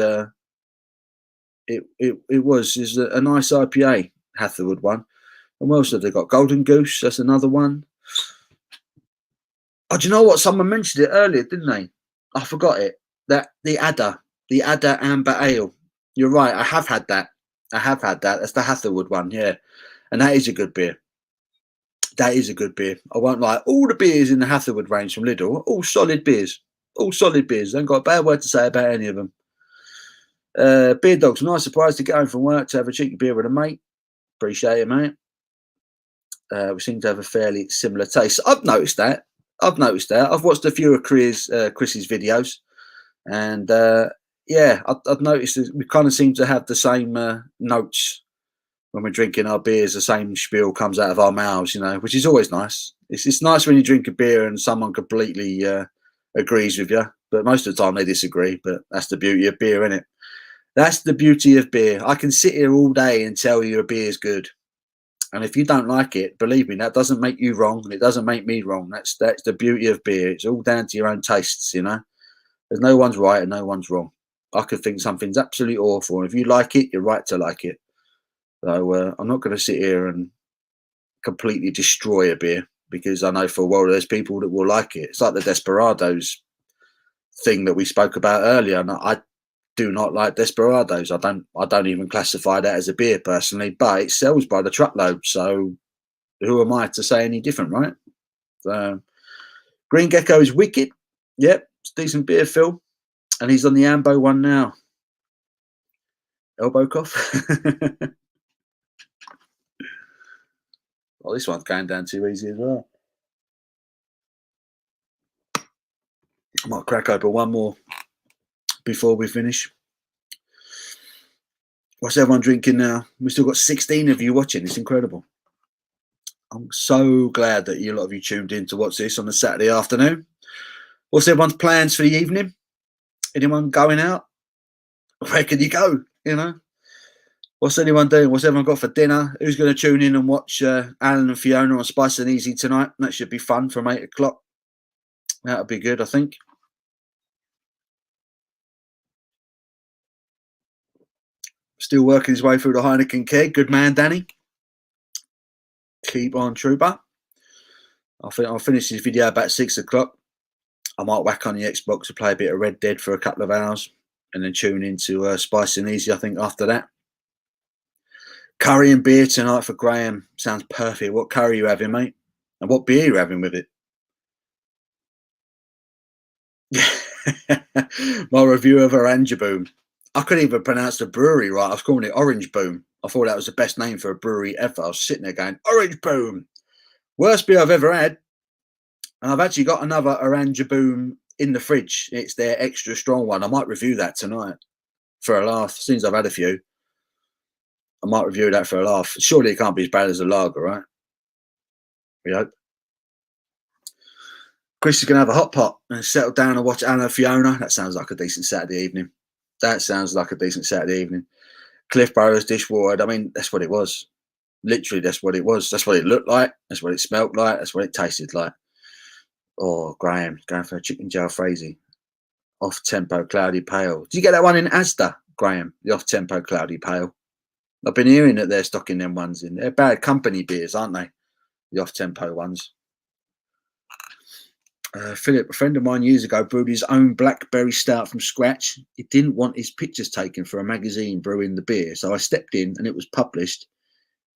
S1: It was a nice IPA, Hatherwood one. And what else have they got? Golden Goose. That's another one. Oh, do you know what? Someone mentioned it earlier, didn't they? I forgot it. That the Adder Amber Ale. You're right. I have had that. That's the Hatherwood one, yeah. And that is a good beer. That is a good beer. I won't lie. All the beers in the Hatherwood range from Lidl, all solid beers. All solid beers. I haven't got a bad word to say about any of them. Beer Dogs, nice surprise to get home from work to have a cheeky beer with a mate. Appreciate it, mate. We seem to have a fairly similar taste. I've noticed that. I've watched a few of Chris's videos, and yeah, I've noticed that we kind of seem to have the same notes when we're drinking our beers. The same spiel comes out of our mouths, you know, which is always nice. It's nice when you drink a beer and someone completely agrees with you, but most of the time they disagree. But that's the beauty of beer, isn't it? That's the beauty of beer. I can sit here all day and tell you a beer is good. And if you don't like it, believe me, that doesn't make you wrong, and it doesn't make me wrong. That's the beauty of beer. It's all down to your own tastes, you know. There's no one's right and no one's wrong. I could think something's absolutely awful, and if you like it, you're right to like it. So I'm not going to sit here and completely destroy a beer, because I know for a while there's people that will like it. It's like the Desperados thing that we spoke about earlier, and I do not like Desperados. I don't even classify that as a beer personally, but it sells by the truckload. So who am I to say any different, right? Green Gecko is wicked. Yep, it's decent beer, Phil. And he's on the Ambo one now. Elbow cough. Well, this one's going down too easy as well. I might crack open one more before we finish. What's everyone drinking now? We've still got 16 of you watching. It's incredible. I'm so glad that a lot of you tuned in to watch this on a Saturday afternoon. What's everyone's plans for the evening? Anyone going out? Where can you go? You know? What's anyone doing? What's everyone got for dinner? Who's going to tune in and watch Alan and Fiona on Spice and Easy tonight? That should be fun from 8 o'clock. That'll be good, I think. Still working his way through the Heineken keg. Good man, Danny. Keep on, trooper. I think I'll finish this video about 6 o'clock. I might whack on the Xbox to play a bit of Red Dead for a couple of hours, and then tune into Spice and Easy, I think, after that. Curry and beer tonight for Graham. Sounds perfect. What curry are you having, mate? And what beer are you having with it? My review of Orange Boom. I couldn't even pronounce the brewery right. I was calling it Orange Boom. I thought that was the best name for a brewery ever. I was sitting there going, Orange Boom. Worst beer I've ever had. And I've actually got another Orange Boom in the fridge. It's their extra strong one. I might review that tonight for a laugh. Since I've had a few, I might review that for a laugh. Surely it can't be as bad as a lager, right? We hope. Chris is going to have a hot pot and settle down and watch Anna and Fiona. That sounds like a decent Saturday evening. Cliff Burrows dishwater. I mean, that's what it was. Literally, that's what it was. That's what it looked like. That's what it smelled like. That's what it tasted like. Oh, Graham, going for a chicken jalfrezi. Off-tempo cloudy pale. Did you get that one in Asda, Graham? The off-tempo cloudy pale. I've been hearing that they're stocking them ones in. They're bad company beers, aren't they? The off-tempo ones. Philip, a friend of mine years ago, brewed his own blackberry stout from scratch. He didn't want his pictures taken for a magazine brewing the beer, so I stepped in and it was published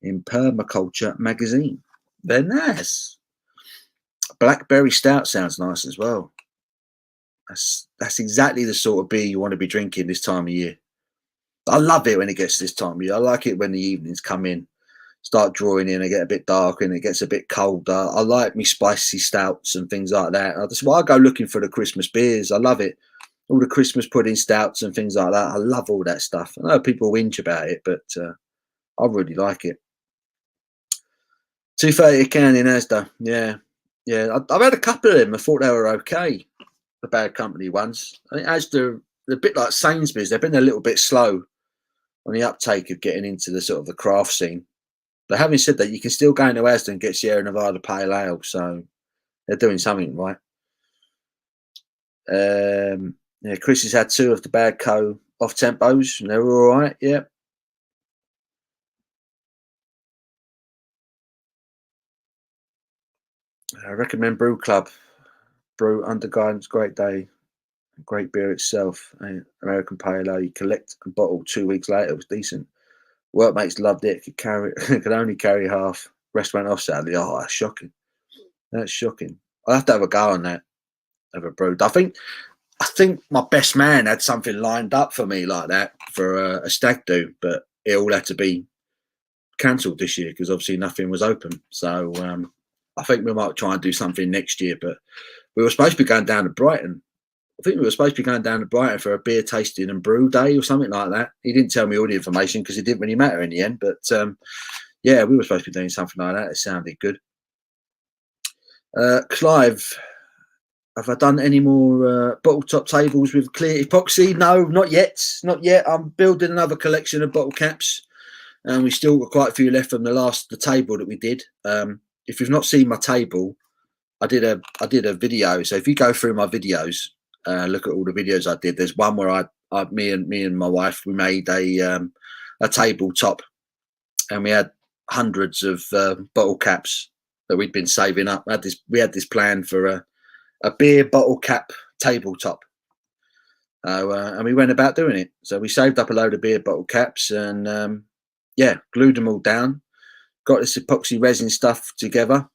S1: in Permaculture magazine. Very nice. Blackberry stout sounds nice as well. That's exactly the sort of beer you want to be drinking this time of year. I love it when it gets this time of year. I like it when the evenings come in, start drawing in, and get a bit darker and it gets a bit colder. I like me spicy stouts and things like that. That's why I go looking for the Christmas beers. I love it. All the Christmas pudding stouts and things like that. I love all that stuff. I know people whinge about it, but I really like it. 230 a can in Asda. Yeah. I've had a couple of them. I thought they were okay. The bad company ones. I think Asda, they're a bit like Sainsbury's. They've been a little bit slow on the uptake of getting into the sort of the craft scene. But having said that, you can still go into Asda and get Sierra Nevada Pale Ale, so they're doing something right. Yeah, Chris has had 2 of the Bad Co off tempos, and they're all right. Yeah. I recommend Brew Club. Brew under guidance, great day, great beer itself. American Pale Ale, you collect and bottle 2 weeks later. It was decent. Workmates loved it. Could only carry half. Rest went off sadly. Oh, that's shocking. That's shocking. I'll have to have a go on that. Have a brew. I think my best man had something lined up for me like that for a stag do, but it all had to be cancelled this year because obviously nothing was open. So I think we might try and do something next year. But we were supposed to be going down to Brighton. I think we were supposed to be going down to Brighton for a beer tasting and brew day or something like that. He didn't tell me all the information because it didn't really matter in the end. But yeah, we were supposed to be doing something like that. It sounded good. Clive, have I done any more bottle top tables with clear epoxy? No, not yet. Not yet. I'm building another collection of bottle caps, and we still got quite a few left from the table that we did. If you've not seen my table, I did a video. So if you go through my videos, look at all the videos I did. There's one where me and my wife, we made a tabletop, and we had hundreds of bottle caps that we'd been saving up. We had this plan for a beer bottle cap tabletop, and we went about doing it. So we saved up a load of beer bottle caps and glued them all down. Got this epoxy resin stuff together,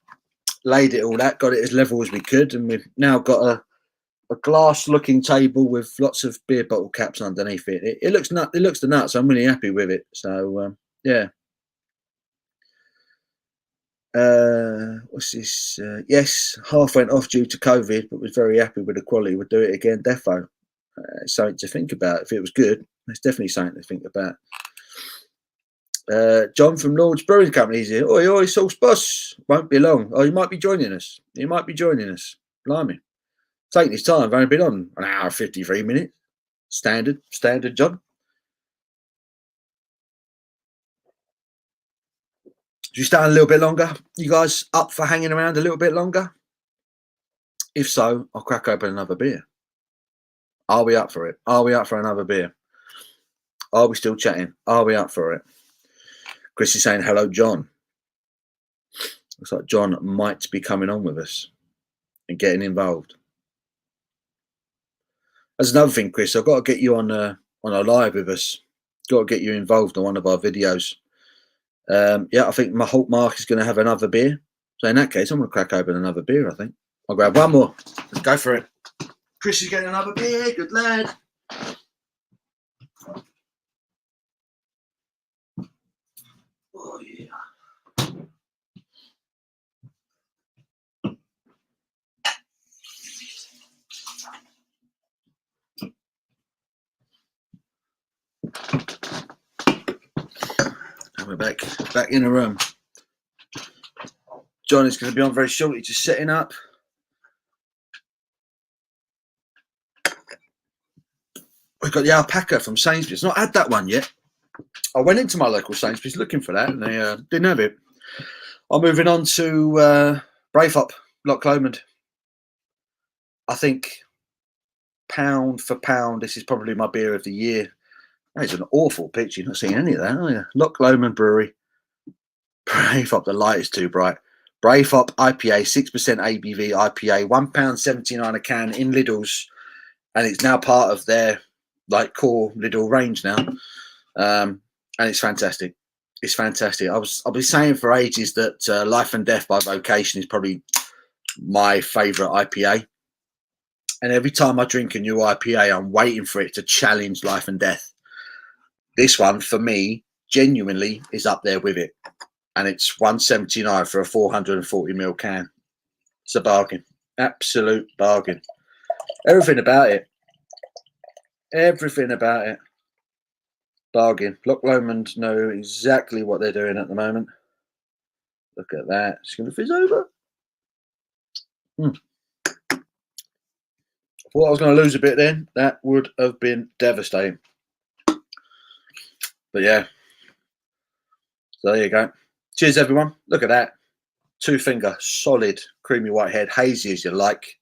S1: laid it all out, got it as level as we could, and we've now got a glass-looking table with lots of beer bottle caps underneath it. It looks nut. It looks the nuts. I'm really happy with it. So yeah. What's this? Yes, half went off due to COVID, but was very happy with the quality. Would do it again, defo. Something to think about. If it was good, it's definitely something to think about. John from Lord's Brewing Company is here. Oi, Sauce Boss. Won't be long. Oh, you might be joining us. Blimey. Taking his time. I've only been on an hour 53 minutes. Standard, John. Do you stay a little bit longer? You guys up for hanging around a little bit longer? If so, I'll crack open another beer. Are we up for it? Are we up for another beer? Are we still chatting? Are we up for it? Chris is saying, hello, John. Looks like John might be coming on with us and getting involved. That's another thing, Chris. I've got to get you on a live with us. Got to get you involved on one of our videos. I think my Halt Mark is going to have another beer. So in that case, I'm going to crack open another beer, I think. I'll grab one more. Let's go for it. Chris is getting another beer. Good lad. Oh, yeah. And we're back in the room. John is going to be on very shortly, just setting up. We've got the alpaca from Sainsbury's. Not had that one yet. I went into my local Sainsbury's looking for that, and they didn't have it. I'm moving on to Brave Hop, Loch Lomond. I think pound for pound, this is probably my beer of the year. That is an awful picture. You're not seeing any of that, are you? Loch Lomond Brewery. Brave Hop, the light is too bright. Brave Hop IPA, 6% ABV IPA, £1.79 a can in Lidl's, and it's now part of their like core Lidl range now. And it's fantastic. It's fantastic. I've been saying for ages that Life and Death by Vocation is probably my favourite IPA. And every time I drink a new IPA, I'm waiting for it to challenge Life and Death. This one, for me, genuinely is up there with it. And it's $1.79 for a 440ml can. It's a bargain. Absolute bargain. Everything about it. Everything about it. Bargain. Loch Lomond know exactly what they're doing at the moment. Look at that. It's going to fizz over. Thought I was going to lose a bit then. That would have been devastating. But yeah. So there you go. Cheers, everyone. Look at that. 2 finger, solid, creamy white head, hazy as you like.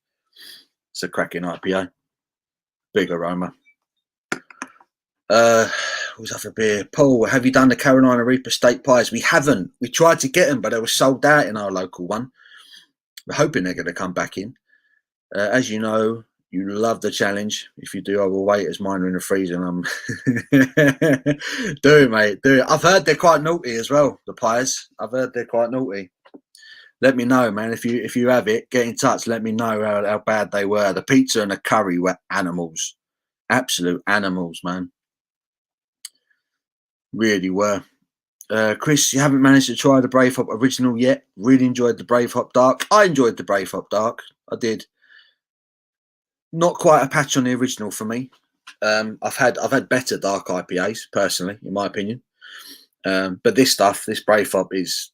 S1: It's a cracking IPA. Big aroma. What was that for beer? Paul, have you done the Carolina Reaper steak pies? We haven't. We tried to get them, but they were sold out in our local one. We're hoping they're going to come back in. As you know, you love the challenge. If you do, I will wait as mine are in the freezer. And do it, mate. Do it. I've heard they're quite naughty as well, the pies. I've heard they're quite naughty. Let me know, man. If you have it, get in touch. Let me know how bad they were. The pizza and the curry were animals. Absolute animals, man. Really were. Chris, you haven't managed to try the Brave Hop original yet. Really enjoyed the Brave Hop Dark. I enjoyed the Brave Hop Dark. I did. Not quite a patch on the original for me. I've had better dark IPAs personally, in my opinion. But this Brave Hop is.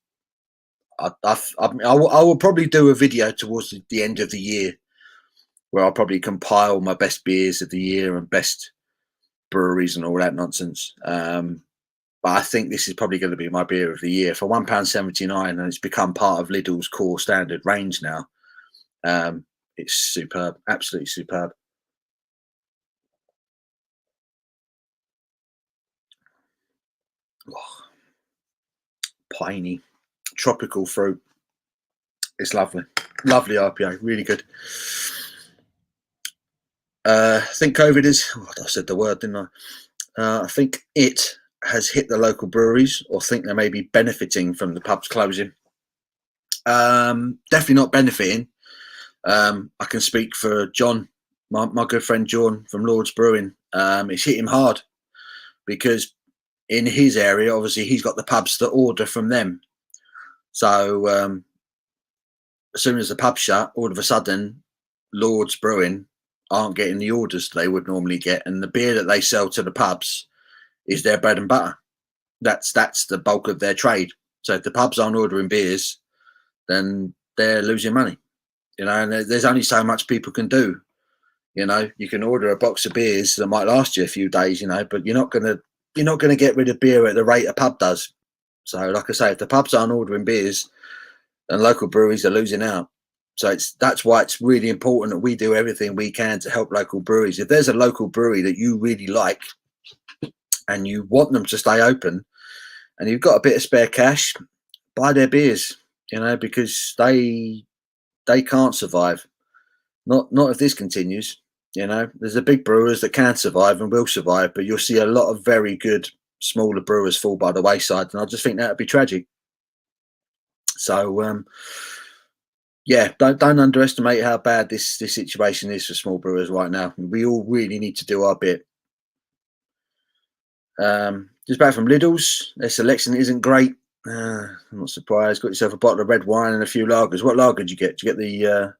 S1: I will probably do a video towards the end of the year where I'll probably compile my best beers of the year and best breweries and all that nonsense. But I think this is probably going to be my beer of the year for £1.79, and it's become part of Lidl's core standard range now. It's superb, absolutely superb. Oh, piney, tropical fruit. It's lovely, lovely IPA, really good. I think COVID is. Oh, I said the word, didn't I? I think it has hit the local breweries, or think they may be benefiting from the pubs closing. Definitely not benefiting. I can speak for John, my good friend John from Lord's Brewing. It's hit him hard because in his area, obviously, he's got the pubs that order from them. So as soon as the pub shut, all of a sudden, Lord's Brewing aren't getting the orders they would normally get, and the beer that they sell to the pubs is their bread and butter. That's the bulk of their trade. So if the pubs aren't ordering beers, then they're losing money. You know, and there's only so much people can do. You know, you can order a box of beers that might last you a few days, you know, but you're not gonna get rid of beer at the rate a pub does. So, like I say, if the pubs aren't ordering beers, then local breweries are losing out. So that's why it's really important that we do everything we can to help local breweries. If there's a local brewery that you really like and you want them to stay open, and you've got a bit of spare cash, buy their beers. You know, because they can't survive. Not if this continues. You know, there's the big brewers that can survive and will survive, but you'll see a lot of very good smaller brewers fall by the wayside, and I just think that would be tragic. So, yeah, don't underestimate how bad this situation is for small brewers right now. We all really need to do our bit. Just back from Lidl's, their selection isn't great. I'm not surprised. Got yourself a bottle of red wine and a few lagers. What lager did you get? Did you get the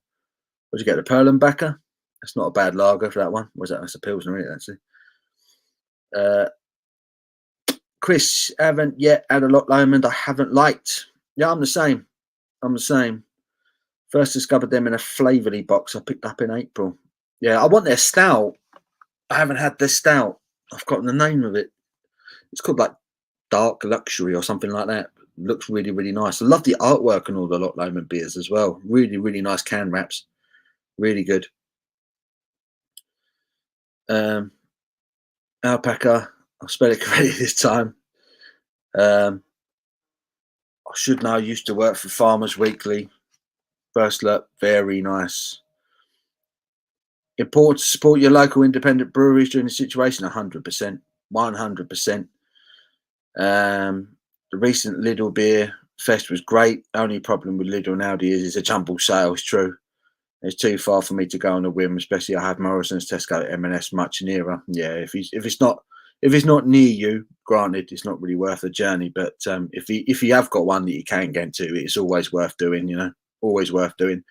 S1: what did you get? The Perlenbacher? That's not a bad lager for that one. Was that? That's a Pilsner, isn't it, actually? Chris, haven't yet had a Loch Lomond I haven't liked. Yeah, I'm the same. First discovered them in a Flavorly box I picked up in April. Yeah, I want their stout. I haven't had their stout. I've forgotten the name of it. It's called like Dark Luxury or something like that. Looks really, really nice. I love the artwork and all the Loch Lomond beers as well. Really, really nice can wraps. Really good. Alpaca. I'll spell it correctly this time. I should know. I used to work for Farmers Weekly. First look, very nice. Important to support your local independent breweries during the situation. 100%, 100%. The recent Lidl beer fest was great. Only problem with Lidl nowadays is a jumble sale. It's true. It's too far for me to go on a whim, especially I have Morrison's, Tesco, M&S much nearer. Yeah, if it's not near you, granted, it's not really worth the journey. But if you have got one that you can get to, it's always worth doing. You know, always worth doing.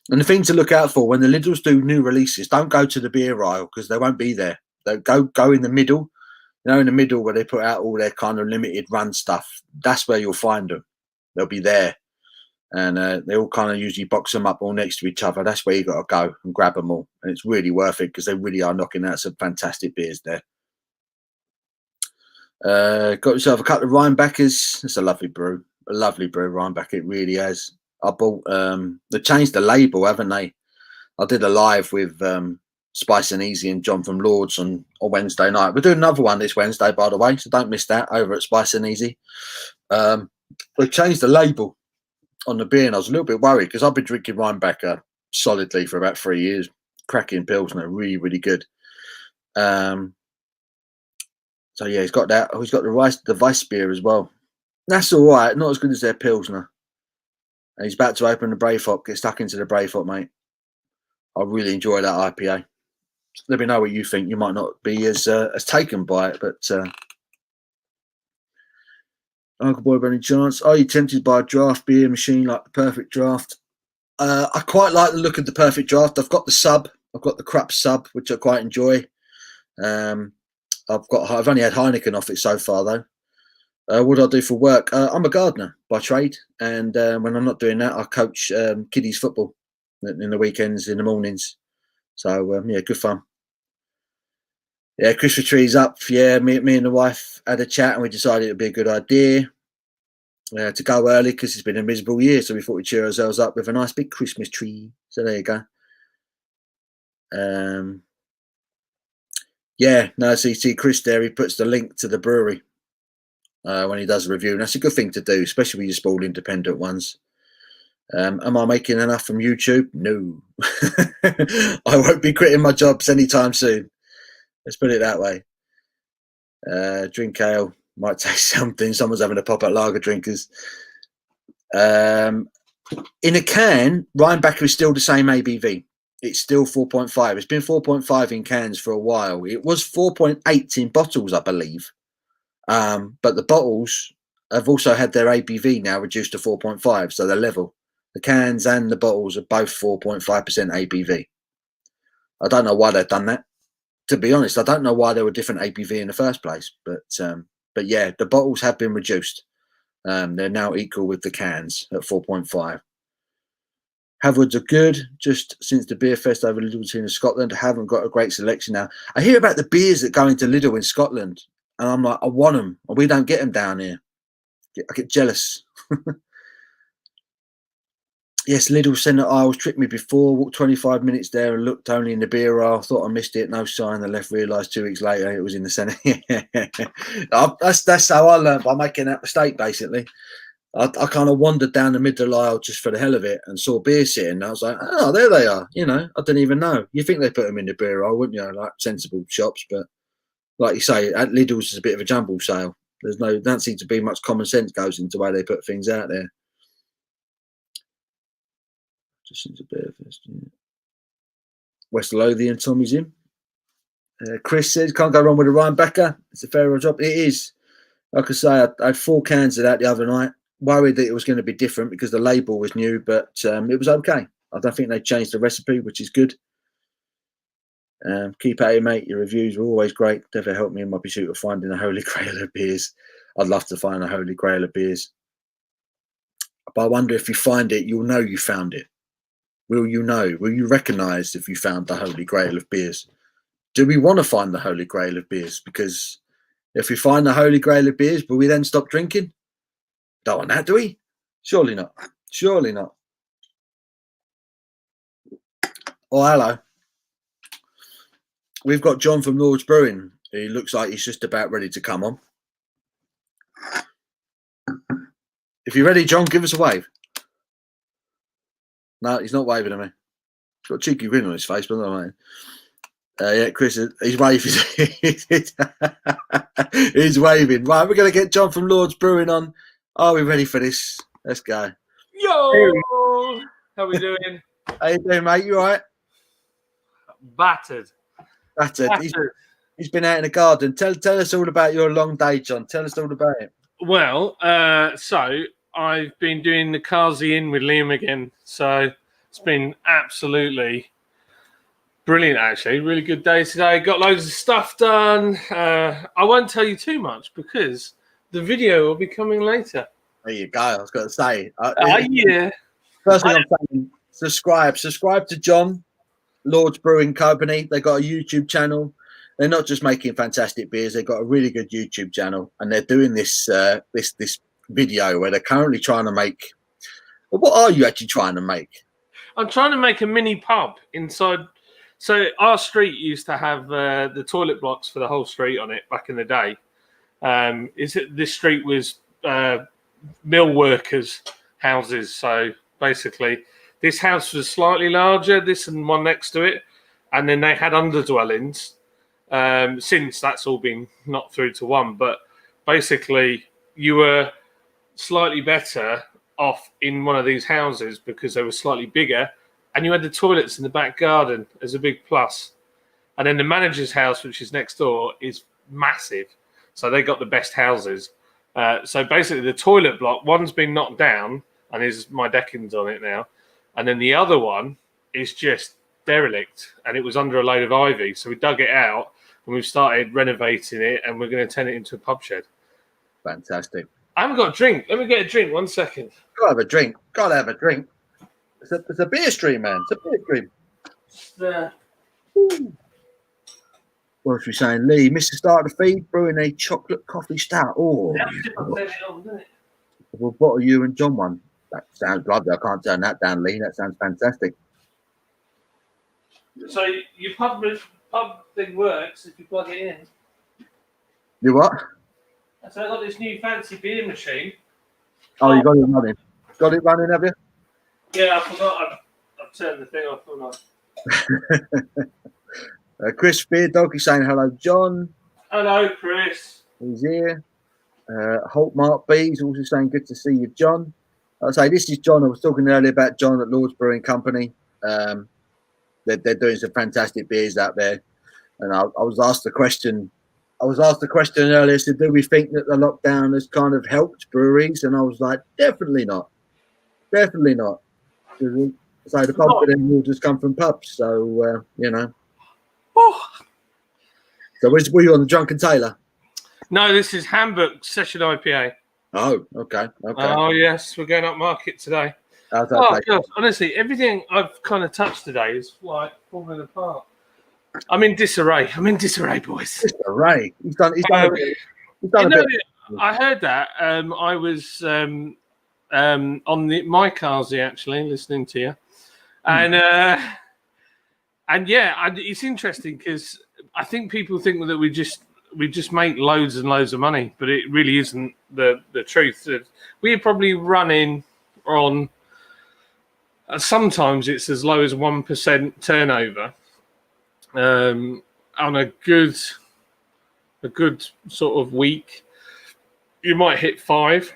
S1: And the thing to look out for when the Lidls do new releases, don't go to the beer aisle because they won't be there. They go in the middle. You know, in the middle where they put out all their kind of limited run stuff. That's where you'll find them. They'll be there. And they all kind of usually box them up all next to each other. That's where you got to go and grab them all. And it's really worth it because they really are knocking out some fantastic beers there. Got yourself a couple of Rheinbackers. It's a lovely brew. A lovely brew, Rheinbacker. It really has. I bought, they changed the label, haven't they? I did a live with Spice and Easy and John from Lords on Wednesday night. We're doing another one this Wednesday, by the way. So don't miss that over at Spice and Easy. They changed the label on the beer, and I was a little bit worried because I've been drinking Rheinbacker solidly for about 3 years. Cracking Pilsner, really, really good. So yeah, he's got that. Oh, he's got the Weiss beer as well. That's all right, not as good as their Pilsner. And he's about to open the Brave Hop. Get stuck into the Brave Hop, mate. I really enjoy that IPA. Let me know what you think. You might not be as taken by it, but Uncle Boy, by any chance? Are you tempted by a draft beer machine like the Perfect Draft? I quite like the look of the Perfect Draft. I've got the sub. I've got the crap sub, which I quite enjoy. I've only had Heineken off it so far, though. What do I do for work? I'm a gardener by trade, and when I'm not doing that, I coach kiddies football in the weekends, in the mornings. So yeah, good fun. Yeah, Christmas tree's up. Yeah, me and the wife had a chat, and we decided it would be a good idea to go early because it's been a miserable year. So we thought we'd cheer ourselves up with a nice big Christmas tree. So there you go. Yeah, no, so you see Chris there. He puts the link to the brewery when he does a review, and that's a good thing to do, especially with your small independent ones. Am I making enough from YouTube? No. I won't be quitting my jobs anytime soon. Let's put it that way. Drink ale, might taste something. Someone's having a pop at lager drinkers. In a can, Rheinbacker is still the same ABV. It's still 4.5. It's been 4.5 in cans for a while. It was 4.8 in bottles, I believe. But the bottles have also had their ABV now reduced to 4.5, so they're level. The cans and the bottles are both 4.5% ABV. I don't know why they've done that. To be honest, I don't know why they were different ABV in the first place. But yeah, the bottles have been reduced. They're now equal with the cans at 4.5. Haverwoods are good. Just since the beer fest over Lidl in Scotland, I haven't got a great selection now. I hear about the beers that go into Lidl in Scotland, and I'm like, I want them, and we don't get them down here. I get jealous. Yes, Lidl centre aisles tricked me before. Walked 25 minutes there and looked only in the beer aisle. Thought I missed it. No sign. I left. Realised 2 weeks later it was in the centre. That's how I learned, by making that mistake. Basically, I kind of wandered down the middle aisle just for the hell of it and saw beer sitting. And I was like, oh, there they are. You know, I didn't even know. You think they put them in the beer aisle, wouldn't you? Like sensible shops, but like you say, at Lidl's is a bit of a jumble sale. Don't seem to be much common sense goes into the way they put things out there. Just since a beer fest, yeah. West Lothian, Tommy's in. Chris says, can't go wrong with a Rheinbacker. It's a fair job. It is. Like I say, I had 4 cans of that the other night. Worried that it was going to be different because the label was new, but it was okay. I don't think they changed the recipe, which is good. Keep at it, mate. Your reviews are always great. Never helped me in my pursuit of finding a holy grail of beers. I'd love to find a holy grail of beers. But I wonder if you find it, you'll know you found it. Will you know? Will you recognise if you found the holy grail of beers? Do we want to find the holy grail of beers? Because if we find the holy grail of beers, will we then stop drinking? Don't want that, do we? Surely not. Surely not. Oh, hello. we've got John from Lord's Brewing. He looks like he's just about ready to come on. If you're ready, John, give us a wave. No, he's not waving at me. He's got a cheeky grin on his face, but not mine. Yeah, Chris, he's waving. He's waving. Right, we're going to get John from Lord's Brewing on. Are we ready for this? Let's go.
S4: Yo! How we doing?
S1: How you doing, mate? You all right?
S4: Battered.
S1: Battered. He's been out in the garden. Tell us all about your long day, John. Tell us all about it.
S4: Well, so I've been doing the Carsey in with Liam again. So it's been absolutely brilliant, actually. Really good day today. Got loads of stuff done. I won't tell you too much because the video will be coming later.
S1: There you go. I was going to say.
S4: Yeah.
S1: First thing I'm saying, subscribe. Subscribe to John, Lord's Brewing Company. They got a YouTube channel. They're not just making fantastic beers. They've got a really good YouTube channel, and they're doing this this video where they're currently trying to make. Well, what are you actually trying to make?
S4: I'm trying to make a mini pub inside. So our street used to have the toilet blocks for the whole street on it back in the day. This street was mill workers' houses. So basically, this house was slightly larger, this and one next to it, and then they had underdwellings. Since that's all been knocked through to one, but basically you were slightly better off in one of these houses because they were slightly bigger, and you had the toilets in the back garden as a big plus. And then the manager's house, which is next door, is massive, so they got the best houses. So basically the toilet block, one's been knocked down and my decking's on it now, and then the other one is just derelict and it was under a load of ivy, so we dug it out and we've started renovating it, and we're going to turn it into a pub shed.
S1: Fantastic.
S4: I haven't got a drink. Let me get a drink. 1 second.
S1: Gotta have a drink. Gotta have a drink. It's a beer stream, man. It's a beer stream. What was we saying, Lee? Missed the start of the feed, brewing a chocolate coffee stout. Oh, well, what are you and John one? That sounds lovely. I can't turn that down, Lee. That sounds fantastic.
S4: So your pub thing works if you plug it in.
S1: You what?
S4: So I got this new fancy beer machine.
S1: Oh, you got it running. Got it running, have you?
S4: Yeah, I forgot. I've turned the thing off, haven't I?
S1: Chris Beer Dog is saying hello, John.
S4: Hello, Chris.
S1: He's here. Holt Mark B is also saying good to see you, John. I'll say this is John. I was talking earlier about John at Lord's Brewing Company. They're doing some fantastic beers out there, and I was asked the question. I was asked the question earlier. So, do we think that the lockdown has kind of helped breweries? And I was like, definitely not. Definitely not. So the confidence will just come from pubs. So you know.
S4: Oh.
S1: So were you on the Drunken Tailor?
S4: No, this is Hamburg Session IPA.
S1: Oh, okay.
S4: Oh yes, we're going up market today.
S1: How's that
S4: Oh gosh, honestly, everything I've kind of touched today is like falling apart. I'm in disarray. boys.
S1: Disarray. He's done a bit.
S4: I heard that. I was on my Carsey actually listening to you, and yeah, it's interesting because I think people think that we just make loads and loads of money, but it really isn't the truth. We're probably running on. Sometimes it's as low as 1% turnover on a good sort of week. You might hit 5%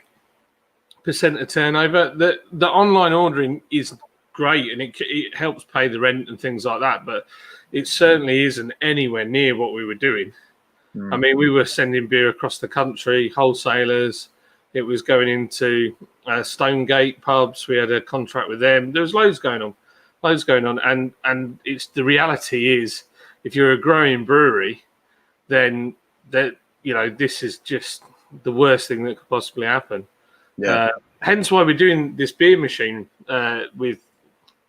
S4: of turnover. The online ordering is great and it helps pay the rent and things like that, but it certainly isn't anywhere near what we were doing. I mean, we were sending beer across the country, wholesalers. It was going into Stonegate pubs. We had a contract with them. There was loads going on. And it's the reality is, if you're a growing brewery, then this is just the worst thing that could possibly happen. Yeah. Hence why we're doing this beer machine with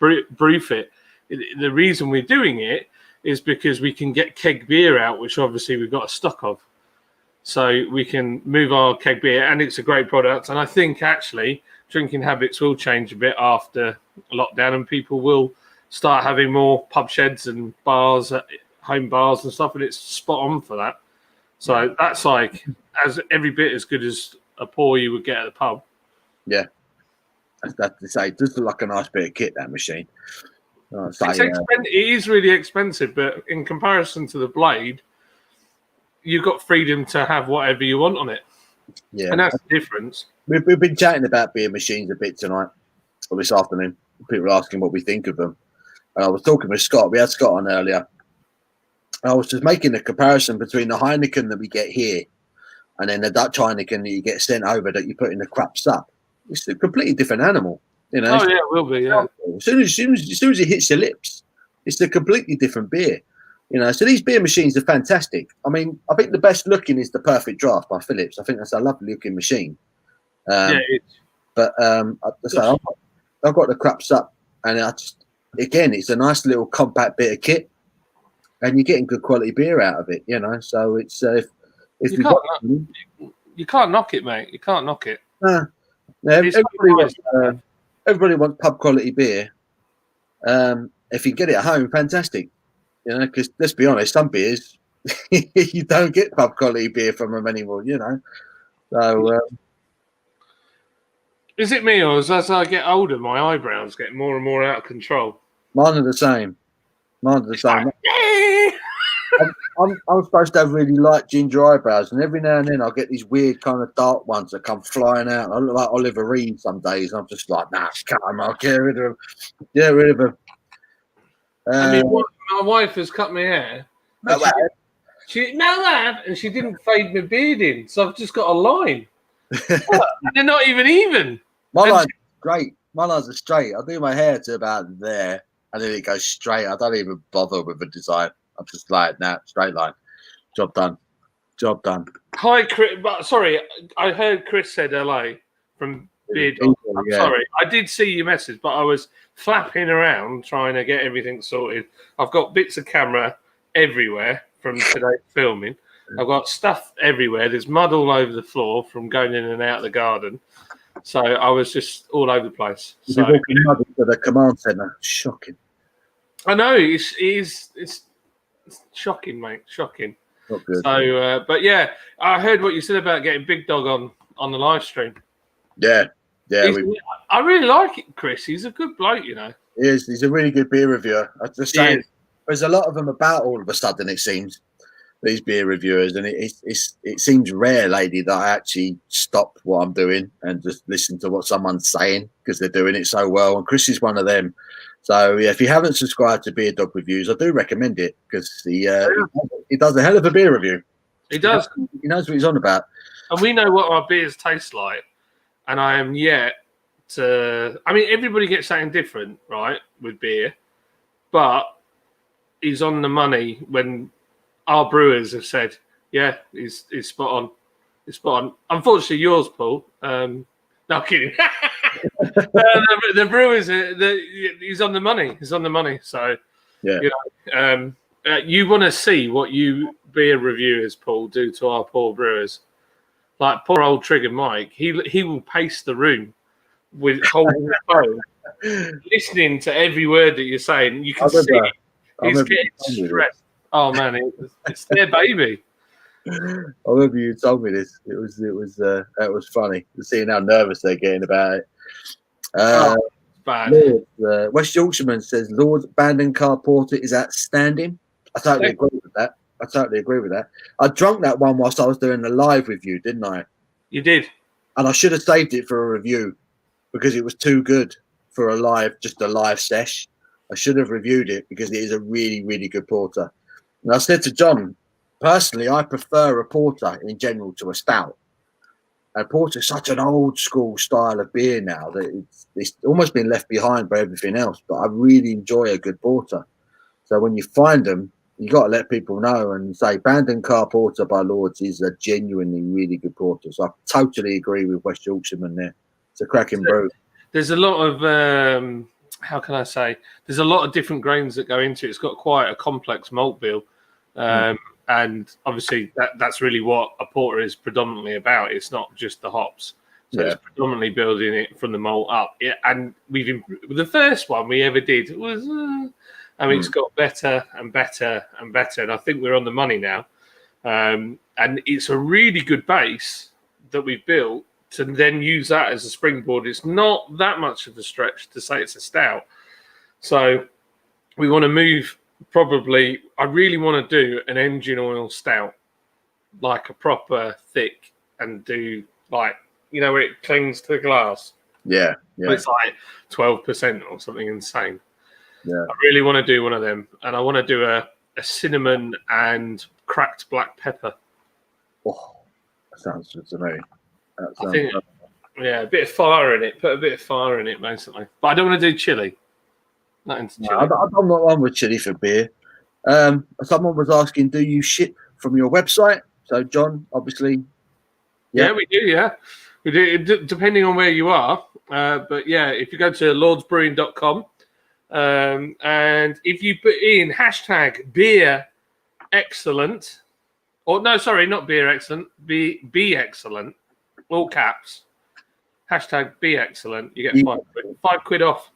S4: Brewfit. The reason we're doing it is because we can get keg beer out, which obviously we've got a stock of. So we can move our keg beer, and it's a great product. And I think actually drinking habits will change a bit after lockdown, and people will start having more pub sheds and bars at home bars and stuff, and it's spot on for that. So that's like as every bit as good as a pour you would get at the pub.
S1: Yeah, that's to say, it does look like a nice bit of kit, that machine.
S4: It is really expensive, but in comparison to the blade, you've got freedom to have whatever you want on it.
S1: Yeah,
S4: and that's the difference.
S1: We've been chatting about beer machines a bit tonight, or this afternoon. People are asking what we think of them. And I was talking with Scott. We had Scott on earlier. I was just making a comparison between the Heineken that we get here and then the Dutch Heineken that you get sent over that you put in the crap stuff. It's a completely different animal. You know,
S4: Oh, yeah, it will be, yeah.
S1: As soon as it hits your lips, it's a completely different beer. You know, so these beer machines are fantastic. I mean, I think the best looking is the Perfect Draft by Philips. I think that's a lovely looking machine.
S4: Yeah,
S1: But so I've got the craps up, and again, it's a nice little compact bit of kit, and you're getting good quality beer out of it. You know, so it's if
S4: you can't knock it, mate. You can't knock it.
S1: Everybody wants pub quality beer. If you get it at home, fantastic. You know, because let's be honest, some beers you don't get pub quality beer from them anymore. You know, so
S4: is it me, or as I get older, my eyebrows get more and more out of control?
S1: mine are the same. I'm supposed to have really light ginger eyebrows, and every now and then I'll get these weird kind of dark ones that come flying out. I look like Oliver Reed some days. I'm just like, nah, come on, get rid of them. Get rid of them.
S4: I mean, my wife has cut my hair. And she didn't fade my beard in, so I've just got a line. They're not even.
S1: My line's great. My lines are straight. I do my hair to about there, and then it goes straight. I don't even bother with the design. I'm just like, nah, straight line. Job done.
S4: Hi, Chris. Sorry, I heard Chris said LA from Beard Dog. I'm sorry. I did see your message, but I was flapping around trying to get everything sorted. I've got bits of camera everywhere from today's filming. I've got stuff everywhere. There's mud all over the floor from going in and out of the garden. So I was just all over the place. So
S1: walking mud into the command centre. Shocking.
S4: I know it's shocking, mate. Shocking.
S1: Not good.
S4: So, but yeah, I heard what you said about getting Big Dog on the live stream.
S1: Yeah.
S4: I really like it, Chris. He's a good bloke, you know.
S1: He is. He's a really good beer reviewer. I just saying, there's a lot of them about all of a sudden, it seems, these beer reviewers, and it seems rare, lady, that I actually stop what I'm doing and just listen to what someone's saying because they're doing it so well. And Chris is one of them. So yeah, if you haven't subscribed to Beer Dog Reviews, I do recommend it because he does a hell of a beer review.
S4: He does.
S1: He knows what he's on about.
S4: And we know what our beers taste like. And I am yet to. I mean, everybody gets something different, right, with beer. But he's on the money when our brewers have said, yeah, he's spot on. He's spot on. Unfortunately, yours, Paul. No, I'm kidding. The brewers, he's on the money. He's on the money. So,
S1: yeah,
S4: you know, you want to see what you beer reviewers, Paul, do to our poor brewers. Like poor old Trigger Mike, he will pace the room with holding the phone, listening to every word that you're saying. You can see he's getting stressed. Oh man, it's their baby.
S1: I remember you told me this. It was funny seeing how nervous they're getting about it.
S4: Bad.
S1: Lord, West Yorkshireman says Lord Bandon Car Porter is outstanding. I totally agree with that. I drunk that one whilst I was doing the live review, didn't I?
S4: You did.
S1: And I should have saved it for a review because it was too good for just a live sesh. I should have reviewed it because it is a really, really good porter. And I said to John, personally, I prefer a porter in general to a stout. And porter is such an old school style of beer now that it's almost been left behind by everything else. But I really enjoy a good porter. So when you find them, you got to let people know and say Bandon Car Porter by Lords is a genuinely really good porter. So I totally agree with West Yorkshireman there. It's a cracking brew.
S4: There's a lot of how can I say? There's a lot of different grains that go into it. It's got quite a complex malt bill, and obviously that's really what a porter is predominantly about. It's not just the hops. So it's predominantly building it from the malt up. Yeah, and the first one we ever did was I mean, it's got better and better and better, and I think we're on the money now. And it's a really good base that we've built to then use that as a springboard. It's not that much of a stretch to say it's a stout. So we want to move probably, I really want to do an engine oil stout, like a proper thick, and do like, you know, where it clings to the glass.
S1: Yeah.
S4: It's like 12% or something insane.
S1: Yeah.
S4: I really want to do one of them, and I want to do a cinnamon and cracked black pepper.
S1: Oh, that sounds good to me.
S4: I think, yeah, a bit of fire in it. Put a bit of fire in it, basically. But I don't want to do chili. Not into chili.
S1: I'm not one with chili for beer. Someone was asking, do you ship from your website? So, John, obviously.
S4: Yeah, we do, yeah. We do, depending on where you are. But, yeah, if you go to lordsbrewing.com, and if you put in hashtag beer excellent, or no, sorry, not beer excellent, be excellent, all caps, hashtag be excellent, you get £5 off.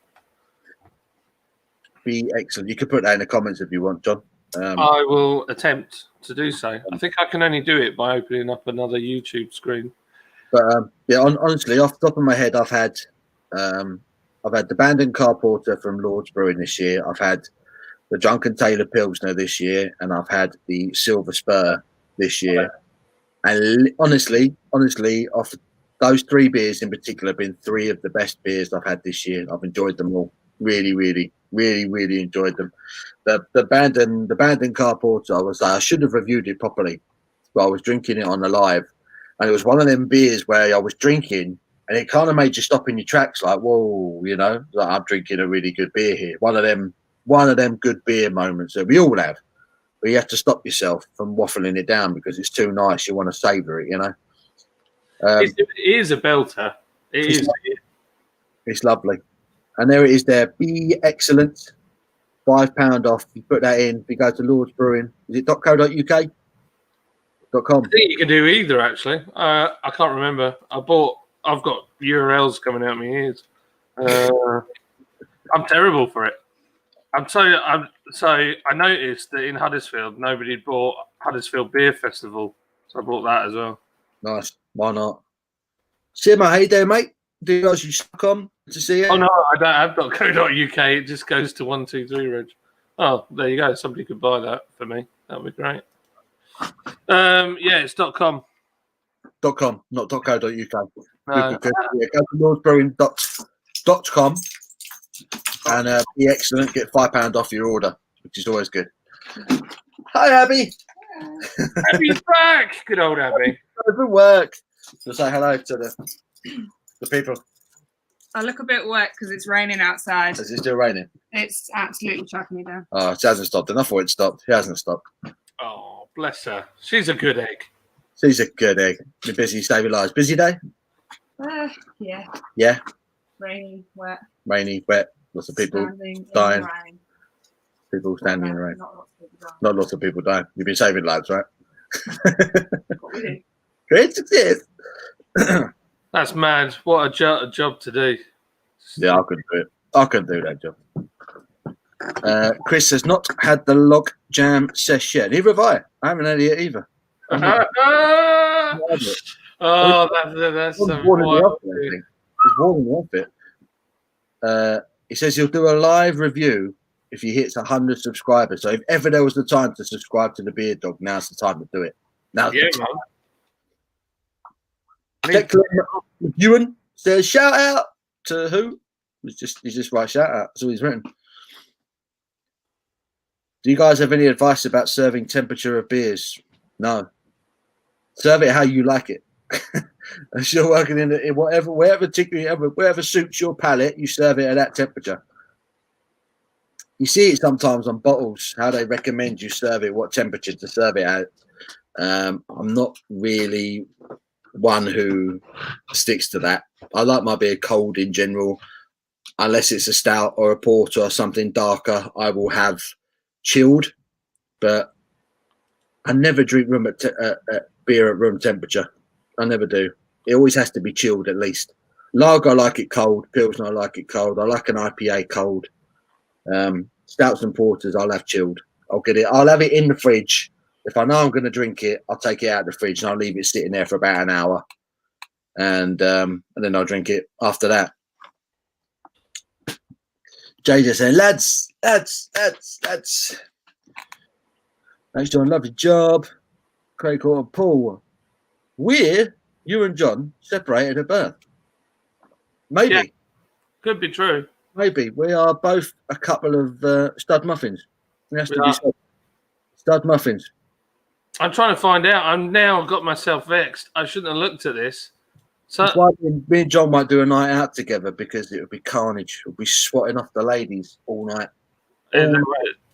S1: Be excellent. You can put that in the comments if you want, John.
S4: I will attempt to do so. I think I can only do it by opening up another YouTube screen.
S1: But yeah, honestly, off the top of my head, I've had the Bandon Car Porter from Lord's Brewing this year. I've had the Drunken Tailor Pilsner this year, and I've had the Silver Spur this year. And honestly, off those three beers in particular have been three of the best beers I've had this year. I've enjoyed them all. Really enjoyed them. The Bandon Car Porter, I should have reviewed it properly, but I was drinking it on the live, and it was one of them beers where I was drinking and it kind of made you stop in your tracks, like, whoa, you know, like, I'm drinking a really good beer here. One of them good beer moments that we all have, but you have to stop yourself from waffling it down because it's too nice. You want to savor it, you know.
S4: It is a belter.
S1: It's lovely. And there it is there. Be excellent. £5 off. You put that in. If you go to Lord's Brewing, is it .co.uk? .com.
S4: I think you can do either, actually. I can't remember. I've got URLs coming out of my ears. I'm terrible for it. So I noticed that in Huddersfield, nobody bought Huddersfield Beer Festival. So I bought that as well.
S1: Nice. Why not? Simmer, how you doing, mate? Do you guys use .com to see it?
S4: Oh, no, I don't have .co.uk. It just goes to 123 Reg. Oh, there you go. Somebody could buy that for me. That would be great. Yeah, it's .com.
S1: .com, not .co.uk. Go
S4: No.
S1: to lordsbrewing.com and be excellent. Get £5 off your order, which is always good. Hi, Abby.
S4: Abby's back. Good old Abby.
S1: Good work. So say hello to the people.
S5: I look a bit wet because it's raining outside.
S1: Is it still raining?
S5: It's absolutely chucking me down.
S1: Oh, it hasn't stopped. Enough for it stopped. It hasn't stopped.
S4: Oh, bless her. She's a good egg.
S1: She's a good egg. You're busy, saving lives. Busy day?
S5: Yeah.
S1: Yeah.
S5: Rainy, wet.
S1: Rainy, wet. Lots of people
S5: Standing
S1: dying.
S5: in the rain.
S1: People standing in the rain.
S5: Not lots of people dying.
S1: Not lots of people dying. You've been saving lives, right?
S5: What we do.
S1: Great success.
S4: That's mad. What a job to do.
S1: Yeah, I couldn't do it. I couldn't do that job. Chris has not had the log jam sesh yet. Neither have I. I haven't had it yet either.
S4: Oh, that's some wild.
S1: He's warming me off it. He says he'll do a live review if he hits 100 subscribers. So if ever there was the time to subscribe to the Beard Dog, now's the time to do it. Now's
S4: Yeah,
S1: the time.
S4: man.
S1: Declan Ewan says shout out to who? He's just right shout out. That's all he's written. Do you guys have any advice about serving temperature of beers? No. Serve it how you like it. As you're working in wherever suits your palate, you serve it at that temperature. You see it sometimes on bottles, how they recommend you serve it, what temperature to serve it at. I'm not really one who sticks to that. I like my beer cold in general. Unless it's a stout or a porter or something darker, I will have chilled. But I never drink beer at room temperature. I never do. It always has to be chilled at least. Lager, I like it cold. Pilsner, I like it cold. I like an IPA cold. Stouts and porters, I'll have chilled. I'll have it in the fridge. If I know I'm going to drink it, I'll take it out of the fridge and I'll leave it sitting there for about an hour, and then I'll drink it after that. Jay just saying, lads. Thanks, John. Lovely job. Craig Court and Paul. You and John separated at birth. Maybe.
S4: Yeah. Could be true.
S1: Maybe. We are both a couple of stud muffins. It has to be said. Stud muffins.
S4: I'm trying to find out. I'm now got myself vexed. I shouldn't have looked at this. So
S1: That's why me and John might do a night out together, because it would be carnage. We'll be swatting off the ladies all night. No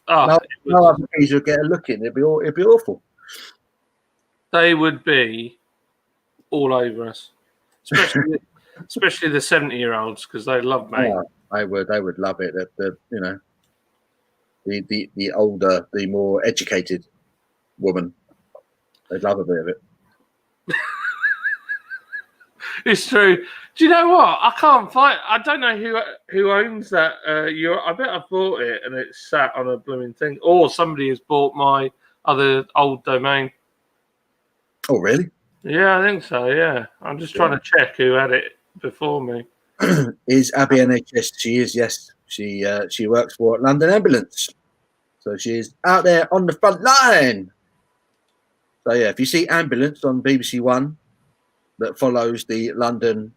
S1: other bees would get a look in. It'd be awful.
S4: They would be all over us, especially the 70-year-olds, because they love me.
S1: Yeah, they would love it. The older, the more educated woman, they'd love a bit of it.
S4: It's true. Do you know what? I can't find. I don't know who owns that. I bet I bought it and it's sat on a blooming thing, or somebody has bought my other old domain.
S1: Oh, really?
S4: Yeah, I think so. Yeah, I'm just trying to check who had it before me.
S1: Is Abby NHS? She is. Yes, she works for London Ambulance, so she is out there on the front line. So yeah, if you see Ambulance on BBC One, that follows the London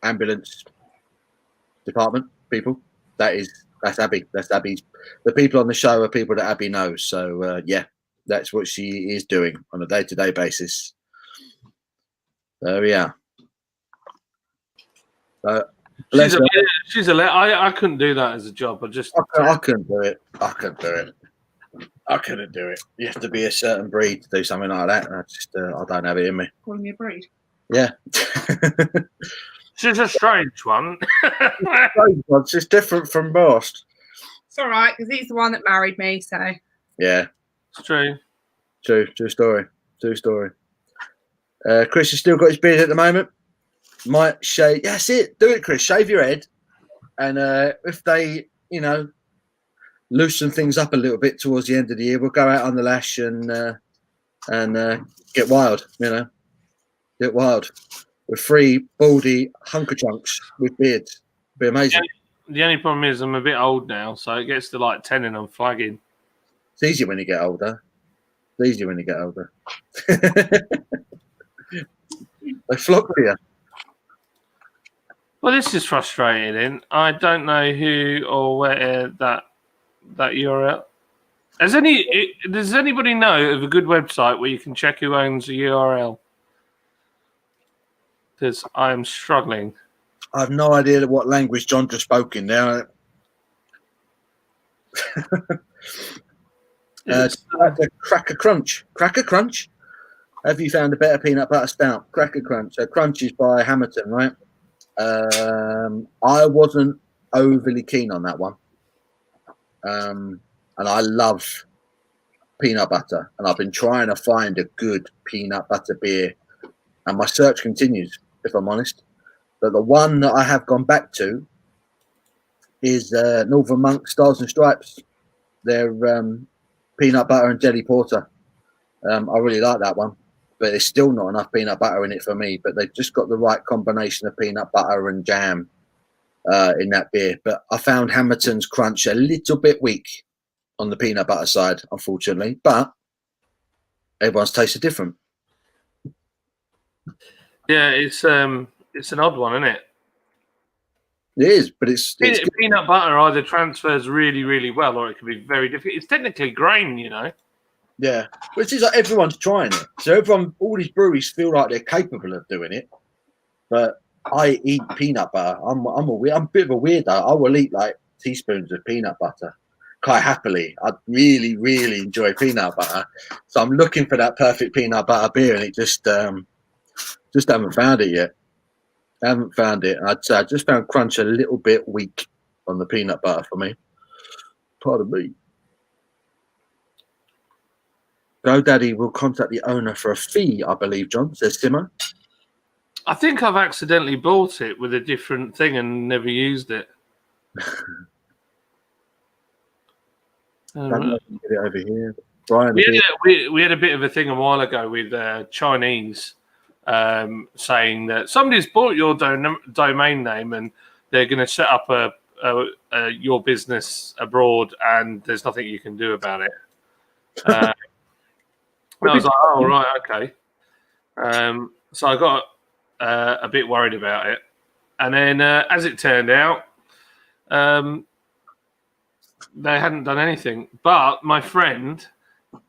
S1: Ambulance Department people, that's Abby. That's Abby's. The people on the show are people that Abby knows. So yeah, that's what she is doing on a day-to-day basis. So yeah.
S4: She's I couldn't do that as a job.
S1: I couldn't do it. I couldn't do it. You have to be a certain breed to do something like that. I don't have it in me.
S5: Calling me a breed.
S1: Yeah.
S4: She's a strange one.
S1: It's just different from most.
S5: It's all right, because he's the one that married me, so.
S1: Yeah.
S4: It's true.
S1: True story. Chris has still got his beard at the moment. Might shave. That's it. Do it, Chris. Shave your head. And if they, loosen things up a little bit towards the end of the year, we'll go out on the lash and get wild, Get wild. With 3 baldy hunker chunks with beards. Be amazing.
S4: The only problem is I'm a bit old now, so it gets to like 10 and I'm flagging.
S1: It's easier when you get older. They flock to you.
S4: Well, this is frustrating. I don't know who or where that URL. Does anybody know of a good website where you can check who owns a URL? Because I am struggling.
S1: I have no idea what language John just spoke in there. Cracker Crunch. Have you found a better peanut butter stout? Cracker Crunch. So Crunch is by Hamilton, right? I wasn't overly keen on that one. And I love peanut butter. And I've been trying to find a good peanut butter beer. And my search continues, if I'm honest. But the one that I have gone back to is Northern Monk Stars and Stripes. Their peanut butter and jelly porter. I really like that one. But there's still not enough peanut butter in it for me. But they've just got the right combination of peanut butter and jam in that beer. But I found Hamilton's Crunch a little bit weak on the peanut butter side, unfortunately. But everyone's tastes are different.
S4: Yeah, it's an odd one, isn't it?
S1: It is, but it's
S4: peanut butter either transfers really, really well, or it can be very difficult. It's technically grain,
S1: Yeah, which is like everyone's trying it. So all these breweries feel like they're capable of doing it. But I eat peanut butter. I'm a bit of a weirdo. I will eat like teaspoons of peanut butter quite happily. I really, really enjoy peanut butter. So I'm looking for that perfect peanut butter beer, and it just haven't found it yet. I haven't found it. I'd say I just found Crunch a little bit weak on the peanut butter for me. Pardon me. GoDaddy will contact the owner for a fee, I believe, John, says Simmer.
S4: I think I've accidentally bought it with a different thing and never used it.
S1: Don't know if we can get it over here. Brian,
S4: we had a bit of a thing a while ago with Chinese saying that somebody's bought your domain name and they're going to set up your business abroad, and there's nothing you can do about it. I was like, oh, right, okay. So I got a bit worried about it. And then, as it turned out, they hadn't done anything. But my friend,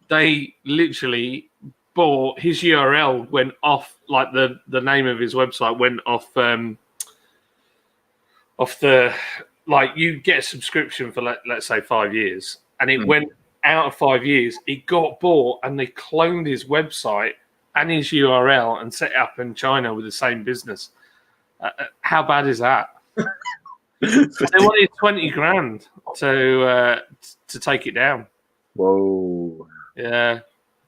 S4: they literally bought his URL went off, like the name of his website went off the, like, you get a subscription for let's say 5 years, and it went out of 5 years. It got bought, and they cloned his website and his URL and set it up in China with the same business. How bad is that? They wanted 20 grand to take it down.
S1: Whoa.
S4: Yeah.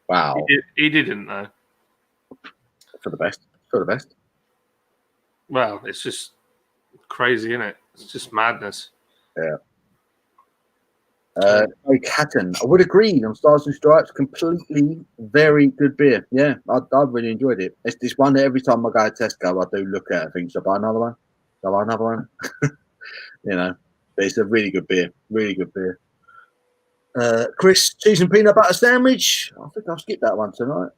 S1: Wow.
S4: He didn't know.
S1: For the best. For the best.
S4: Well, it's just crazy, isn't it? It's just madness.
S1: Yeah. Like Hatton, I would agree on Stars and Stripes. Completely very good beer. Yeah, I really enjoyed it. It's this one that every time I go to Tesco, I do look at it. I think, should I buy another one? Should I buy another one? You know, but it's a really good beer. Really good beer. Chris, cheese and peanut butter sandwich. I think I'll skip that one tonight.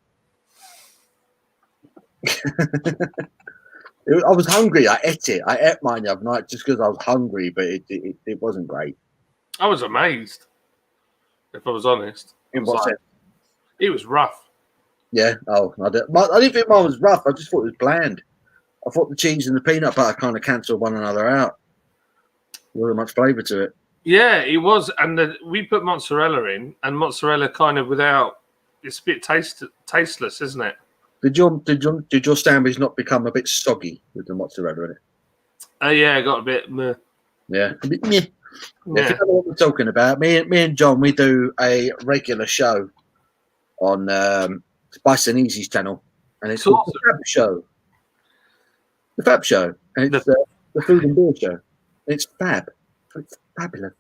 S1: I was hungry. I ate it. I ate mine the other night just because I was hungry, but it wasn't great.
S4: I was amazed, if I was honest.
S1: In what sense?
S4: It was rough.
S1: Yeah. Oh, I didn't think mine was rough. I just thought it was bland. I thought the cheese and the peanut butter kind of cancelled one another out. There wasn't much flavour to it.
S4: Yeah, it was. And we put mozzarella in, and mozzarella kind of it's a bit tasteless, isn't it?
S1: Did your sandwich not become a bit soggy with the mozzarella in it?
S4: Yeah, it got a bit meh.
S1: Yeah, a bit meh. Yeah. If you don't know what we're talking about, me and John, we do a regular show on Spice and Easy's channel, and it's called The Fab Show. The Fab Show, and it's the food and beer show. It's fab. It's fabulous.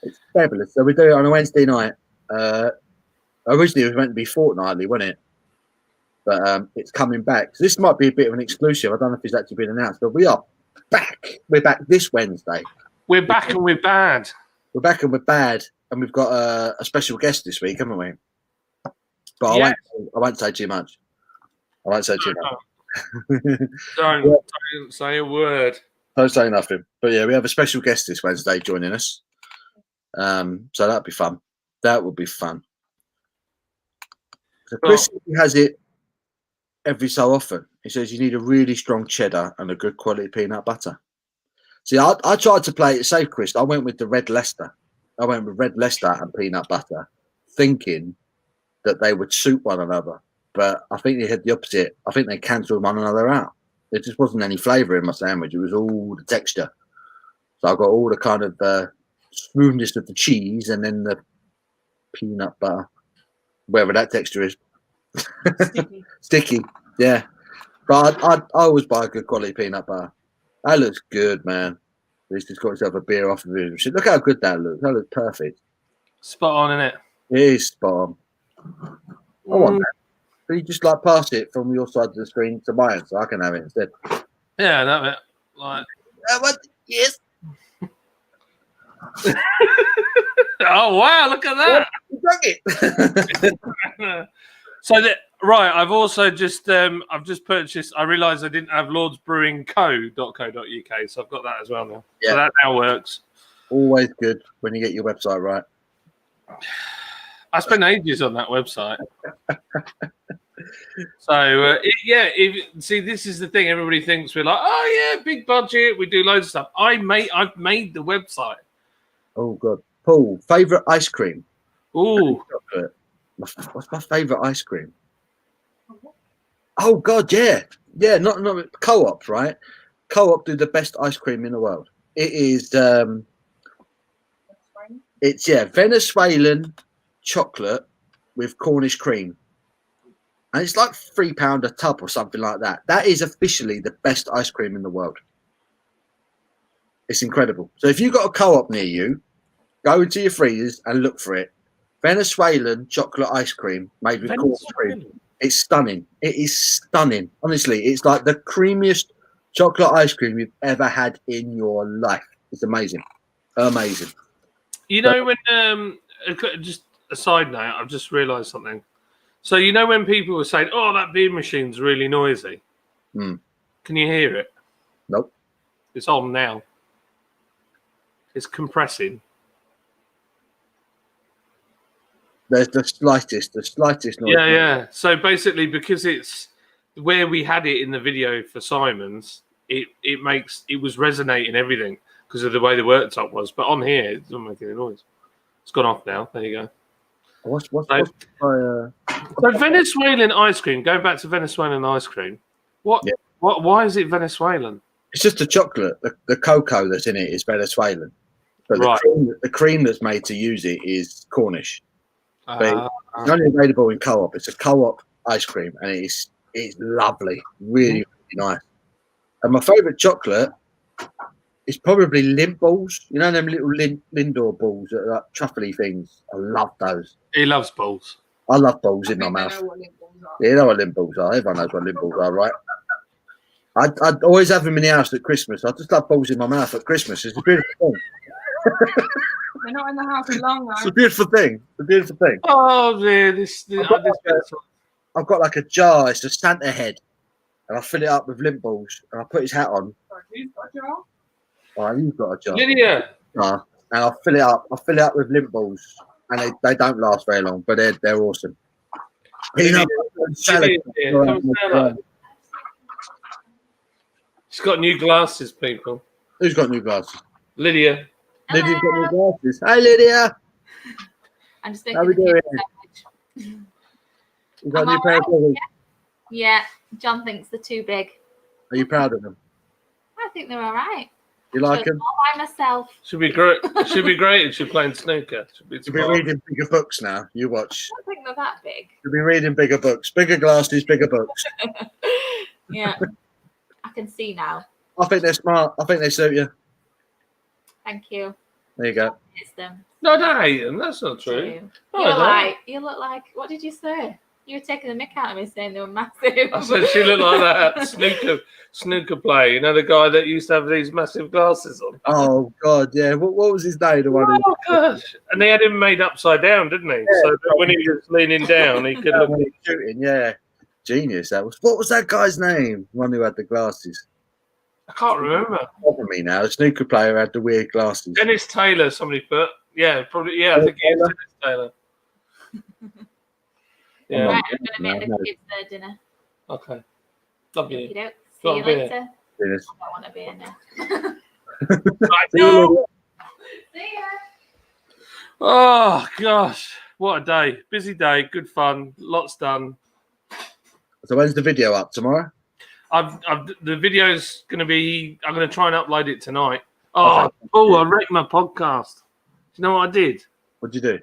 S1: It's fabulous. So we do it on a Wednesday night. Originally it was meant to be fortnightly, wasn't it? But it's coming back. So this might be a bit of an exclusive. I don't know if it's actually been announced, but we are back. We're back this Wednesday.
S4: We're back and we're bad.
S1: We're back and we're bad, and we've got a special guest this week, haven't we? But I won't say too much. I won't say too much.
S4: Don't say a word.
S1: Don't say nothing. But yeah, we have a special guest this Wednesday joining us. So that'll be fun. That will be fun. So Chris has it every so often. He says you need a really strong cheddar and a good quality peanut butter. See, I tried to play it safe, Chris. I went with the Red Leicester. I went with Red Leicester and peanut butter, thinking that they would suit one another. But I think they had the opposite. I think they cancelled one another out. There just wasn't any flavour in my sandwich. It was all the texture. So I got all the kind of smoothness of the cheese and then the peanut butter, wherever that texture is. Sticky, yeah. But I always buy a good quality peanut butter. That looks good, man. He's just got himself a beer off of it. Look how good that looks. That looks perfect.
S4: Spot on, innit?
S1: It is spot on. I want that. So you just like pass it from your side of the screen to mine, so I can have it instead.
S4: Yeah, that bit. Like.
S1: Yes.
S4: Oh wow! Look at that.
S1: You drank it.
S4: So right, I've also just I've just purchased. I realised I didn't have lordsbrewingco.co.uk, so I've got that as well now. Yeah. So that now works.
S1: Always good when you get your website right.
S4: I spent ages on that website. So see, this is the thing. Everybody thinks we're like, oh yeah, big budget. We do loads of stuff. I've made the website.
S1: Oh god, Paul, favorite ice cream.
S4: Ooh,
S1: what's my favorite ice cream? Oh god, yeah, not Co-op, right? Co-op do the best ice cream in the world. It is it's Venezuelan chocolate with Cornish cream, and it's like £3 a tub or something like that. That is officially the best ice cream in the world. It's incredible. So if you've got a Co-op near you, Go into your freezers and look for it. Venezuelan chocolate ice cream made with corn cream. It's stunning. It is stunning. Honestly, it's like the creamiest chocolate ice cream you've ever had in your life. It's amazing. Amazing.
S4: You know when just a side note, I've just realised something. So you know when people were saying, "Oh, that beer machine's really noisy,"
S1: Mm.
S4: Can you hear it?
S1: Nope.
S4: It's on now. It's compressing.
S1: There's the slightest noise.
S4: Yeah. So basically, because it's where we had it in the video for Simon's, it was resonating everything because of the way the worktop was. But on here, it doesn't make any noise. It's gone off now. There you go. So Venezuelan ice cream. Going back to Venezuelan ice cream. Why is it Venezuelan?
S1: It's just the chocolate. The cocoa that's in it is Venezuelan, but
S4: Right.
S1: the cream that's made to use it is Cornish. But it's only available in Co-op. It's a Co-op ice cream, and it's lovely, really nice. And my favourite chocolate is probably Lindt balls. You know them little Lindor balls that are like truffly things. I love those.
S4: He loves balls.
S1: I love balls in my mouth. Yeah, you know what Lindt balls are. Everyone knows what Lindt balls are, right? I'd always have them in the house at Christmas. I just love balls in my mouth at Christmas. It's a beautiful thing.
S5: They're not in the house for long,
S1: It's
S5: though.
S1: a beautiful thing. It's a beautiful thing.
S4: Oh, dear.
S1: I've got like a jar. It's a Santa head, and I fill it up with Lindt balls, and I put his hat on.
S5: Who's got a jar?
S1: Oh, you've got a jar.
S4: Lydia.
S1: And I fill it up. I fill it up with Lindt balls, and they don't last very long, but they're awesome. You know,
S4: Lydia, come stand up. She's got new glasses, people.
S1: who's got new glasses?
S4: Lydia.
S1: Lydia's got new glasses. Hey, Lydia.
S6: I'm just
S1: How we
S6: thinking.
S1: doing? You got a
S6: Am
S1: new
S6: I
S1: pair of glasses.
S6: Yeah, John thinks they're too big.
S1: Are you proud of them?
S6: I think they're all right.
S1: You like
S6: But
S1: them?
S6: all by myself.
S4: Should be great. Should be great if she's playing snooker. Should be
S1: You'll be reading bigger books now. You watch.
S6: I don't think they're that big.
S1: You'll be reading bigger books. Bigger glasses, bigger books.
S6: Yeah, I can see now.
S1: I think they're smart. I think they suit you.
S6: Thank you.
S1: There you go.
S6: It's them.
S4: No, that ain't them. That's not true.
S6: Too.
S4: No, I
S6: You
S4: don't.
S6: look like. What did you say? You were taking the mick out of me saying they were massive.
S4: I said she looked like that snooker player. You know, the guy that used to have these massive glasses on.
S1: Oh God, yeah. What was his name? The one.
S4: Oh gosh! And they had him made upside down, didn't he?
S1: Yeah.
S4: So that when he was leaning down, he could look.
S1: Shooting, yeah. Genius. That was. What was that guy's name? One who had the glasses.
S4: I can't remember.
S1: Over me now. The snooker player had the weird glasses.
S4: Dennis Taylor. Somebody put. Yeah, probably. Yeah, I think it is Dennis Taylor. Yeah.
S6: Right, I'm going to make the kids their dinner.
S4: Okay. Love you.
S6: Okey-doke. See
S4: Got a
S6: you
S4: beer.
S6: later.
S1: Yes.
S6: I don't want to be in there.
S4: Right,
S1: See you
S4: no.
S1: later.
S6: See ya.
S4: Oh gosh, what a day! Busy day, good fun, lots done.
S1: So when's the video up? Tomorrow?
S4: The video's going to be. I'm going to try and upload it tonight. Oh, I wrecked my podcast. Do you know what I did?
S1: What'd you do?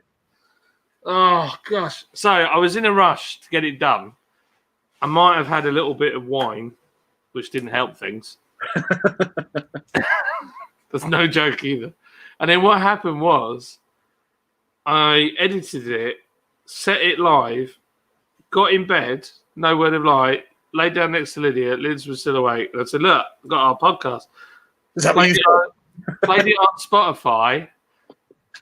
S4: Oh gosh! So I was in a rush to get it done. I might have had a little bit of wine, which didn't help things. There's no joke either. And then what happened was, I edited it, set it live, got in bed, no word of lie, laid down next to Lydia. Liz was still awake. And I said, "Look, I've got our podcast."
S1: Is that what you
S4: Played it on Spotify,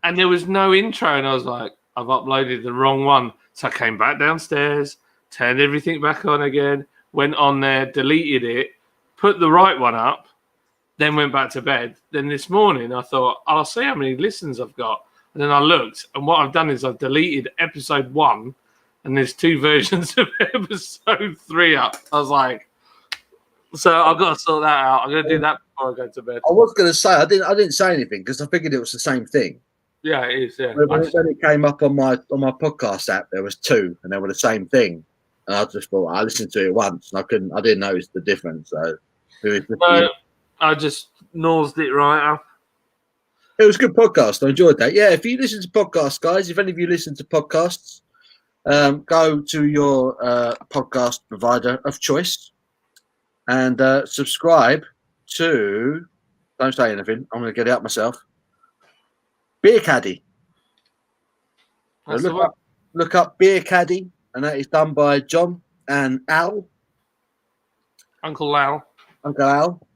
S4: and there was no intro. And I was like, I've uploaded the wrong one. So I came back downstairs, turned everything back on again, went on there, deleted it, put the right one up, then went back to bed. Then this morning I thought, I'll see how many listens I've got. And then I looked, and what I've done is I've deleted episode 1, and there's 2 versions of episode 3 up. I was like, so I've got to sort that out. I'm going to do that before I go to bed.
S1: I was going to say I didn't say anything because I figured it was the same thing.
S4: Yeah, it is. Yeah.
S1: When it came up on my podcast app, there was 2, and they were the same thing. And I just thought I listened to it once, and I didn't notice the difference. So
S4: No, I just nosed it right up.
S1: it was a good podcast. I enjoyed that. Yeah, if you listen to podcasts, guys, if any of you listen to podcasts, go to your podcast provider of choice and subscribe to. Don't say anything. I'm going to get it out myself. Beer Caddy. So
S4: That's the one.
S1: look up Beer Caddy, and that is done by John and Al,
S4: Uncle Al.
S1: Uncle Al,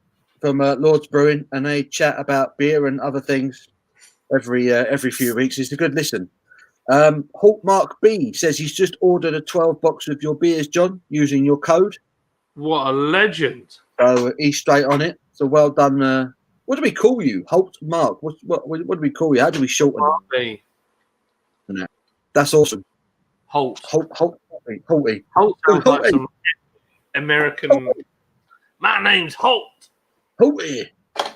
S1: from Lord's Brewing, and they chat about beer and other things every few weeks. It's a good listen. Halt Mark B says he's just ordered a 12 box of your beers, John, using your code.
S4: What a legend.
S1: So he's straight on it. So well done. What do we call you? Halt Mark. What do we call you? How do we shorten it?
S4: Mark B.
S1: That's awesome.
S4: Holt.
S1: Halty.
S4: Holt sounds like
S1: Halty.
S4: some American. My name's Holt.
S1: Halty.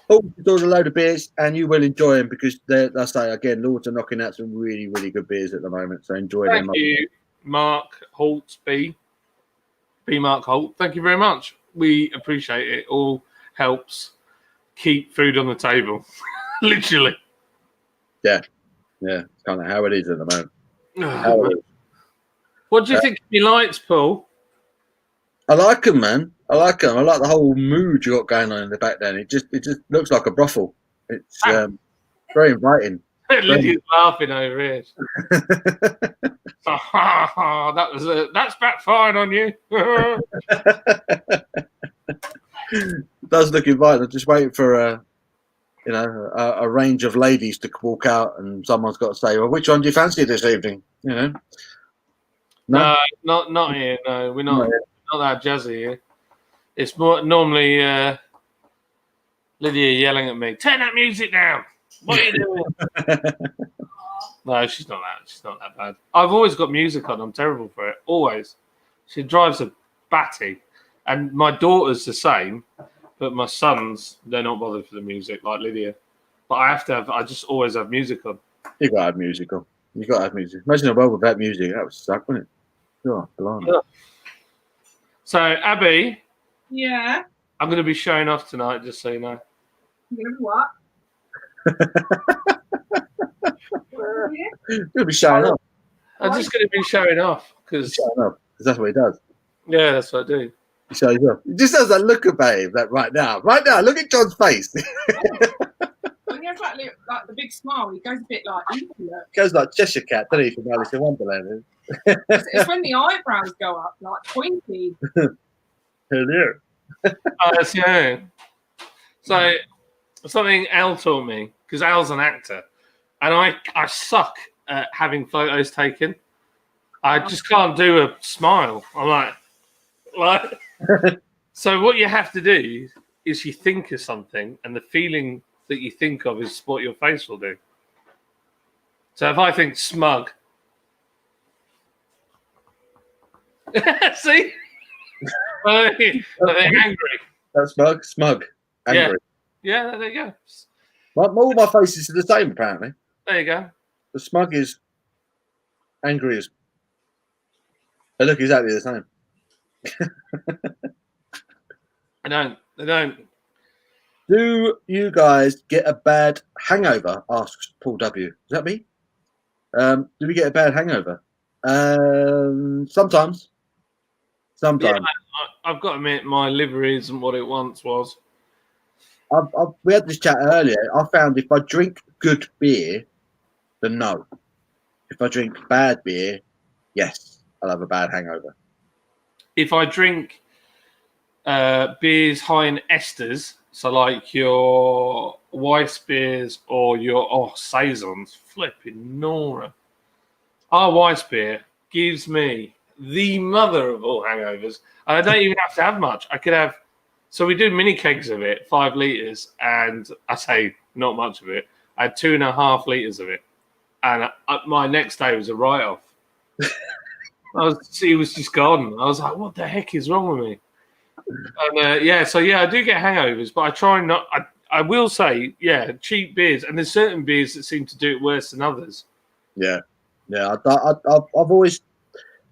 S1: Halty does a load of beers, and you will enjoy them because I say again, Lords are knocking out some really, really good beers at the moment. So enjoy them.
S4: Thank you, Mark Holt B. B. Mark Holt. Thank you very much. We appreciate it. All helps keep food on the table. Literally.
S1: Yeah, it's kind of how it is at the moment. How it is.
S4: What do you think of your lights, Paul?
S1: I like them, man. I like them. I like the whole mood you got going on in the back there. It just looks like a brothel. It's very inviting.
S4: Lydia's laughing over here. That's backfired on you.
S1: It does look inviting. I'm just waiting for a range of ladies to walk out, and someone's got to say, "Well, which one do you fancy this evening?" You know.
S4: No, not here. No, we're not that jazzy here. It's more normally Lydia yelling at me, "Turn that music down! What are you doing?" No, she's not that. She's not that bad. I've always got music on. I'm terrible for it. Always. She drives a batty, and my daughter's the same. But my sons, they're not bothered for the music like Lydia. But I just always have music on.
S1: You got to have music on. You got to have music. Imagine a world without music. That would suck, wouldn't it? Oh, blimey.
S4: Yeah. So, Abby.
S5: Yeah.
S4: I'm going to be showing off tonight, just so you know.
S5: You what?
S1: You'll be showing up.
S4: I'm just going to be showing off because
S1: That's what he does.
S4: Yeah, that's what I do.
S1: He shows up. He just has that look about him, that right now, look at John's face.
S5: When he has like the big smile, he goes a bit like,
S1: Goes like Cheshire Cat, doesn't he, from Alice in Wonderland?
S5: it's when the eyebrows go up, like pointy.
S1: Hello.
S4: Yeah. So something Al taught me, because Al's an actor, and I suck at having photos taken. I just can't do a smile. I'm like. So what you have to do is you think of something, and the feeling that you think of is what your face will do. So if I think smug, see, I think angry.
S1: That's smug, angry.
S4: Yeah, there you go.
S1: All my faces are the same, apparently.
S4: There you go.
S1: The smug is angry as. They look exactly the same.
S4: They don't.
S1: Do you guys get a bad hangover? Asks Paul W. Is that me? Do we get a bad hangover? Sometimes.
S4: Yeah, I've got to admit, my liver isn't what it once was.
S1: We had this chat earlier. I found if I drink good beer, then no. If I drink bad beer, yes, I'll have a bad hangover.
S4: If I drink beers high in esters, so like your Weiss beers or your Saisons, flipping Nora. Our Weiss beer gives me the mother of all hangovers, and I don't even have to have much. I could have. So we do mini kegs of it, 5 litres, and I say not much of it. I had 2.5 litres of it, and my next day was a write-off. He was just gone. I was like, what the heck is wrong with me? And I do get hangovers, but I try not. I will say, cheap beers, and there's certain beers that seem to do it worse than others.
S1: Yeah.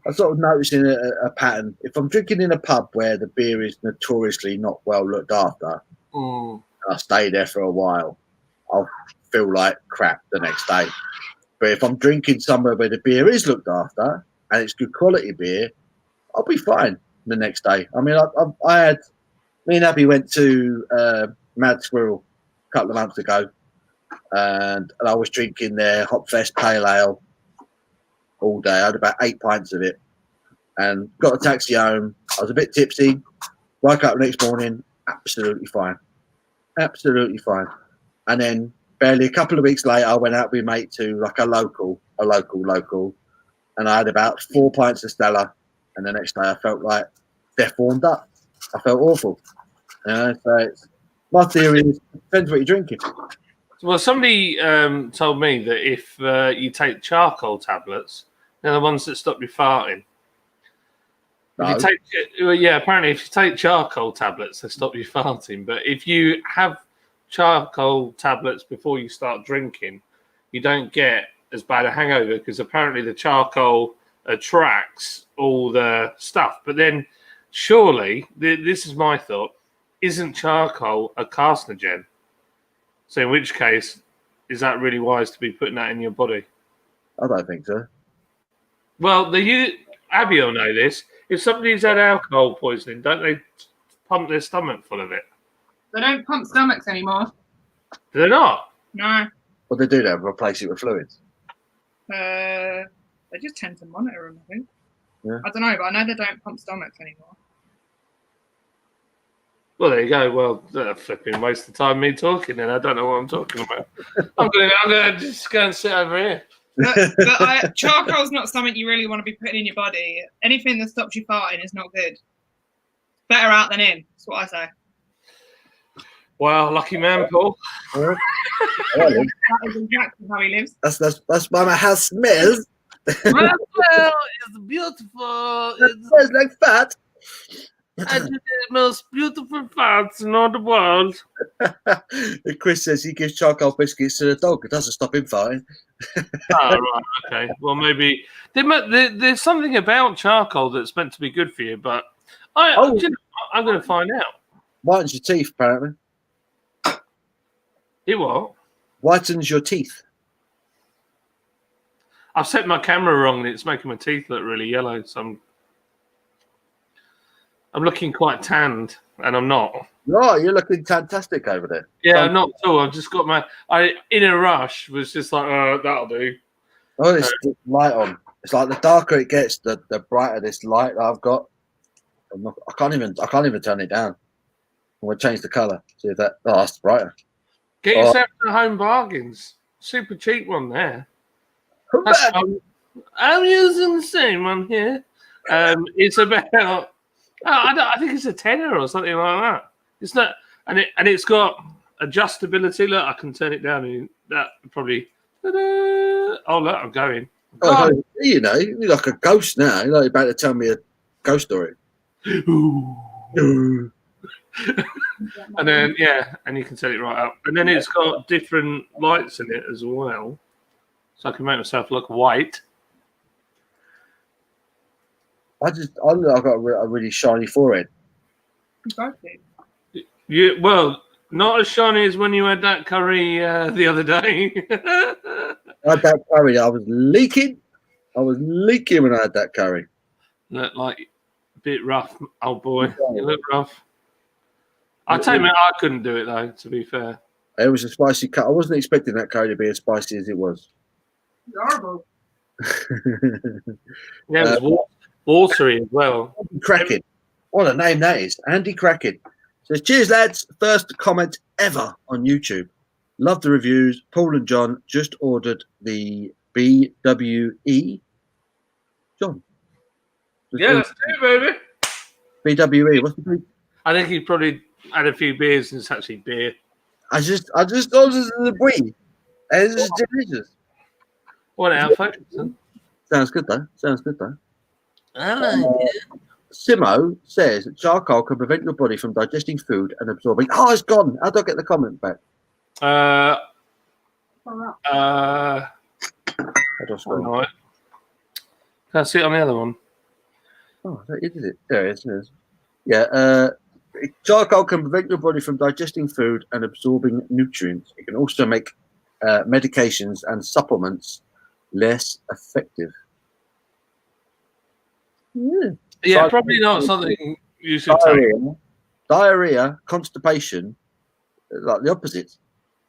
S1: I've sort of noticing a pattern. If I'm drinking in a pub where the beer is notoriously not well looked after, I stay there for a while, I'll feel like crap the next day. But if I'm drinking somewhere where the beer is looked after and it's good quality beer, I'll be fine the next day. I mean, me and Abby went to Mad Squirrel a couple of months ago, and I was drinking their Hopfest Pale Ale all day. I had about 8 pints of it, and got a taxi home. I was a bit tipsy. Woke up the next morning, absolutely fine, and then barely a couple of weeks later, I went out with my mate to like a local, and I had about 4 pints of Stella, and the next day I felt like death warmed up. I felt awful. So my theory is depends what you're drinking.
S4: Well, somebody told me that if you take charcoal tablets, they're the ones that stop you farting.
S1: No.
S4: If you take, apparently if you take charcoal tablets, they stop you farting. But if you have charcoal tablets before you start drinking, you don't get as bad a hangover because apparently the charcoal attracts all the stuff. But then surely, this is my thought, isn't charcoal a carcinogen? So in which case, is that really wise to be putting that in your body?
S1: I don't think so.
S4: Well, Abby will know this. If somebody's had alcohol poisoning, don't they pump their stomach full of it?
S5: They don't pump stomachs anymore.
S4: Do they not?
S5: No.
S1: What they do, they replace it with fluids.
S5: They just tend to monitor them, I think.
S1: Yeah.
S5: I don't know, but I know they don't pump stomachs anymore.
S4: Well, there you go. Well, that's flipping waste of time me talking, and I don't know what I'm talking about. I'm gonna just go and sit over here.
S5: But charcoal's not something you really want to be putting in your body. Anything that stops you farting is not good. Better out than in. That's what I say.
S4: Wow, lucky man, Paul.
S1: Yeah.
S5: That is exactly how he lives.
S1: That's why my house smells.
S4: Well, it's beautiful.
S1: It smells like fat.
S4: It's the most beautiful farts in all the world.
S1: Chris says he gives charcoal biscuits to the dog. It doesn't stop him farting.
S4: Oh, right, okay. Well, maybe there's something about charcoal that's meant to be good for you, but I'm going to find out.
S1: Whitens your teeth, apparently.
S4: It what?
S1: Whitens your teeth.
S4: I've set my camera wrong and it's making my teeth look really yellow. So I'm looking quite tanned, and I'm not.
S1: Oh, you're looking fantastic over there.
S4: Yeah, I'm not at all. I've just got in a rush, was just like, that'll do.
S1: Oh, it's light on. It's like the darker it gets, the brighter this light that I've got. I can't even turn it down. I'm gonna change the colour. See if that. Oh, that's brighter.
S4: Get yourself to Home Bargains. Super cheap one there. I'm using the same one here. It's about. I think it's a tenner or something like that. It's not, and it's got adjustability. Look, I can turn it down, and that probably. Oh, look, I'm going.
S1: Oh, you know, you're like a ghost now. You're like about to tell me a ghost story.
S4: And then and you can set it right up. And then it's got different lights in it as well, so I can make myself look white.
S1: I look like I've got a really shiny forehead.
S4: Well, not as shiny as when you had that curry the other day.
S1: I had that curry. I was leaking when I had that curry.
S4: Look like a bit rough, old boy. You look rough. I tell you, I couldn't do it though. To be fair,
S1: it was a spicy cut. I wasn't expecting that curry to be as spicy as it was.
S5: Horrible.
S4: Yeah, it was watery as well.
S1: Andy Kraken. What a name that is. Andy Kraken says, cheers, lads. First comment ever on YouTube. Love the reviews. Paul and John just ordered the BWE. John.
S4: Yeah, let's do it, baby.
S1: BWE. What's the B?
S4: I think he probably had a few beers and it's actually beer.
S1: I just ordered the Brie. It's delicious.
S4: What our focus?
S1: Sounds good though.
S4: I like it.
S1: Simo says that charcoal can prevent your body from digesting food and absorbing. Oh, it's gone. How do I get the comment back?
S4: How
S1: do I spell it?
S4: right. Can I see it on the other one?
S1: Oh, is it? There it is. Yeah. Charcoal can prevent your body from digesting food and absorbing nutrients. It can also make medications and supplements less effective.
S4: Yeah, probably not something you should take.
S1: Diarrhea, constipation, like the opposite.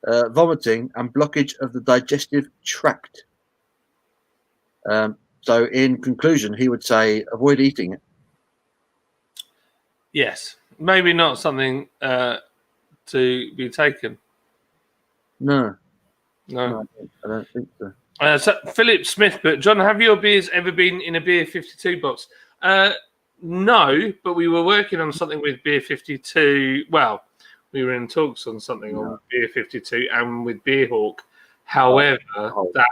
S1: vomiting, and blockage of the digestive tract. So, in conclusion, he would say avoid eating it.
S4: Yes, maybe not something to be taken.
S1: No,
S4: No.
S1: I don't think so.
S4: So Philip Smith, but John, have your beers ever been in a Beer 52 box? No, but we were working on something with Beer 52. Well, we were in talks on something on Beer 52 and with Beer Hawk. However, that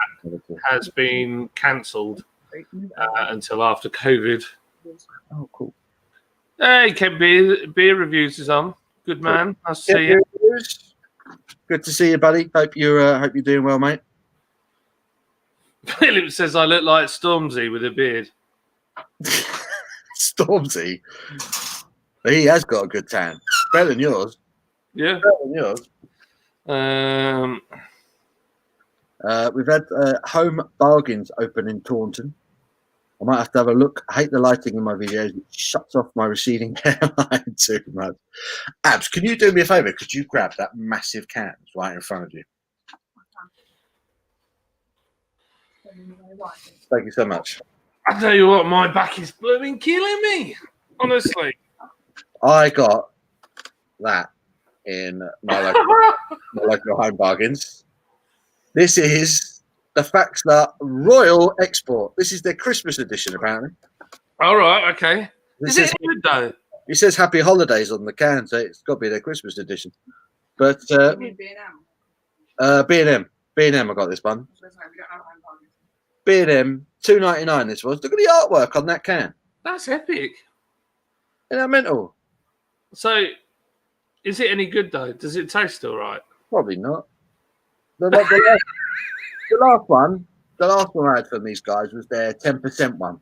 S4: has been cancelled until after COVID.
S1: Oh, cool.
S4: Hey, Ken, beer reviews is on. Good man. Nice to see you.
S1: Good to see you, buddy. Hope you're doing well, mate.
S4: Philip says I look like Stormzy with a beard.
S1: Stormzy. He has got a good tan. Better than yours.
S4: Yeah.
S1: Better than yours. We've had Home Bargains open in Taunton. I might have to have a look. I hate the lighting in my videos. It shuts off my receding hairline too much. Abs, can you do me a favour? Could you grab that massive can right in front of you? Thank you so much.
S4: I tell you what, my back is blooming killing me. Honestly.
S1: I got that in my local Home Bargains. This is the Faxler Royal Export. This is their Christmas edition, apparently.
S4: All right, okay.
S1: This
S4: Is it good though?
S1: It says Happy Holidays on the can, so it's got to be their Christmas edition. But B&M, I got this one. B&M, $2.99. This was. Look at the artwork on that can.
S4: That's epic.
S1: Isn't that mental?
S4: So, is it any good though? Does it taste all right?
S1: Probably not. The last one I had from these guys was their 10% one,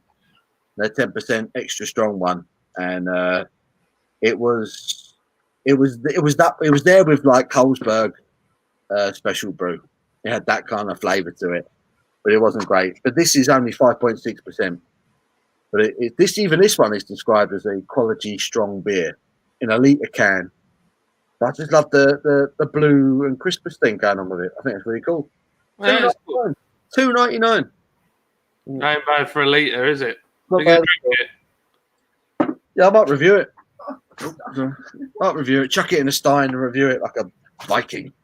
S1: their 10% extra strong one, and it was there with like Carlsberg special brew. It had that kind of flavour to it, but it wasn't great. But this is only 5.6%. But this one is described as a quality strong beer in a litre can. But I just love the blue and Christmas thing going on with it. I think it's really cool.
S4: Yeah,
S1: $2.99.
S4: Ain't bad for a litre, is it?
S1: Not
S4: You gonna
S1: bad.
S4: drink it?
S1: Yeah, I might review it. Chuck it in a stein and review it like a Viking.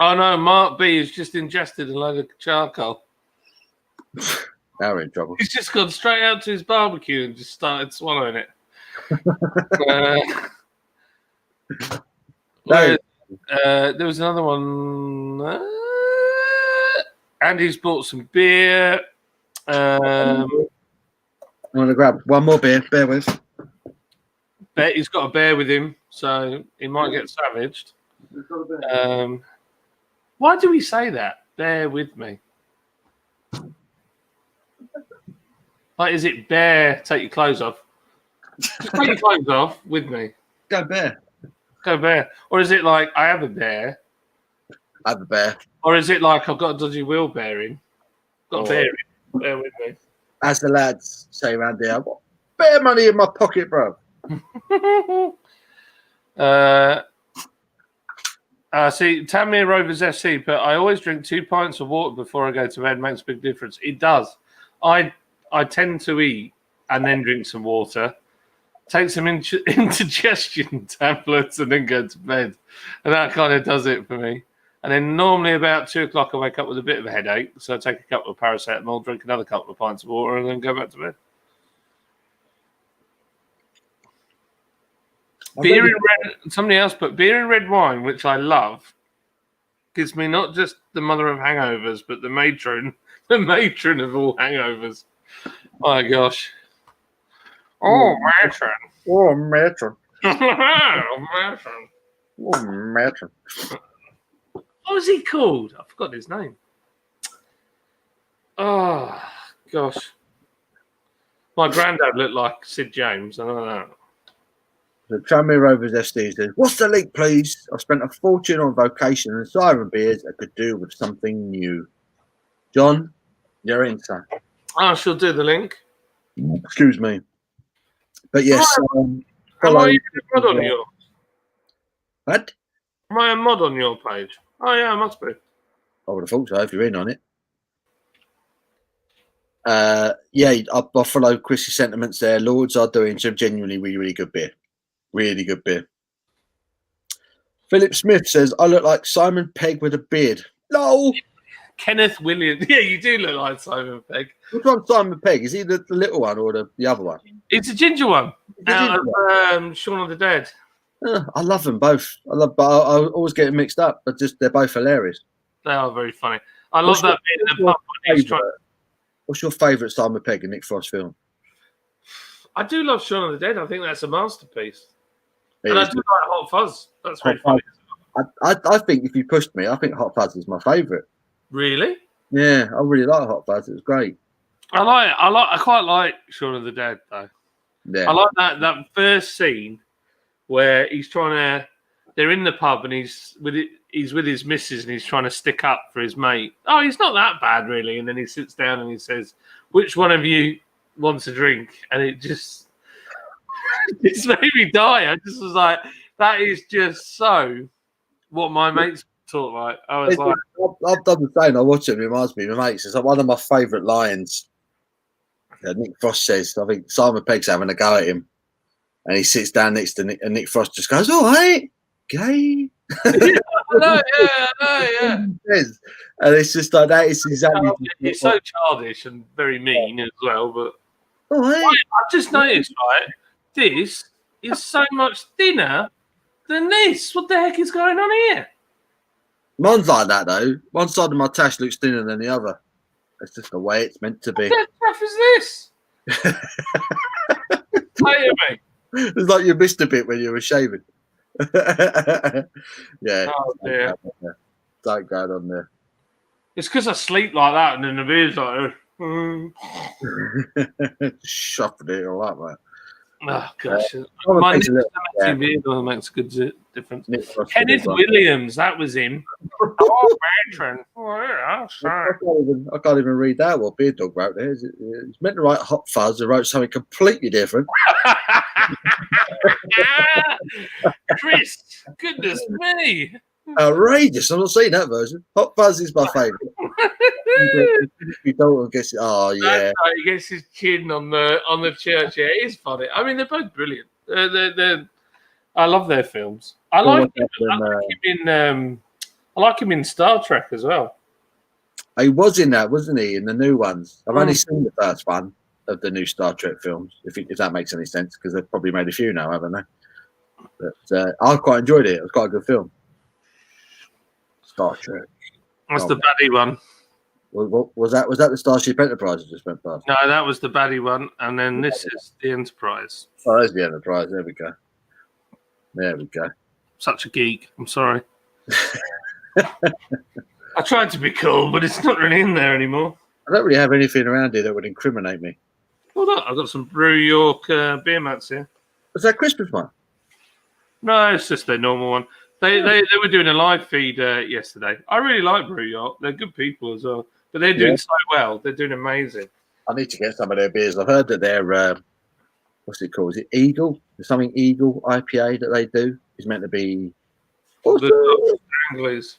S4: Oh no, Mark B has just ingested a load of charcoal.
S1: Now we're in trouble.
S4: He's just gone straight out to his barbecue and just started swallowing it. There was another one. Andy's bought some beer.
S1: I'm going to grab one more beer. Bear with.
S4: He's got a bear with him, so he might get savaged. Why do we say that? Bear with me. Like, is it bear? Take your clothes off. Just take your clothes off with me.
S1: Go bear.
S4: Go bear. Or is it like I have a bear?
S1: I have a bear.
S4: Or is it like I've got a dodgy wheel bearing? Got a bearing. Bear with me.
S1: As the lads say around here, I've got bear money in my pocket, bro.
S4: See, Tamir Rovers FC, but I always drink 2 pints of water before I go to bed. Makes a big difference. It does. I tend to eat and then drink some water, take some indigestion tablets, and then go to bed. And that kind of does it for me. And then normally about 2 o'clock, I wake up with a bit of a headache. So I take a couple of paracetamol, drink another couple of pints of water, and then go back to bed. Beer in red. Somebody else put beer in red wine, which I love. Gives me not just the mother of hangovers, but the matron of all hangovers. Oh my gosh! Oh, matron!
S1: Oh, matron!
S4: Matron!
S1: Oh, matron!
S4: What was he called? I forgot his name. Oh gosh! My granddad looked like Sid James. I don't know.
S1: The Tranmere Rovers FC says, "What's the link, please? I spent a fortune on vocation and siren beers I could do with something new." John, you're in, son.
S4: I shall do the link.
S1: Excuse me. But yes.
S4: Am I even a mod on yours?
S1: What?
S4: Am I a mod on your page? Oh yeah, it must be.
S1: I would have thought so if you're in on it. Yeah, I follow Chris's sentiments there. Lords are doing some genuinely really, really good beer. Really good beer. Philip Smith says, I look like Simon Pegg with a beard. No!
S4: Kenneth Williams. Yeah, you do look like Simon Pegg.
S1: Which one's Simon Pegg? Is he the little one or the other one?
S4: It's a ginger one.
S1: The
S4: Out
S1: ginger
S4: of Shaun of the Dead.
S1: I love them both. I always get them mixed up, but they're both hilarious.
S4: They are very funny. I love that bit in the pub when he's trying.
S1: What's your favourite Simon Pegg and Nick Frost film?
S4: I do love Shaun of the Dead. I think that's a masterpiece.
S1: It
S4: And I
S1: is
S4: do like Hot Fuzz. That's very
S1: Hot
S4: funny.
S1: I think if you pushed me, I think Hot Fuzz is my favourite.
S4: Really?
S1: Yeah, I really like Hot Fuzz. It was great.
S4: I quite like Shaun of the Dead though.
S1: Yeah.
S4: I like that first scene where they're in the pub and he's with his missus and he's trying to stick up for his mate. Oh, he's not that bad really. And then he sits down and he says, which one of you wants a drink? And it just made me die. I just was like, that is just so what my mates talk like. I was like,
S1: I've done the same. I watch it. It reminds me of my mates. It's like one of my favourite lines. Nick Frost says, I think Simon Pegg's having a go at him. And he sits down next to Nick, and Nick Frost just goes, all right, gay.
S4: I know, yeah.
S1: And it's just like that. It's exactly.
S4: He's so childish and very mean as well. But
S1: all right.
S4: I've just noticed, right? This is so much thinner than this. What the heck is going on here?
S1: Mine's like that though. One side of my tash looks thinner than the other. It's just the way it's meant to be.
S4: What the crap is this? Tell me.
S1: It's like you missed a bit when you were shaving. Yeah.
S4: Oh dear.
S1: Don't go on there.
S4: It's because I sleep like that, and then the beer's like,
S1: Shuffled it all up, mate.
S4: oh gosh. My
S1: Makes a little- yeah.
S4: beard makes a good difference.
S1: Nick Frost
S4: Kenneth
S1: did it,
S4: Williams, that was him. Oh, matron. Oh, yeah, sorry.
S1: I can't even read that. What Beard Dog wrote there. He's meant to write Hot Fuzz. He wrote something completely different.
S4: Chris, goodness me.
S1: Outrageous. I've not seen that version. Hot Fuzz is my favourite. You don't guess. Oh yeah.
S4: That's right, he gets his chin on the church. Yeah, it is funny. I mean, they're both brilliant. I love their films. I like him in Star Trek as well.
S1: He was in that, wasn't he? In the new ones. I've only seen the first one of the new Star Trek films. If that makes any sense, because they've probably made a few now, haven't they? But I quite enjoyed it. It was quite a good film. Star Trek.
S4: That's the baddie one.
S1: What was that? Was that the Starship Enterprise that just went past?
S4: No, that was the baddie one, and then this is the Enterprise.
S1: Oh, there's the Enterprise. There we go. There we go.
S4: Such a geek. I'm sorry. I tried to be cool, but it's not really in there anymore.
S1: I don't really have anything around here that would incriminate me.
S4: Well, look, I've got some Brew York beer mats here.
S1: Was that Christmas one?
S4: No, it's just their normal one. They were doing a live feed yesterday. I really like Brew York. They're good people as well. But they're doing so well. They're doing amazing.
S1: I need to get some of their beers. I've heard that they're, what's it called? Is it Eagle? There's something Eagle IPA that they do. Is meant to be...
S4: The Anglers.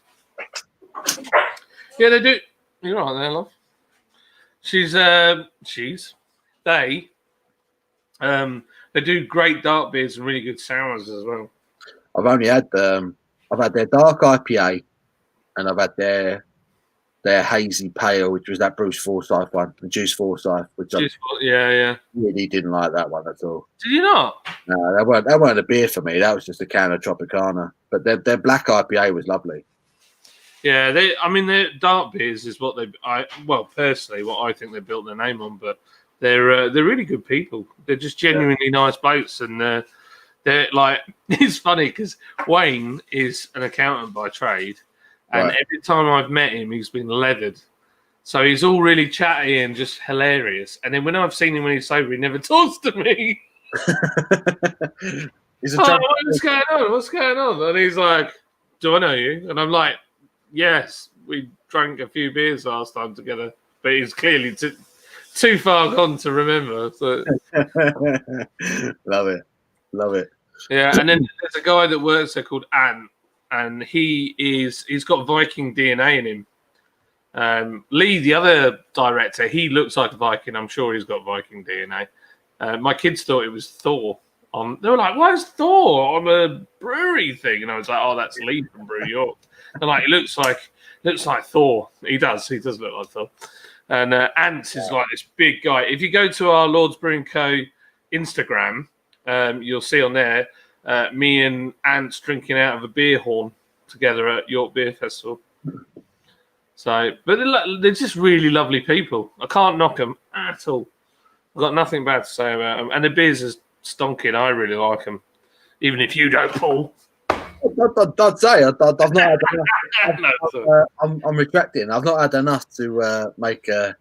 S4: Yeah, they do. You're right there, love. They do great dark beers and really good sours as well.
S1: I've only had I've had their dark IPA, and I've had their hazy pale, which was that Bruce Forsyth one, the Juice Forsyth, which I really didn't like that one at all.
S4: Did you not?
S1: No, that weren't a beer for me. That was just a can of Tropicana. But their black IPA was lovely.
S4: Yeah, their dark beers is what personally, what I think they built their name on. But they're really good people. They're just genuinely nice blokes, and they're like, it's funny because Wayne is an accountant by trade, and every time I've met him, he's been leathered. So he's all really chatty and just hilarious. And then when I've seen him when he's sober, he never talks to me. What's going on? What's going on? And he's like, do I know you? And I'm like, yes, we drank a few beers last time together, but he's clearly too far gone to remember. So
S1: Love it.
S4: Yeah, and then there's a guy that works there called Ant, and he's got Viking DNA in him. Lee, the other director, he looks like a Viking. I'm sure he's got Viking DNA. My kids thought it was Thor. They were like, "Why is Thor on a brewery thing?" And I was like, "Oh, that's Lee from Brew York." They're like, "It looks like Thor." He does look like Thor. And Ants is like this big guy. If you go to our Lord's Brewing Co. Instagram, you'll see on there me and Ants drinking out of a beer horn together at York Beer Festival. So, but they're just really lovely people. I can't knock them at all. I've got nothing bad to say about them. And the beers are stonking. I really like them. Even if you don't, Paul.
S1: I'd say I've not had enough.
S4: No,
S1: I'm retracting. I've not had enough to make a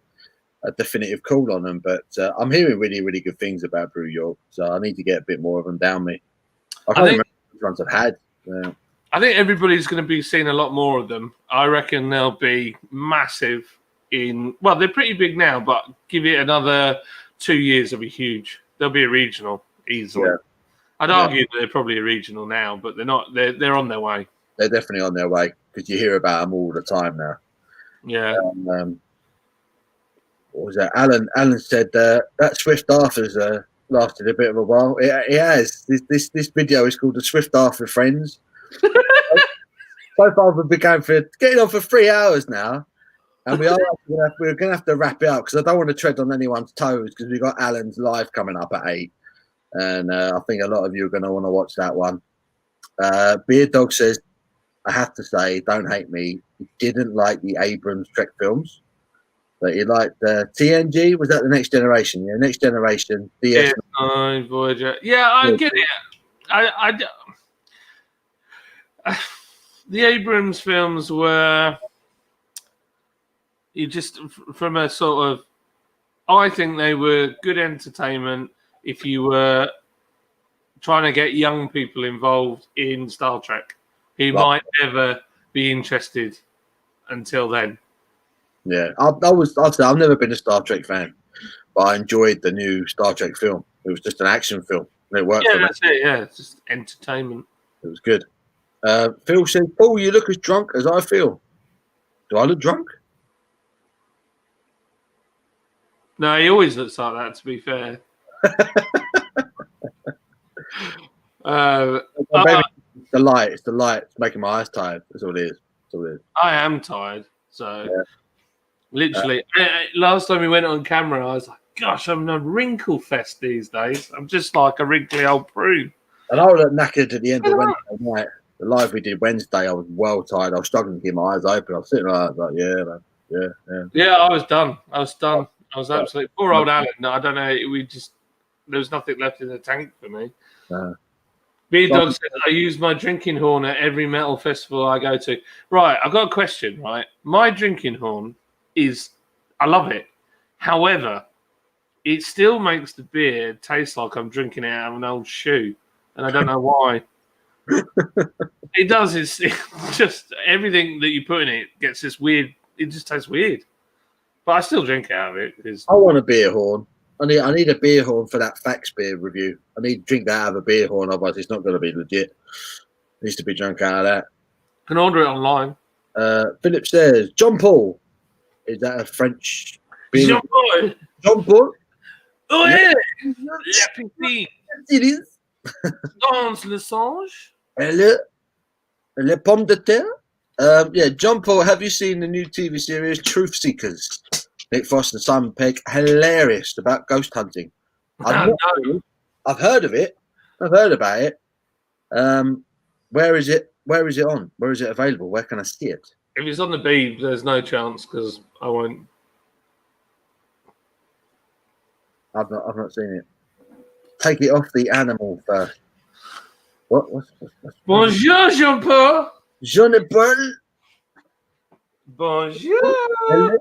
S1: definitive call on them, but I'm hearing really, really good things about Brew York, so I need to get a bit more of them down me. I can't remember which ones I've had.
S4: I think everybody's going to be seeing a lot more of them. I reckon they'll be massive well, they're pretty big now, but give it another 2 years, they'll be huge. They'll be a regional easily. Yeah. I'd argue that they're probably a regional now, but they're not. They're on their way.
S1: They're definitely on their way because you hear about them all the time now.
S4: Yeah.
S1: What was that? Alan said that Swift Arthur's lasted a bit of a while. It has. This video is called the Swift Arthur Friends. So far we've been getting on for 3 hours now, and we're going to have to wrap it up because I don't want to tread on anyone's toes because we've got Alan's live coming up at 8. And I think a lot of you are going to want to watch that one. Beard Dog says, I have to say, don't hate me, he didn't like the Abrams Trek films, but he liked TNG. Was that the Next Generation? Yeah, Next Generation.
S4: DS9, Voyager. Yeah, I get it. The Abrams films were, from a sort of, I think they were good entertainment if you were trying to get young people involved in Star Trek. He might never be interested until then.
S1: Yeah, I've never been a Star Trek fan, but I enjoyed the new Star Trek film. It was just an action film. And it worked.
S4: Yeah, that's it. Yeah, it's just entertainment.
S1: It was good. Phil says, Paul, you look as drunk as I feel. Do I look drunk?
S4: No, he always looks like that, to be fair.
S1: The light. It's the light. It's making my eyes tired. That's all it is.
S4: I am tired. So, literally, last time we went on camera, I was like, gosh, I'm a wrinkle fest these days. I'm just like a wrinkly old prude.
S1: And I was knackered at the end of Wednesday night. The live we did Wednesday, I was well tired. I was struggling to keep my eyes open. I was sitting like,
S4: Yeah, I was done. I was absolutely poor old Alan. I don't know. There was nothing left in the tank for me. Beard Dog said, I use my drinking horn at every metal festival I go to. Right, I've got a question, right? My drinking horn I love it. However, it still makes the beer taste like I'm drinking it out of an old shoe. And I don't know why. It does. It's just everything that you put in it gets this weird. It just tastes weird. But I still drink out of it.
S1: I want a beer horn. I need a beer horn for that Fax beer review. I need to drink that out of a beer horn, otherwise it's not going to be legit. It needs to be drunk out of that.
S4: Can order it online.
S1: Philip says, John Paul. Is that a French beer?
S4: John Paul.
S1: John Paul?
S4: Oh, yeah. La piscine.
S1: It is.
S4: Dans le singe.
S1: Le pomme de terre. John Paul, have you seen the new TV series Truth Seekers? Nick Frost and Simon Pegg, hilarious, about ghost hunting. I've heard of it. I've heard about it. Where is it? Where is it on? Where is it available? Where can I see it?
S4: If it's on the Beeb, there's no chance because I won't.
S1: I've not seen it. Take it off the animal first. What's
S4: Bonjour, Jean-Paul.
S1: Jean-Paul.
S4: Bonjour.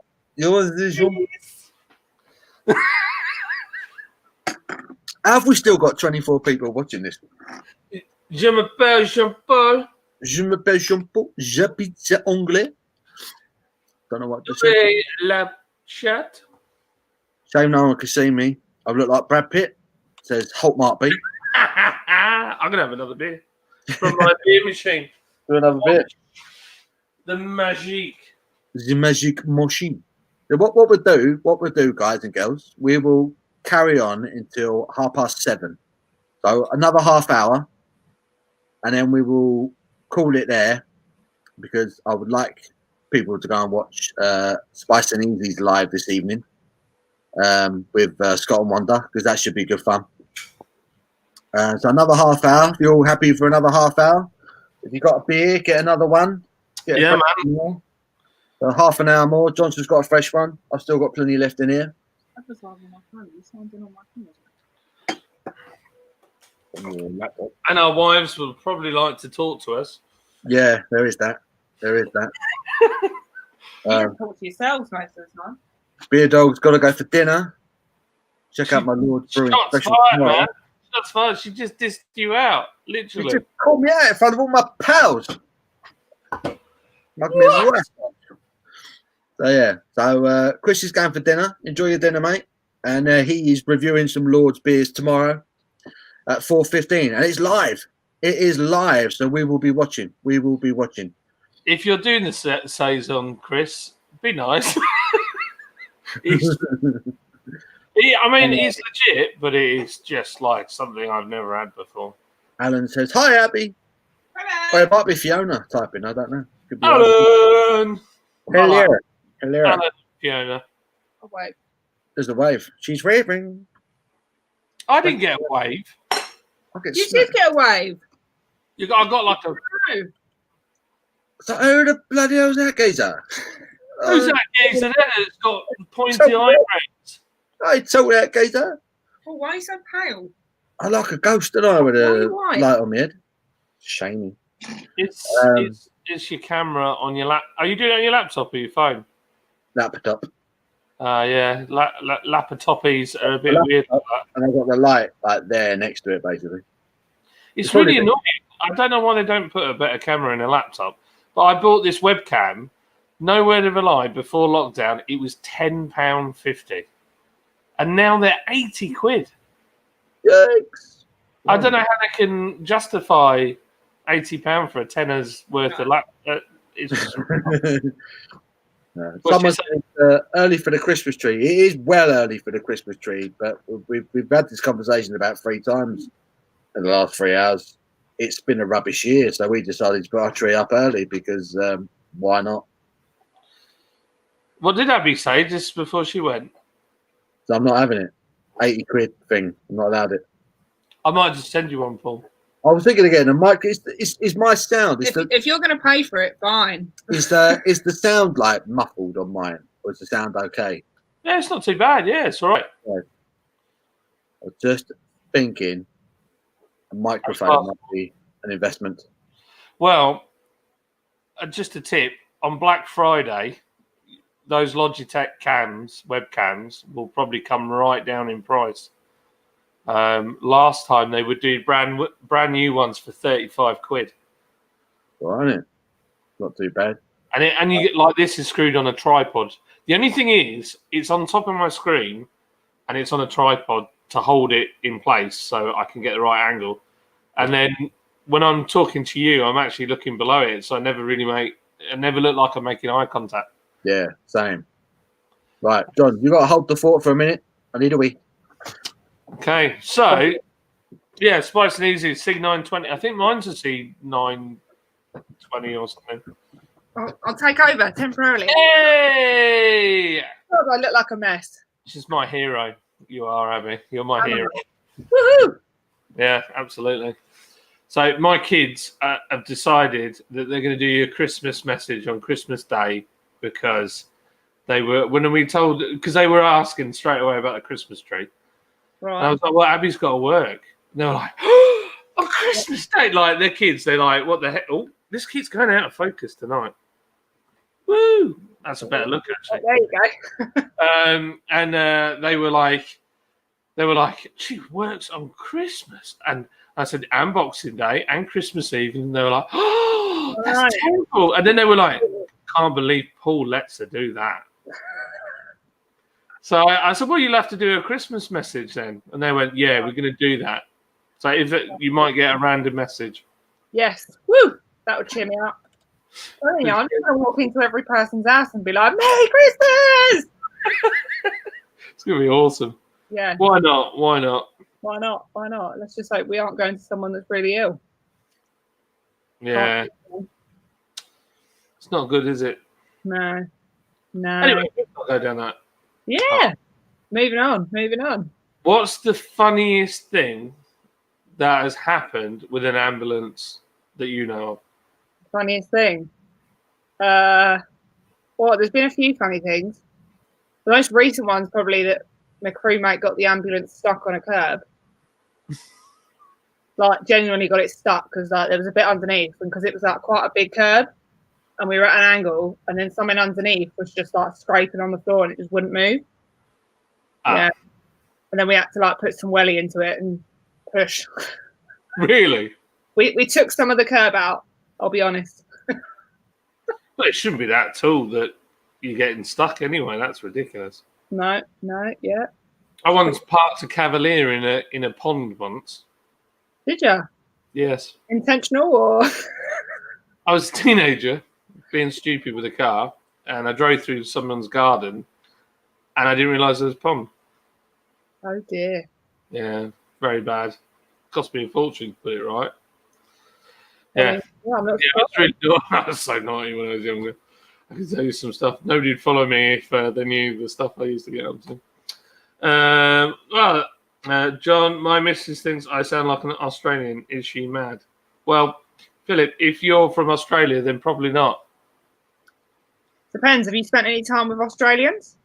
S1: Have we still got 24 people watching this?
S4: Je m'appelle Jean-Paul.
S1: Je m'appelle Jean-Paul. J'habite anglais. Don't know what to say.
S4: La chat.
S1: Shame no one can see me. I look like Brad Pitt. Says Halt Mark B.
S4: I'm gonna have another beer from my beer machine.
S1: Do another bit.
S4: The magic.
S1: The magic machine. So what we'll do, guys and girls, we will carry on until 7:30. So another half hour, and then we will call it there, because I would like people to go and watch Spice and Easy's live this evening with Scott and Wonder, because that should be good fun. So another half hour. If you're all happy for another half hour, if you got a beer, get another one. Get a
S4: Yeah,
S1: fresh one more. So half an hour more. Johnson's got a fresh one. I've still got plenty left in here.
S4: And our wives will probably like to talk to us.
S1: Yeah, there is that. There is that.
S5: You talk to yourselves most of the time.
S1: Beer Dog's got to go for dinner. Check out my Lord's Brewing
S4: Shots
S1: special
S4: fired,
S1: tomorrow.
S4: man. Shots fired. She just dissed you out,
S1: You
S4: literally.
S1: just called me out in front of all my pals. Mug me in the ass. So yeah. So Chris is going for dinner. Enjoy your dinner, mate. And he is reviewing some Lord's beers tomorrow at 4:15, and it's live. It is live, so we will be watching. We will be watching.
S4: If you're doing the saison, Chris, be nice. It's legit, but it is just like something I've never had before.
S1: Alan says, "Hi, Abby."
S5: Hello.
S1: Or it might be Fiona typing. I don't know. Could be
S4: Alan!
S1: Hello. Hello.
S4: Alan, Fiona.
S5: Oh, wait.
S1: There's a wave. She's waving.
S4: I didn't get a wave.
S1: I'll get
S5: You
S1: smacked.
S5: did get a wave.
S4: I got like a.
S5: No.
S1: So who the bloody hell's that geezer?
S4: Who's that geezer there that's got pointy eyebrows?
S1: I told that geezer.
S5: Oh, why are you so pale?
S1: I like a ghost, and I with
S5: Why are
S1: a
S5: you white?
S1: light on my head. Shamey.
S4: It's your camera on your lap. Are you doing it on your laptop or your phone?
S1: Laptop.
S4: Yeah, laptopies are a bit weird like that.
S1: And I've got the light like there next to it, basically.
S4: It's really annoying. I don't know why they don't put a better camera in a laptop. But I bought this webcam, no word of a lie, before lockdown. It was £10.50. And now they're 80 quid.
S1: Yikes.
S4: I don't know how they can justify £80 for a tenner's worth of laptop. It's
S1: Someone said early for the Christmas tree. It is well early for the Christmas tree, but we've had this conversation about 3 times in the last 3 hours. It's been a rubbish year, so we decided to put our tree up early because why not?
S4: What did Abby say just before she went?
S1: So I'm not having it. 80 quid thing. I'm not allowed it.
S4: I might just send you one, Paul.
S1: I was thinking again, and Mike, it's my sound.
S5: If you're going to pay for it, fine.
S1: Is the sound like muffled on mine, or is the sound okay?
S4: Yeah, it's not too bad. Yeah, it's all right.
S1: I was just thinking a microphone might be an investment.
S4: Well, just a tip. On Black Friday, those Logitech webcams, will probably come right down in price. Last time they would do brand new ones for 35 quid.
S1: Well, isn't it? Not too bad.
S4: And you get like this is screwed on a tripod. The only thing is, it's on top of my screen, and it's on a tripod to hold it in place so I can get the right angle. And then when I'm talking to you, I'm actually looking below it, so I never look like I'm making eye contact.
S1: Yeah, same. Right, John, you got to hold the fort for a minute. I need a wee.
S4: Okay, so yeah, Spice and Easy C920. I think mine's a C920 or something.
S5: I'll take over temporarily.
S4: Hey!
S5: God, I look like a mess.
S4: This is my hero. You are, Abby. You're my hero.
S5: Woohoo!
S4: Yeah, absolutely. So my kids have decided that they're going to do you a Christmas message on Christmas Day because they were because they were asking straight away about the Christmas tree.
S5: Right.
S4: And I was like, well, Abby's got to work. And they were like, oh, on Christmas Day. Like, they're kids. They're like, what the heck? Oh, this kid's going out of focus tonight. Woo! That's a better look, actually.
S5: There you go.
S4: And they were like, she works on Christmas. And I said, and Boxing Day and Christmas Eve. And they were like, oh, that's terrible. And then they were like, can't believe Paul lets her do that. So I said, well, you'll have to do a Christmas message then. And they went, yeah, we're going to do that. So you might get a random message.
S5: Yes. Woo! That would cheer me up. Well, you know, I'm just going to walk into every person's house and be like, Merry Christmas!
S4: It's going to be awesome.
S5: Yeah.
S4: Why not? Why not?
S5: Why not? Why not? Let's just hope we aren't going to someone that's really ill.
S4: Yeah. It's not good, is it?
S5: No. No.
S4: Anyway, let's not go down that.
S5: Yeah. Moving on.
S4: What's the funniest thing that has happened with an ambulance that you know of?
S5: Funniest thing. Well, there's been a few funny things. The most recent one's probably that my crewmate got the ambulance stuck on a curb. Like, genuinely got it stuck because like there was a bit underneath, and because it was like quite a big curb, and we were at an angle, and then something underneath was just like scraping on the floor, and it just wouldn't move. Yeah, and then we had to like put some welly into it and push.
S4: Really?
S5: We took some of the curb out. I'll be honest.
S4: Well, it shouldn't be that tall that you're getting stuck anyway. That's ridiculous.
S5: No, yeah.
S4: I once parked a Cavalier in a pond once.
S5: Did you?
S4: Yes.
S5: Intentional or?
S4: I was a teenager being stupid with a car, and I drove through someone's garden, and I didn't realise there was a pond.
S5: Oh dear.
S4: Yeah, very bad. Cost me a fortune to put it right. Yeah.
S5: I'm not
S4: Yeah, I was so naughty when I was younger. I can tell you some stuff. Nobody would follow me if they knew the stuff I used to get up to. John, my missus thinks I sound like an Australian. Is she mad? Well, Philip, if you're from Australia, then probably not.
S5: Depends. Have you spent any time with Australians?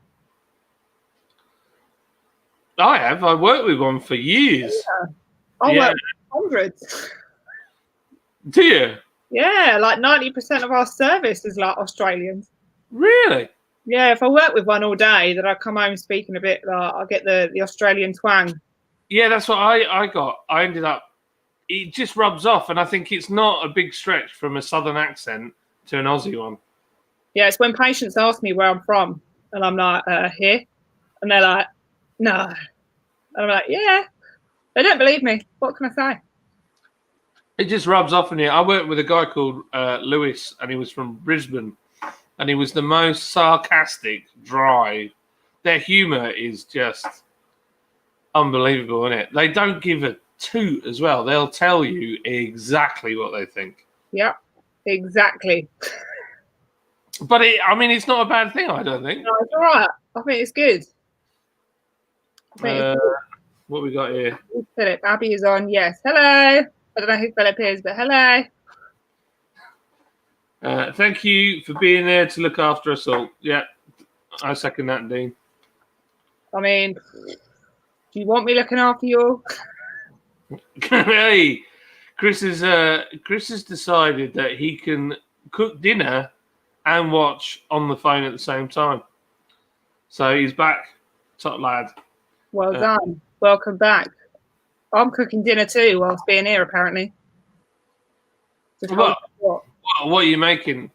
S4: I have. I worked with one for years.
S5: Yeah. I work with hundreds.
S4: Do you?
S5: Yeah, like 90% of our service is like Australians.
S4: Really?
S5: Yeah, if I work with one all day, then I come home speaking a bit, like, I get the Australian twang.
S4: Yeah, that's what I got. I ended up, it just rubs off, and I think it's not a big stretch from a southern accent to an Aussie one.
S5: Yeah, it's when patients ask me where I'm from, and I'm like, here. And they're like, no. And I'm like, yeah. They don't believe me. What can I say?
S4: It just rubs off on you. I worked with a guy called Lewis, and he was from Brisbane, and he was the most sarcastic, dry. Their humour is just unbelievable, isn't it? They don't give a toot as well. They'll tell you exactly what they think.
S5: Yeah, exactly.
S4: But it's not a bad thing, I don't think.
S5: No, it's all right. I think it's good.
S4: What we got here?
S5: Philip, Abby is on. Yes. Hello. I don't know who Philip is, but hello.
S4: Thank you for being there to look after us all. Yeah, I second that, Dean.
S5: I mean, do you want me looking after you all?
S4: Hey, Chris has decided that he can cook dinner and watch on the phone at the same time. So he's back, top lad.
S5: Well done. Welcome back. I'm cooking dinner too whilst being here, apparently.
S4: What are you making?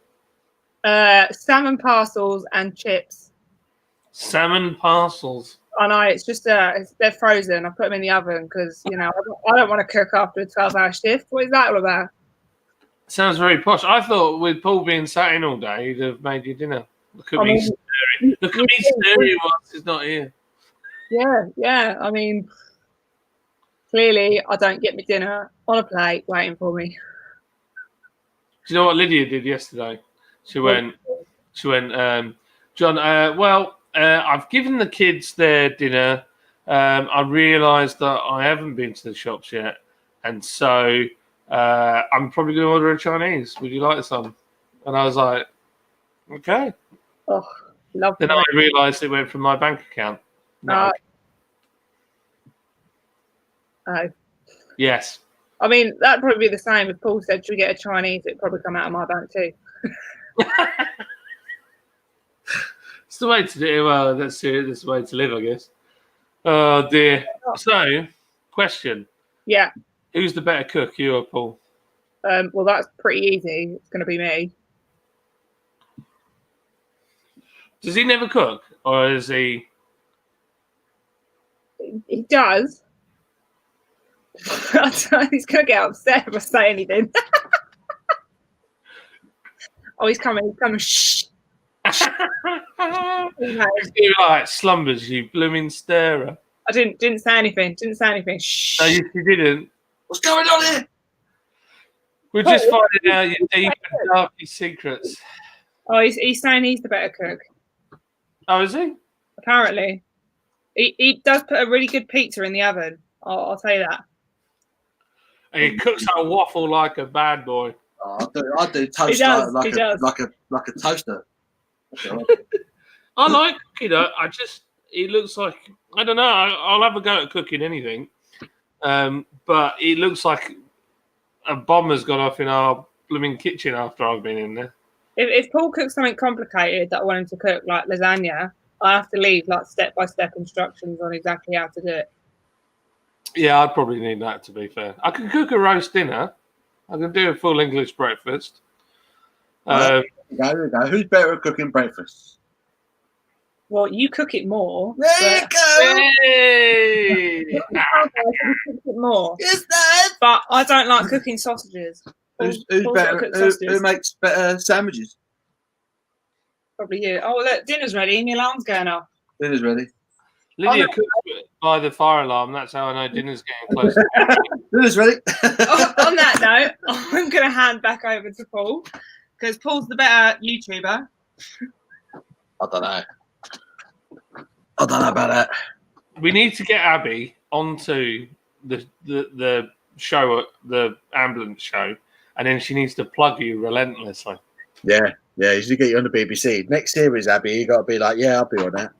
S5: Salmon parcels and chips.
S4: Salmon parcels.
S5: I know, it's just they're frozen. I put them in the oven because, you know, I don't want to cook after a 12-hour shift. What is that all about?
S4: Sounds very posh. I thought with Paul being sat in all day, he'd have made you dinner. Look at me staring. Look at me staring whilst he's not here.
S5: Yeah. I mean, clearly I don't get my dinner on a plate waiting for me.
S4: Do you know what Lydia did yesterday? She went, John, I've given the kids their dinner. I realised that I haven't been to the shops yet. And so I'm probably going to order a Chinese. Would you like some? And I was like, okay.
S5: Oh, love
S4: Then I realised it went from my bank account. No.
S5: Oh.
S4: Yes.
S5: I mean, that'd probably be the same if Paul said, should we get a Chinese? It'd probably come out of my bank too.
S4: It's the way to do it. Well, that's the way to live, I guess. Oh, dear. So, question.
S5: Yeah.
S4: Who's the better cook, you or Paul?
S5: Well, that's pretty easy. It's going to be me.
S4: Does he never cook? Or is he...
S5: He does. He's going to get upset if I say anything. Oh, he's coming. He's coming. Shh.
S4: You like slumbers, you blooming starer.
S5: I didn't say anything. Didn't say anything. Shh.
S4: No, you didn't.
S1: What's going on here?
S4: We're just finding out your deep and darkest secrets.
S5: Oh, he's saying he's the better cook.
S4: Oh, is he?
S5: Apparently, he does put a really good pizza in the oven. I'll tell you that.
S4: And he cooks a waffle like a bad boy.
S1: Oh, I do toast
S5: He does,
S1: like
S5: he does.
S1: a toaster.
S4: I like cooking. It looks like, I don't know, I'll have a go at cooking anything. But it looks like a bomb has gone off in our blooming kitchen after I've been in there.
S5: If Paul cooks something complicated that I want him to cook, like lasagna, I have to leave like step-by-step instructions on exactly how to do it.
S4: Yeah, I'd probably need that, to be fair. I can cook a roast dinner. I can do a full English breakfast.
S1: There we go. Who's better at cooking breakfast?
S5: Well, you cook it more.
S1: There you go.
S4: Hey!
S5: Cook it more.
S1: Yes, Dad.
S5: But I don't like cooking sausages.
S1: Who's
S5: Paul's got to
S1: better?
S5: cook
S1: Who
S5: sausages.
S1: makes better sandwiches?
S5: Probably you. Oh, look, dinner's ready and the alarm's going off.
S1: Dinner's ready.
S4: Lydia cooks by the fire alarm. That's how I know dinner's getting close.
S1: Dinner's ready.
S5: On that note, I'm going to hand back over to Paul because Paul's the better YouTuber.
S1: I don't know about that.
S4: We need to get Abby onto the show, the ambulance show, and then she needs to plug you relentlessly.
S1: Yeah, you should get you on the BBC. Next series, Abby, you got to be like, yeah, I'll be on that.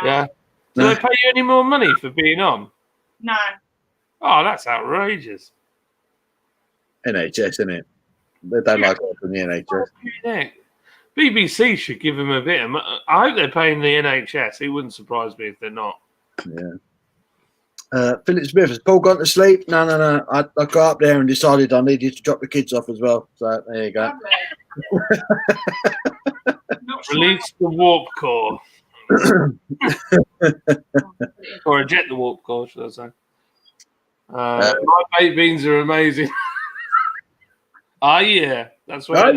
S4: Yeah. Do
S1: No.
S4: they pay you any more money for being on?
S5: No.
S4: Oh, that's outrageous.
S1: NHS, isn't it? They don't like it from the NHS.
S4: Yeah. BBC should give them a bit of money. I hope they're paying the NHS. It wouldn't surprise me if they're not.
S1: Yeah. Philip Smith, has Paul gone to sleep? No. I got up there and decided I needed to drop the kids off as well. So there you go.
S4: Release the warp core. Or eject the warp core, should I say. My baked beans are amazing. Yeah. That's what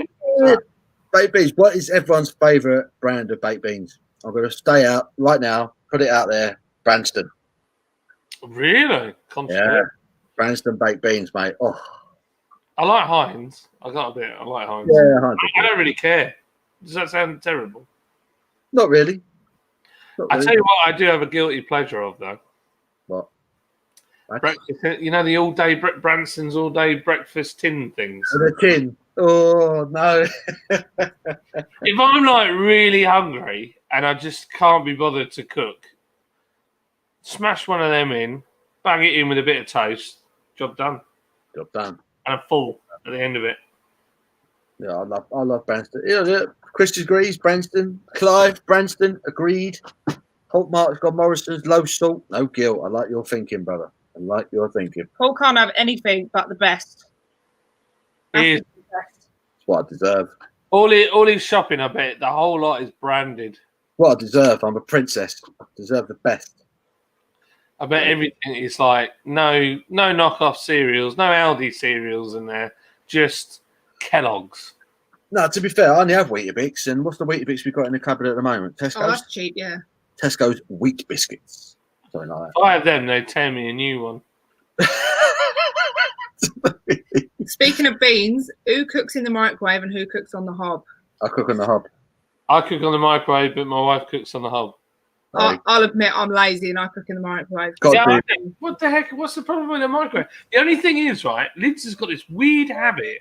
S1: Baked beans. What is everyone's favourite brand of baked beans? I'm going to stay out right now, put it out there. Branston.
S4: Really?
S1: Yeah. Branston baked beans, mate. Oh.
S4: I like Heinz. I like Heinz.
S1: Yeah, 100%.
S4: I don't really care. Does that sound terrible?
S1: Not really.
S4: I tell you what, I do have a guilty pleasure of though.
S1: What?
S4: Breakfast, you know the all-day Branston's all-day breakfast tin things.
S1: The tin. Oh no!
S4: If I'm like really hungry and I just can't be bothered to cook, smash one of them in, bang it in with a bit of toast. Job done.
S1: Job done.
S4: And I'm full at the end of it.
S1: Yeah, I love Branston. Yeah, Chris agrees. Branston, Clive, Branston agreed. Holt Mark's got Morrison's, low salt, no guilt. I like your thinking, brother. I like your thinking.
S5: Paul can't have anything but the best.
S4: Here's
S1: That's what I deserve.
S4: all his shopping, I bet the whole lot is branded.
S1: What I deserve. I'm a princess. I deserve the best.
S4: I bet everything is like no knockoff cereals, no Aldi cereals in there, just Kellogg's.
S1: No, to be fair, I only have Weetabix. And what's the Weetabix we've got in the cupboard at the moment? Tesco's?
S5: Oh, that's cheap, yeah.
S1: Tesco's wheat biscuits. Something like
S4: If I have them, they'd tear me a new one.
S1: that.
S5: Speaking of beans, who cooks in the microwave and who cooks on the hob?
S1: I cook on the hob.
S4: I cook on the microwave, but my wife cooks on the hob.
S5: I'll admit I'm lazy and I cook in the microwave.
S1: God,
S4: Yeah,
S1: dude.
S4: I think, what the heck? What's the problem with the microwave? The only thing is, right, Liz has got this weird habit.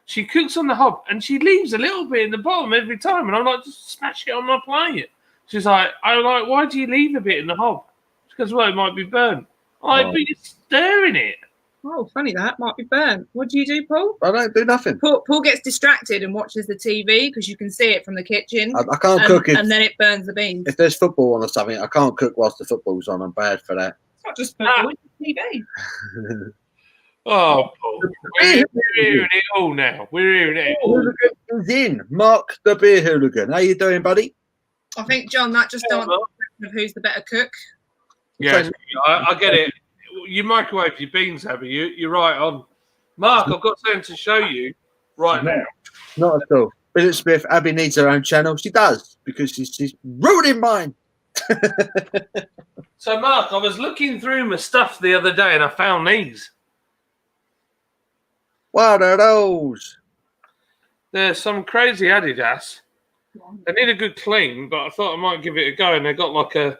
S4: She cooks on the hob and she leaves a little bit in the bottom every time. And I'm like, just smash it on my plate. She's like, why do you leave a bit in the hob? She goes, well, it might be burnt. I'm like, but you're stirring it.
S5: Oh, funny that. Might be burnt. What do you do, Paul?
S1: I don't do nothing.
S5: Paul gets distracted and watches the TV because you can see it from the kitchen.
S1: I can't cook it.
S5: And then it burns the beans.
S1: If there's football on or something, I can't cook whilst the football's on. I'm bad for that.
S5: It's not just football, it's TV.
S4: Oh, Paul. We're hearing it all now. We're hearing it all.
S1: Hooligan is in. Mark the beer hooligan. How you doing, buddy?
S5: I think, John, that just answers the question of who's the better cook.
S4: Yeah, I get it. You microwave your beans, Abby. You're right on. Mark, I've got something to show you right now.
S1: Not at all. Philip Smith, Abby needs her own channel. She does, because she's ruining mine.
S4: So, Mark, I was looking through my stuff the other day and I found these.
S1: What are those?
S4: There's some crazy Adidas. They need a good clean, but I thought I might give it a go. And they got like a...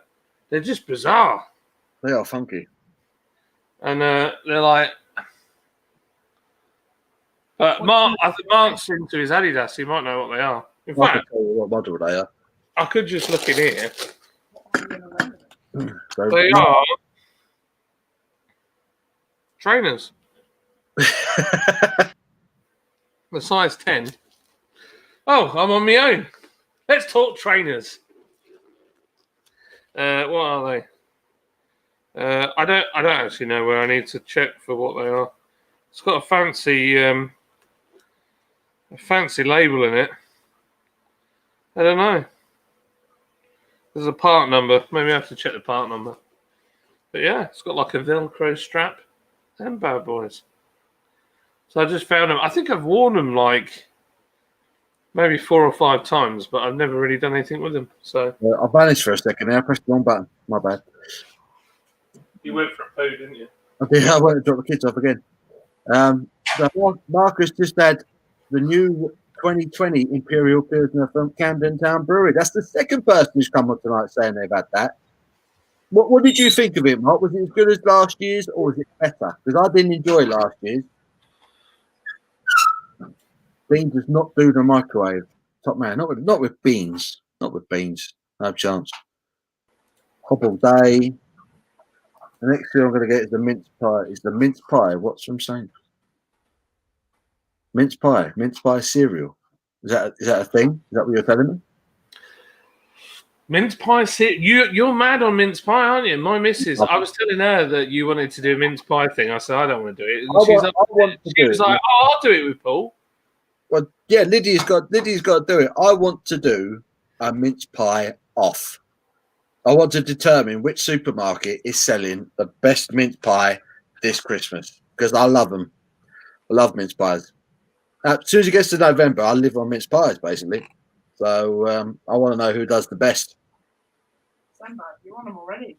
S4: They're just bizarre.
S1: They are funky.
S4: And they're like... But Mark, I think Mark's into his Adidas. He might know what they are. In
S1: I can
S4: fact,
S1: tell you what model they are.
S4: I could just look in here.
S1: So,
S4: They are trainers. The size 10. Oh, I'm on my own. Let's talk trainers. What are they? I don't actually know where I need to check for what they are. It's got a fancy label in it. I don't know. There's a part number. Maybe I have to check the part number. But yeah, it's got like a Velcro strap. Them bad boys. So I just found them. I think I've worn them like maybe 4 or 5 times, but I've never really done anything with them. So
S1: I vanished for a second there. I pressed the wrong button. My bad.
S4: you went for a poo, didn't you?
S1: I did. I went to drop the kids off again. So Marcus just had the new 2020 Imperial Pilsner from Camden Town Brewery. That's the second person who's come on tonight saying they've had that. What did you think of it, Mark? Was it as good as last year's, or was it better? Because I didn't enjoy last year's. Beans does not do the microwave. Top man, not with beans. Not with beans. No chance. Hop all day. The next thing I'm going to get is the mince pie. Is the mince pie? What's from saying? Mince pie cereal. Is that a thing? Is that what you're telling me?
S4: Mince pie. You're mad on mince pie, aren't you? My missus. I was telling her that you wanted to do a mince pie thing. I said I don't want to do it. And she was like, "Oh, I'll do it with Paul."
S1: Well, yeah, Lydia's got to do it. I want to do a mince pie off. I want to determine which supermarket is selling the best mince pie this Christmas, because I love them. I love mince pies. As soon as it gets to November, I live on mince pies, basically. So I want to know who does the best.
S5: You want them already?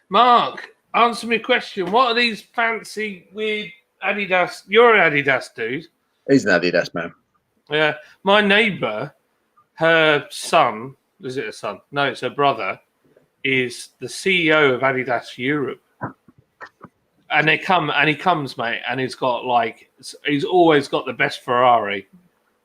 S4: Mark, answer me a question. What are these fancy, weird Adidas? You're an Adidas dude.
S1: He's an Adidas man.
S4: Yeah. My neighbour, her son, is it a son? No, it's her brother, is the CEO of Adidas Europe. And he comes, mate, and he's always got the best Ferrari.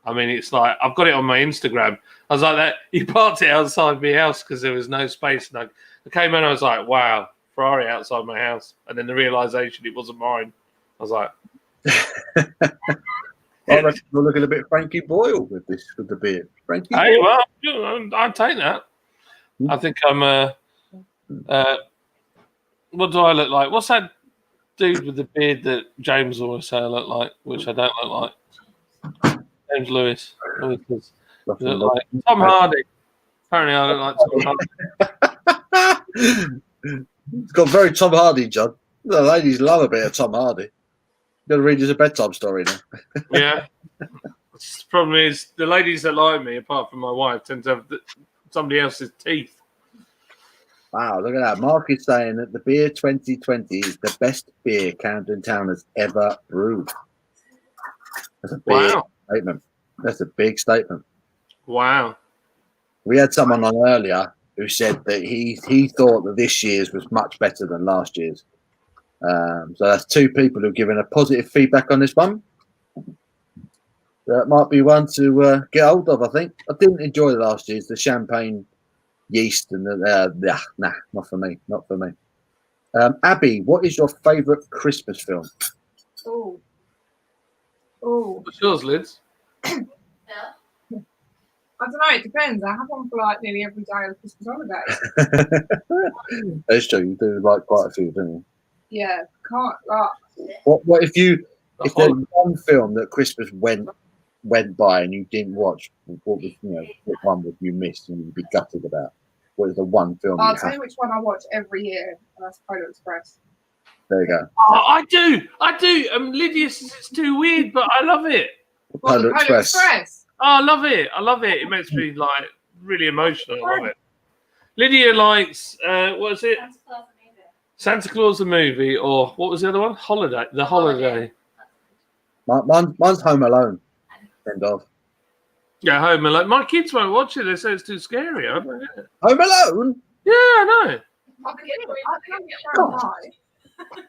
S4: I mean, it's like, I've got it on my Instagram. I was like that. He parked it outside my house because there was no space. And I came in and I was like, wow, Ferrari outside my house. And then the realization it wasn't mine. I was like,
S1: I reckon we're looking a bit Frankie Boyle with the beard. Frankie
S4: hey,
S1: Boyle.
S4: well, I'd take that. I think I'm what do I look like? What's that dude with the beard that James always say I look like, which I don't look like? James Lewis. I look like Tom Hardy. Apparently I look like Tom Hardy.
S1: It's got very Tom Hardy, John. The ladies love a bit of Tom Hardy. You've got to read us a bedtime story now.
S4: Yeah. The problem is the ladies that like me, apart from my wife, tend to have somebody else's teeth.
S1: Wow, look at that. Mark is saying that the beer 2020 is the best beer Camden Town has ever brewed. That's a big statement. That's a big statement.
S4: Wow.
S1: We had someone on earlier who said that he thought that this year's was much better than last year's. So that's 2 people who've given a positive feedback on this one. That might be one to get hold of, I think. I didn't enjoy last year's, the champagne yeast and nah, not for me. Not for me. Abby, what is your favourite Christmas film?
S5: Oh.
S4: What's yours, Liz?
S5: I don't know. It depends. I have one for like nearly every day of Christmas holidays.
S1: That's true. You do like quite a few, don't you?
S5: Yeah, can't like.
S1: What if there's one film that Christmas went by and you didn't watch? What was what one would you miss and you'd be gutted about? What is the one film?
S5: I'll tell you which one I watch every year. And that's Polar Express.
S1: There you go.
S4: Oh, I do. Lydia says it's too weird, but I love it.
S1: Polar Express.
S4: Oh, I love it. I love it. It makes me like really emotional. I love it. Lydia likes what is it? Santa Claus the movie, or what was the other one? Holiday. The Holiday.
S1: Mine's Home Alone. End of.
S4: Yeah, Home Alone. My kids won't watch it. They say it's too scary. I don't get it.
S1: Home Alone?
S4: Yeah, I know.
S1: God.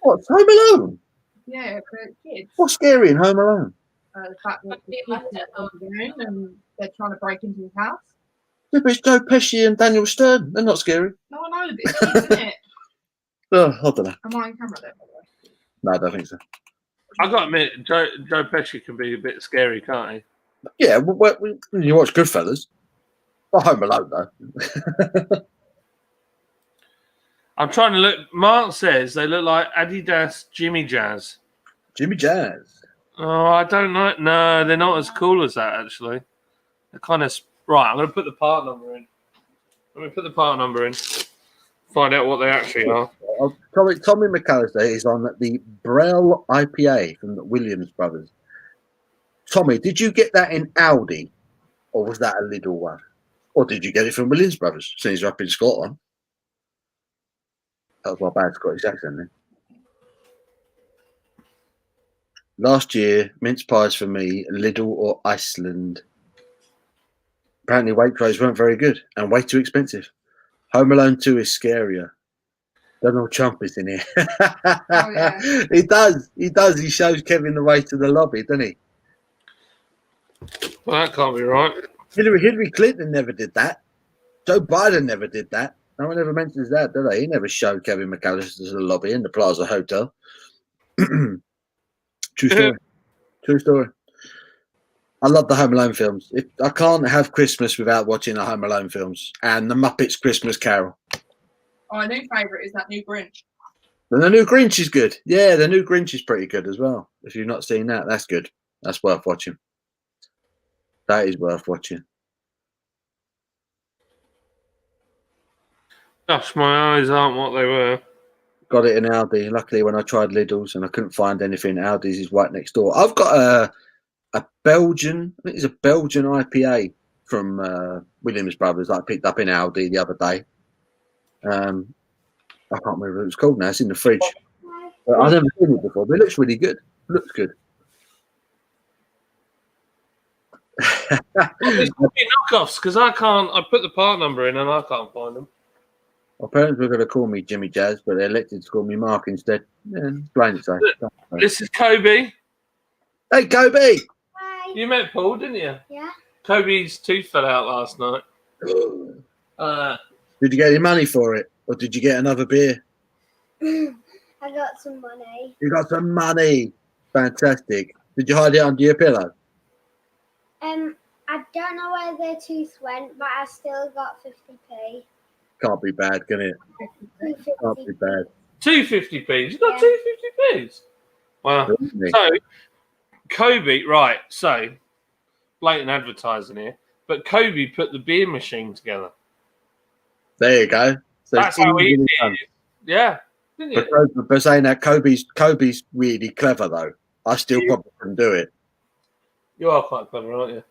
S1: What's Home Alone?
S5: Yeah, for kids.
S1: What's scary in Home Alone?
S5: The fact that the kids are on their own and they're trying to break into his house.
S1: Yeah, but it's Joe Pesci and Daniel Stern. They're not scary.
S5: No, I know, but it's kids, isn't it?
S1: Oh, I don't know.
S5: Am I on camera there, by the way?
S1: No, I don't think so.
S4: I've got to admit, Joe Pesci can be a bit scary, can't he?
S1: Yeah, when you watch Goodfellas. Not Home Alone, though.
S4: I'm trying to look. Mark says they look like Adidas Jimmy Jazz.
S1: Jimmy Jazz.
S4: Oh, I don't know. No, they're not as cool as that, actually. They're kind of... Right, I'm going to put the part number in. Let me put the part number in. Find out what they actually are.
S1: Tommy McAllister is on the Brell IPA from the Williams Brothers. Tommy, did you get that in Aldi? Or was that a Lidl one? Or did you get it from Williams Brothers, since you're up in Scotland? That was my bad Scottish accent then. Last year, mince pies for me, Lidl or Iceland. Apparently Waitrose weren't very good and way too expensive. Home Alone 2 is scarier. Donald Trump is in here.
S5: Oh, yeah.
S1: He does. He shows Kevin the way to the lobby, doesn't he?
S4: Well, that can't be right.
S1: Hillary Clinton never did that. Joe Biden never did that. No one ever mentions that, do they? He never showed Kevin McAllister to the lobby in the Plaza Hotel. True story. True story. I love the Home Alone films. I can't have Christmas without watching the Home Alone films and the Muppets Christmas Carol.
S5: Oh, my new favourite is that new Grinch.
S1: And the new Grinch is good. Yeah, the new Grinch is pretty good as well. If you've not seen that, that's good. That's worth watching. That is worth watching.
S4: Gosh, my eyes aren't what they were.
S1: Got it in Aldi. Luckily, when I tried Lidl's and I couldn't find anything, Aldi's is right next door. I've got a Belgian, I think it's a Belgian IPA from Williams Brothers that I picked up in Aldi the other day. I can't remember what it's called now. It's in the fridge. But I've never seen it before, but it looks really good. Looks good.
S4: It's probably knockoffs because I put the part number in and I can't find them.
S1: My parents were going to call me Jimmy Jazz, but they elected to call me Mark instead. Yeah, plain to say.
S4: This is Kobe.
S1: Hey, Kobe!
S6: Hi.
S4: You met Paul, didn't you?
S6: Yeah.
S4: Kobe's tooth fell out last night.
S1: Did you get any money for it? Or did you get another beer?
S6: I got some money.
S1: You got some money. Fantastic. Did you hide it under your pillow?
S6: I don't know where their tooth went, but I still got 50p.
S1: Can't be bad, can it? Can't be bad.
S4: 250p. You got 250p's. Wow.
S1: Really?
S4: So, Kobe, right. So, blatant advertising here. But Kobe put the beer machine together.
S1: There you go. So
S4: That's how easy it is. Yeah. Didn't you?
S1: But saying that, Kobe's really clever, though. I still probably couldn't do it.
S4: You are quite clever, aren't you?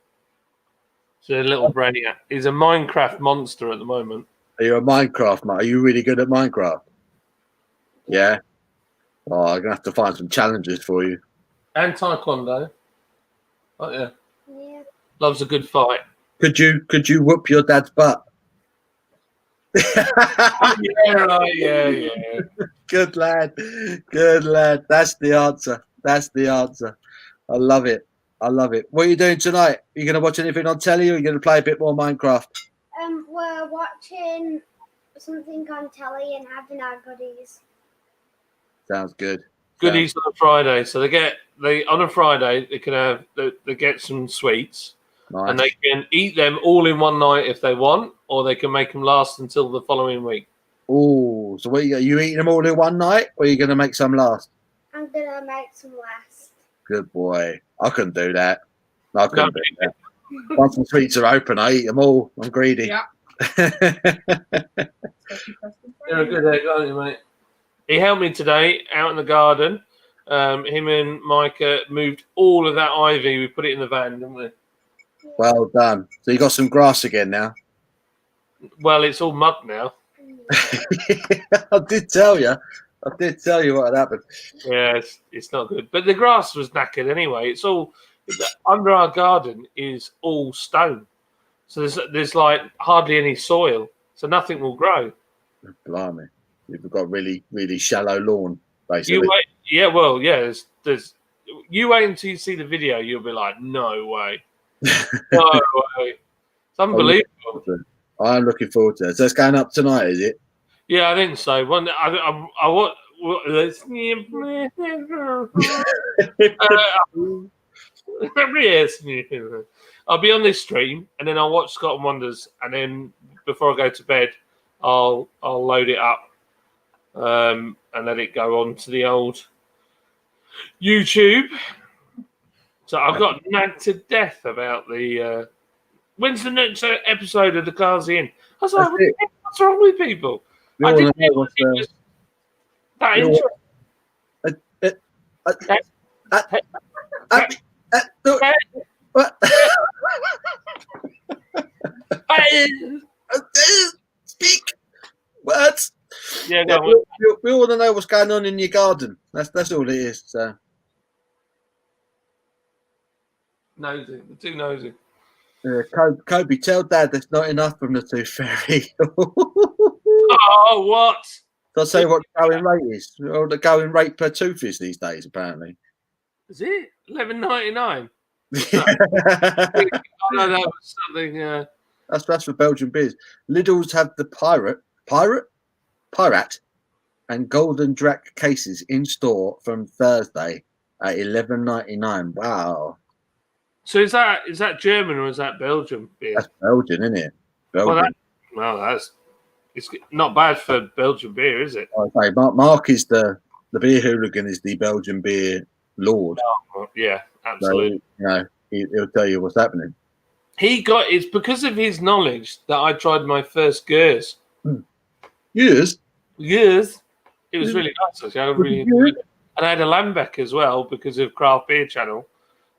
S4: So a little brainiac. He's a Minecraft monster at the moment.
S1: Are you a Minecraft, mate? Are you really good at Minecraft? Yeah. Oh, I'm gonna have to find some challenges for you.
S4: And Taekwondo. Oh yeah.
S6: Yeah.
S4: Loves a good fight.
S1: Could you whoop your dad's butt?
S4: Yeah, right. Yeah.
S1: Good lad. Good lad. That's the answer. That's the answer. I love it. I love it. What are you doing tonight? Are you going to watch anything on telly or are you going to play a bit more Minecraft?
S6: We're watching something on telly and having our goodies.
S1: Sounds good.
S4: Goodies on a Friday. So on a Friday they can have they get some sweets.
S1: Nice.
S4: And they can eat them all in one night if they want, or they can make them last until the following week.
S1: Oh, so what are you eating them all in one night or are you going to make some last?
S6: I'm going to make some last.
S1: Good boy. I couldn't do that. I couldn't do that. Once the sweets are open, I eat them all. I'm greedy.
S5: Yeah.
S4: You're a good egg, aren't you, mate? He helped me today out in the garden, Him and Micah moved all of that ivy. We put it in the van, didn't we?
S1: Well done. So you got some grass again now.
S4: Well, it's all mud now.
S1: I did tell you. I did tell you what had happened.
S4: Yeah, it's not good. But the grass was knackered anyway. It's all under our garden is all stone, so there's like hardly any soil, so nothing will grow.
S1: Blimey, you've got really shallow lawn, basically.
S4: You wait, yeah, well, yeah. There's you wait until you see the video. You'll be like, no way, no way. It's unbelievable.
S1: I'm looking forward to it. So it's going up tonight, is it?
S4: Yeah, I think so. One, I want. I'll be on this stream, and then I'll watch Scotland Wonders, and then before I go to bed, I'll load it up, and let it go on to the old YouTube. So I've got nagged to death about the. When's the next episode of the Cars In? I was like, what's wrong with people? I didn't know it was that interesting.
S1: Speak words.
S4: Yeah,
S1: we all want to know what's going on in your garden. That's all it is. So.
S4: Nosy, too nosy.
S1: Kobe, tell Dad there's not enough from the Tooth Fairy.
S4: Oh, what?
S1: So I'll say what the going rate is. Or the going rate per tooth is these days, apparently.
S4: Is it $11.99? I know that was something.
S1: That's for Belgian beers. Lidl's have the Pirate, and Golden Drac cases in store from Thursday at $11.99. Wow.
S4: So is that German or is that Belgian beer?
S1: That's Belgian, isn't it? Belgian.
S4: Well, it's not bad for Belgian beer, is it?
S1: Okay, Mark is the beer hooligan, is the Belgian beer lord.
S4: Oh, yeah, absolutely.
S1: So, he'll tell you what's happening.
S4: It's because of his knowledge that I tried my first Gers.
S1: Yes.
S4: It was really nice. Actually. I really enjoyed it. And I had a Lambic as well because of Craft Beer Channel.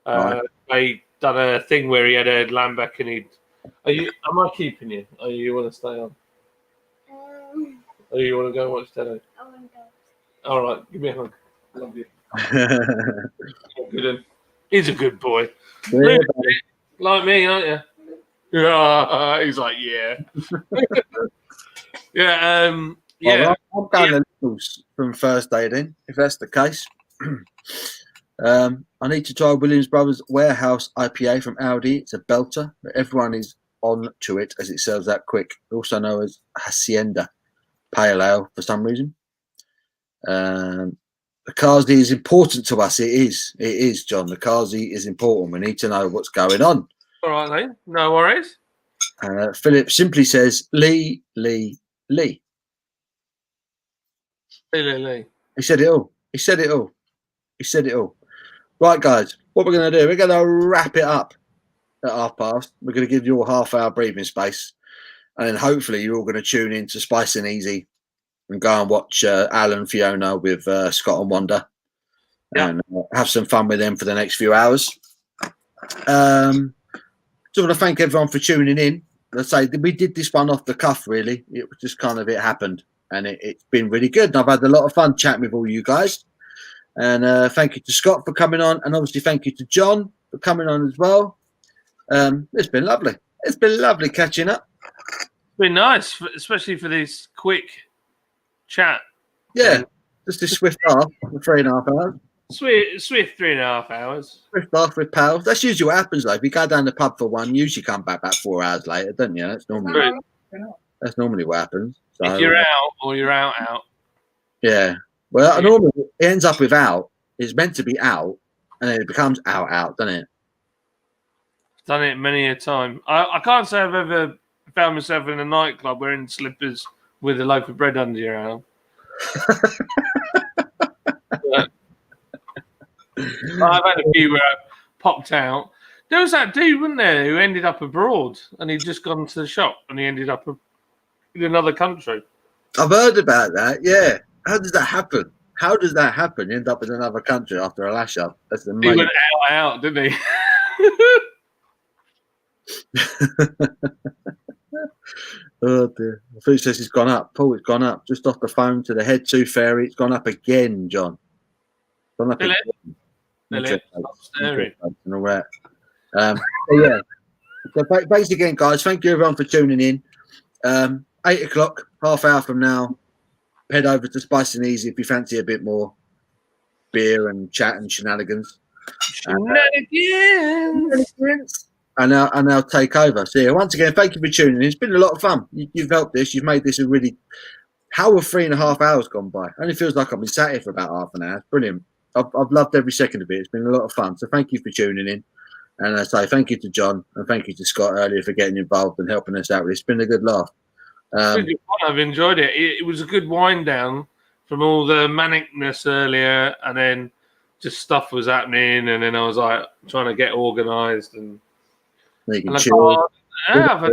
S1: Right.
S4: They done a thing where he had a Lambic and am I keeping you? Or you want to stay on? Or you want to go and watch telly?
S6: I want to go.
S4: All right, give me a hug. Love you. Good. He's a good boy.
S1: Yeah,
S4: Like me, aren't you? Yeah, he's like, yeah. Yeah, yeah.
S1: Well, I'm going to Lidl's from Thursday then, if that's the case. I need to try Williams Brothers Warehouse IPA from Aldi. It's a belter, but everyone is on to it as it sells that quick. Also known as Hacienda Pale Ale for some reason. The Kazi is important to us. It is, John. The Kazi is important. We need to know what's going on.
S4: All right, then. No worries.
S1: Philip simply says, Lee.
S4: Lee.
S1: He said it all. Right, guys, what we're going to do, we're going to wrap it up at 1:30. We're going to give you a half-hour breathing space. And then hopefully you're all going to tune in to Spice and Easy and go and watch Alan Fiona with Scott and Wonder.
S4: Yeah.
S1: And have some fun with them for the next few hours. Just want to thank everyone for tuning in. Let's say we did this one off the cuff, really. It was just kind of, it happened. And it's been really good. And I've had a lot of fun chatting with all you guys. And thank you to Scott for coming on. And obviously thank you to John for coming on as well. It's been lovely. It's been lovely catching up.
S4: It's been nice, especially for this quick chat.
S1: Yeah, just a swift half, 3.5 hours.
S4: Swift 3.5 hours.
S1: Swift half with pals. That's usually what happens, though. If you go down the pub for one, you usually come back about 4 hours later, don't you? That's normally what happens. So,
S4: if you're out or you're out.
S1: Yeah. Well, normally it ends up with out. It's meant to be out, and then it becomes out, doesn't it?
S4: Done it many a time. I can't say I've ever found myself in a nightclub wearing slippers with a loaf of bread under your arm. I've had a few where I popped out. There was that dude, wasn't there, who ended up abroad and he'd just gone to the shop and he ended up in another country.
S1: I've heard about that, yeah. How does that happen? How does that happen? You end up in another country after a lash up. That's
S4: He
S1: amazing.
S4: went out, didn't he?
S1: Oh dear. I think it says it's gone up. Paul, it's gone up. Just off the phone to the head tooth fairy. It's gone up again, John. Gone up
S4: Philip?
S1: again.
S4: Philip, stop staring.
S1: And all that. So yeah. So thanks again, guys. Thank you everyone for tuning in. 8 o'clock, half hour from now, head over to Spice and Easy if you fancy a bit more beer and chat and shenanigans.
S4: Shenanigans.
S1: And I'll take over. So yeah, once again, thank you for tuning in. It's been a lot of fun. You've helped this. You've made this a really. How have 3.5 hours gone by? Only feels like I've been sat here for about half an hour. It's brilliant. I've loved every second of it. It's been a lot of fun. So thank you for tuning in. And I say thank you to John and thank you to Scott earlier for getting involved and helping us out. It's been a good laugh.
S4: I've enjoyed it. It was a good wind down from all the manicness earlier, and then just stuff was happening, and then I was like trying to get organised and.
S1: You can
S4: And
S1: chill.
S4: I've had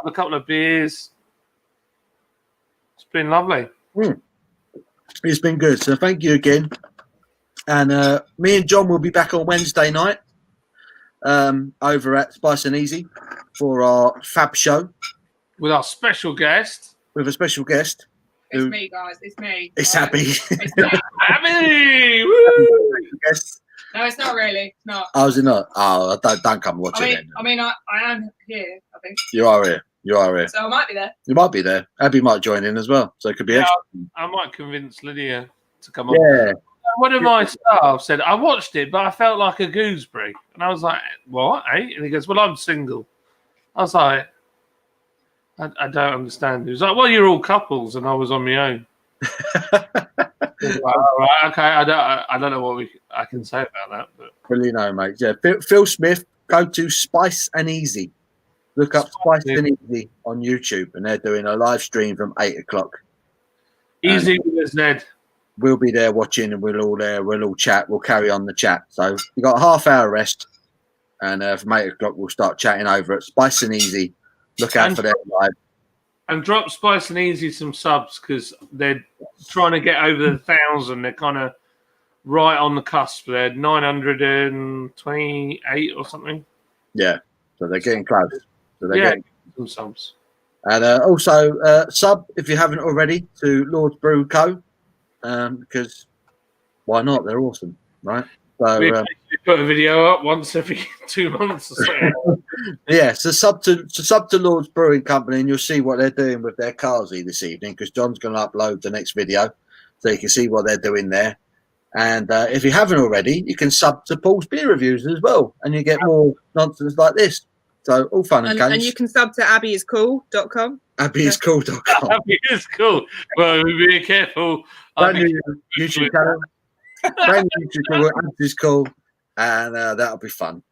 S4: a couple of beers. It's been lovely.
S1: It's been good. So thank you again. And me and John will be back on Wednesday night over at Spice and Easy for our fab show.
S4: With our special guest.
S1: With a special guest.
S5: It's me, guys. It's me.
S1: It's
S5: Right.
S1: Abby.
S5: It's me.
S4: Abby! Woo!
S1: Yes.
S5: No, it's not really. It's not.
S1: Oh, is it not? Oh, don't come watch it then.
S5: I am here, I think.
S1: You are here. You are here.
S5: So I might be there.
S1: You might be there. Abby might join in as well. So it could be extra.
S4: I might convince Lydia to come on.
S1: Yeah.
S4: One of my staff said, I watched it, but I felt like a gooseberry. And I was like, what? Eh? And he goes, well, I'm single. I was like, I don't understand. He was like, well, you're all couples, and I was on my own. Like, all right, okay. I don't know what I can say about that, but
S1: Really no, mate. Yeah. Phil Smith, go to Spice and Easy. Look up Spice and Easy on YouTube, and they're doing a live stream from 8 o'clock.
S4: easy with us, Ned.
S1: We'll be there watching, and we'll all chat. We'll carry on the chat. So you got a half-hour rest, and from 8 o'clock we'll start chatting over at Spice and Easy. Look out for their live.
S4: And drop Spice and Easy some subs because they're trying to get over the 1,000. They're kind of right on the cusp. They're 928 or something.
S1: Yeah, so they're getting close. So they're getting
S4: some subs.
S1: And also sub if you haven't already to Lord's Brew Co. Because why not? They're awesome, right? So
S4: We put a video up once every 2 months or so.
S1: yeah, so sub to Lord's Brewing Company, and you'll see what they're doing with their Carsey this evening. Because John's going to upload the next video, so you can see what they're doing there. And if you haven't already, you can sub to Paul's Beer Reviews as well, and you get more nonsense like this. So all fun and games.
S5: And you can sub to abbyiscool.com.
S1: abbyiscool.com.
S4: Abby is cool. Well, be careful.
S1: Brand new YouTube channel. Brand new YouTube channel. Abby's cool, and that'll be fun.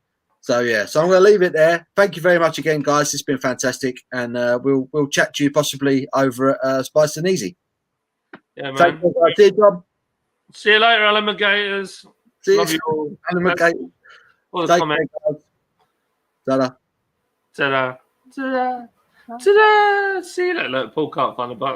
S1: So yeah, so I'm going to leave it there. Thank you very much again, guys. It's been fantastic, and we'll chat to you possibly over at Spice and Easy.
S4: Yeah, man.
S1: Thank you, guys. See you, John.
S4: See you later, alligators.
S1: See
S4: Love
S1: you.
S4: you all.
S1: Alligators.
S4: All the
S1: Take
S4: comments.
S1: care, guys. Ta-da.
S4: Ta-da. Ta-da. Ta-da. See you later. Look, Paul can't find the button.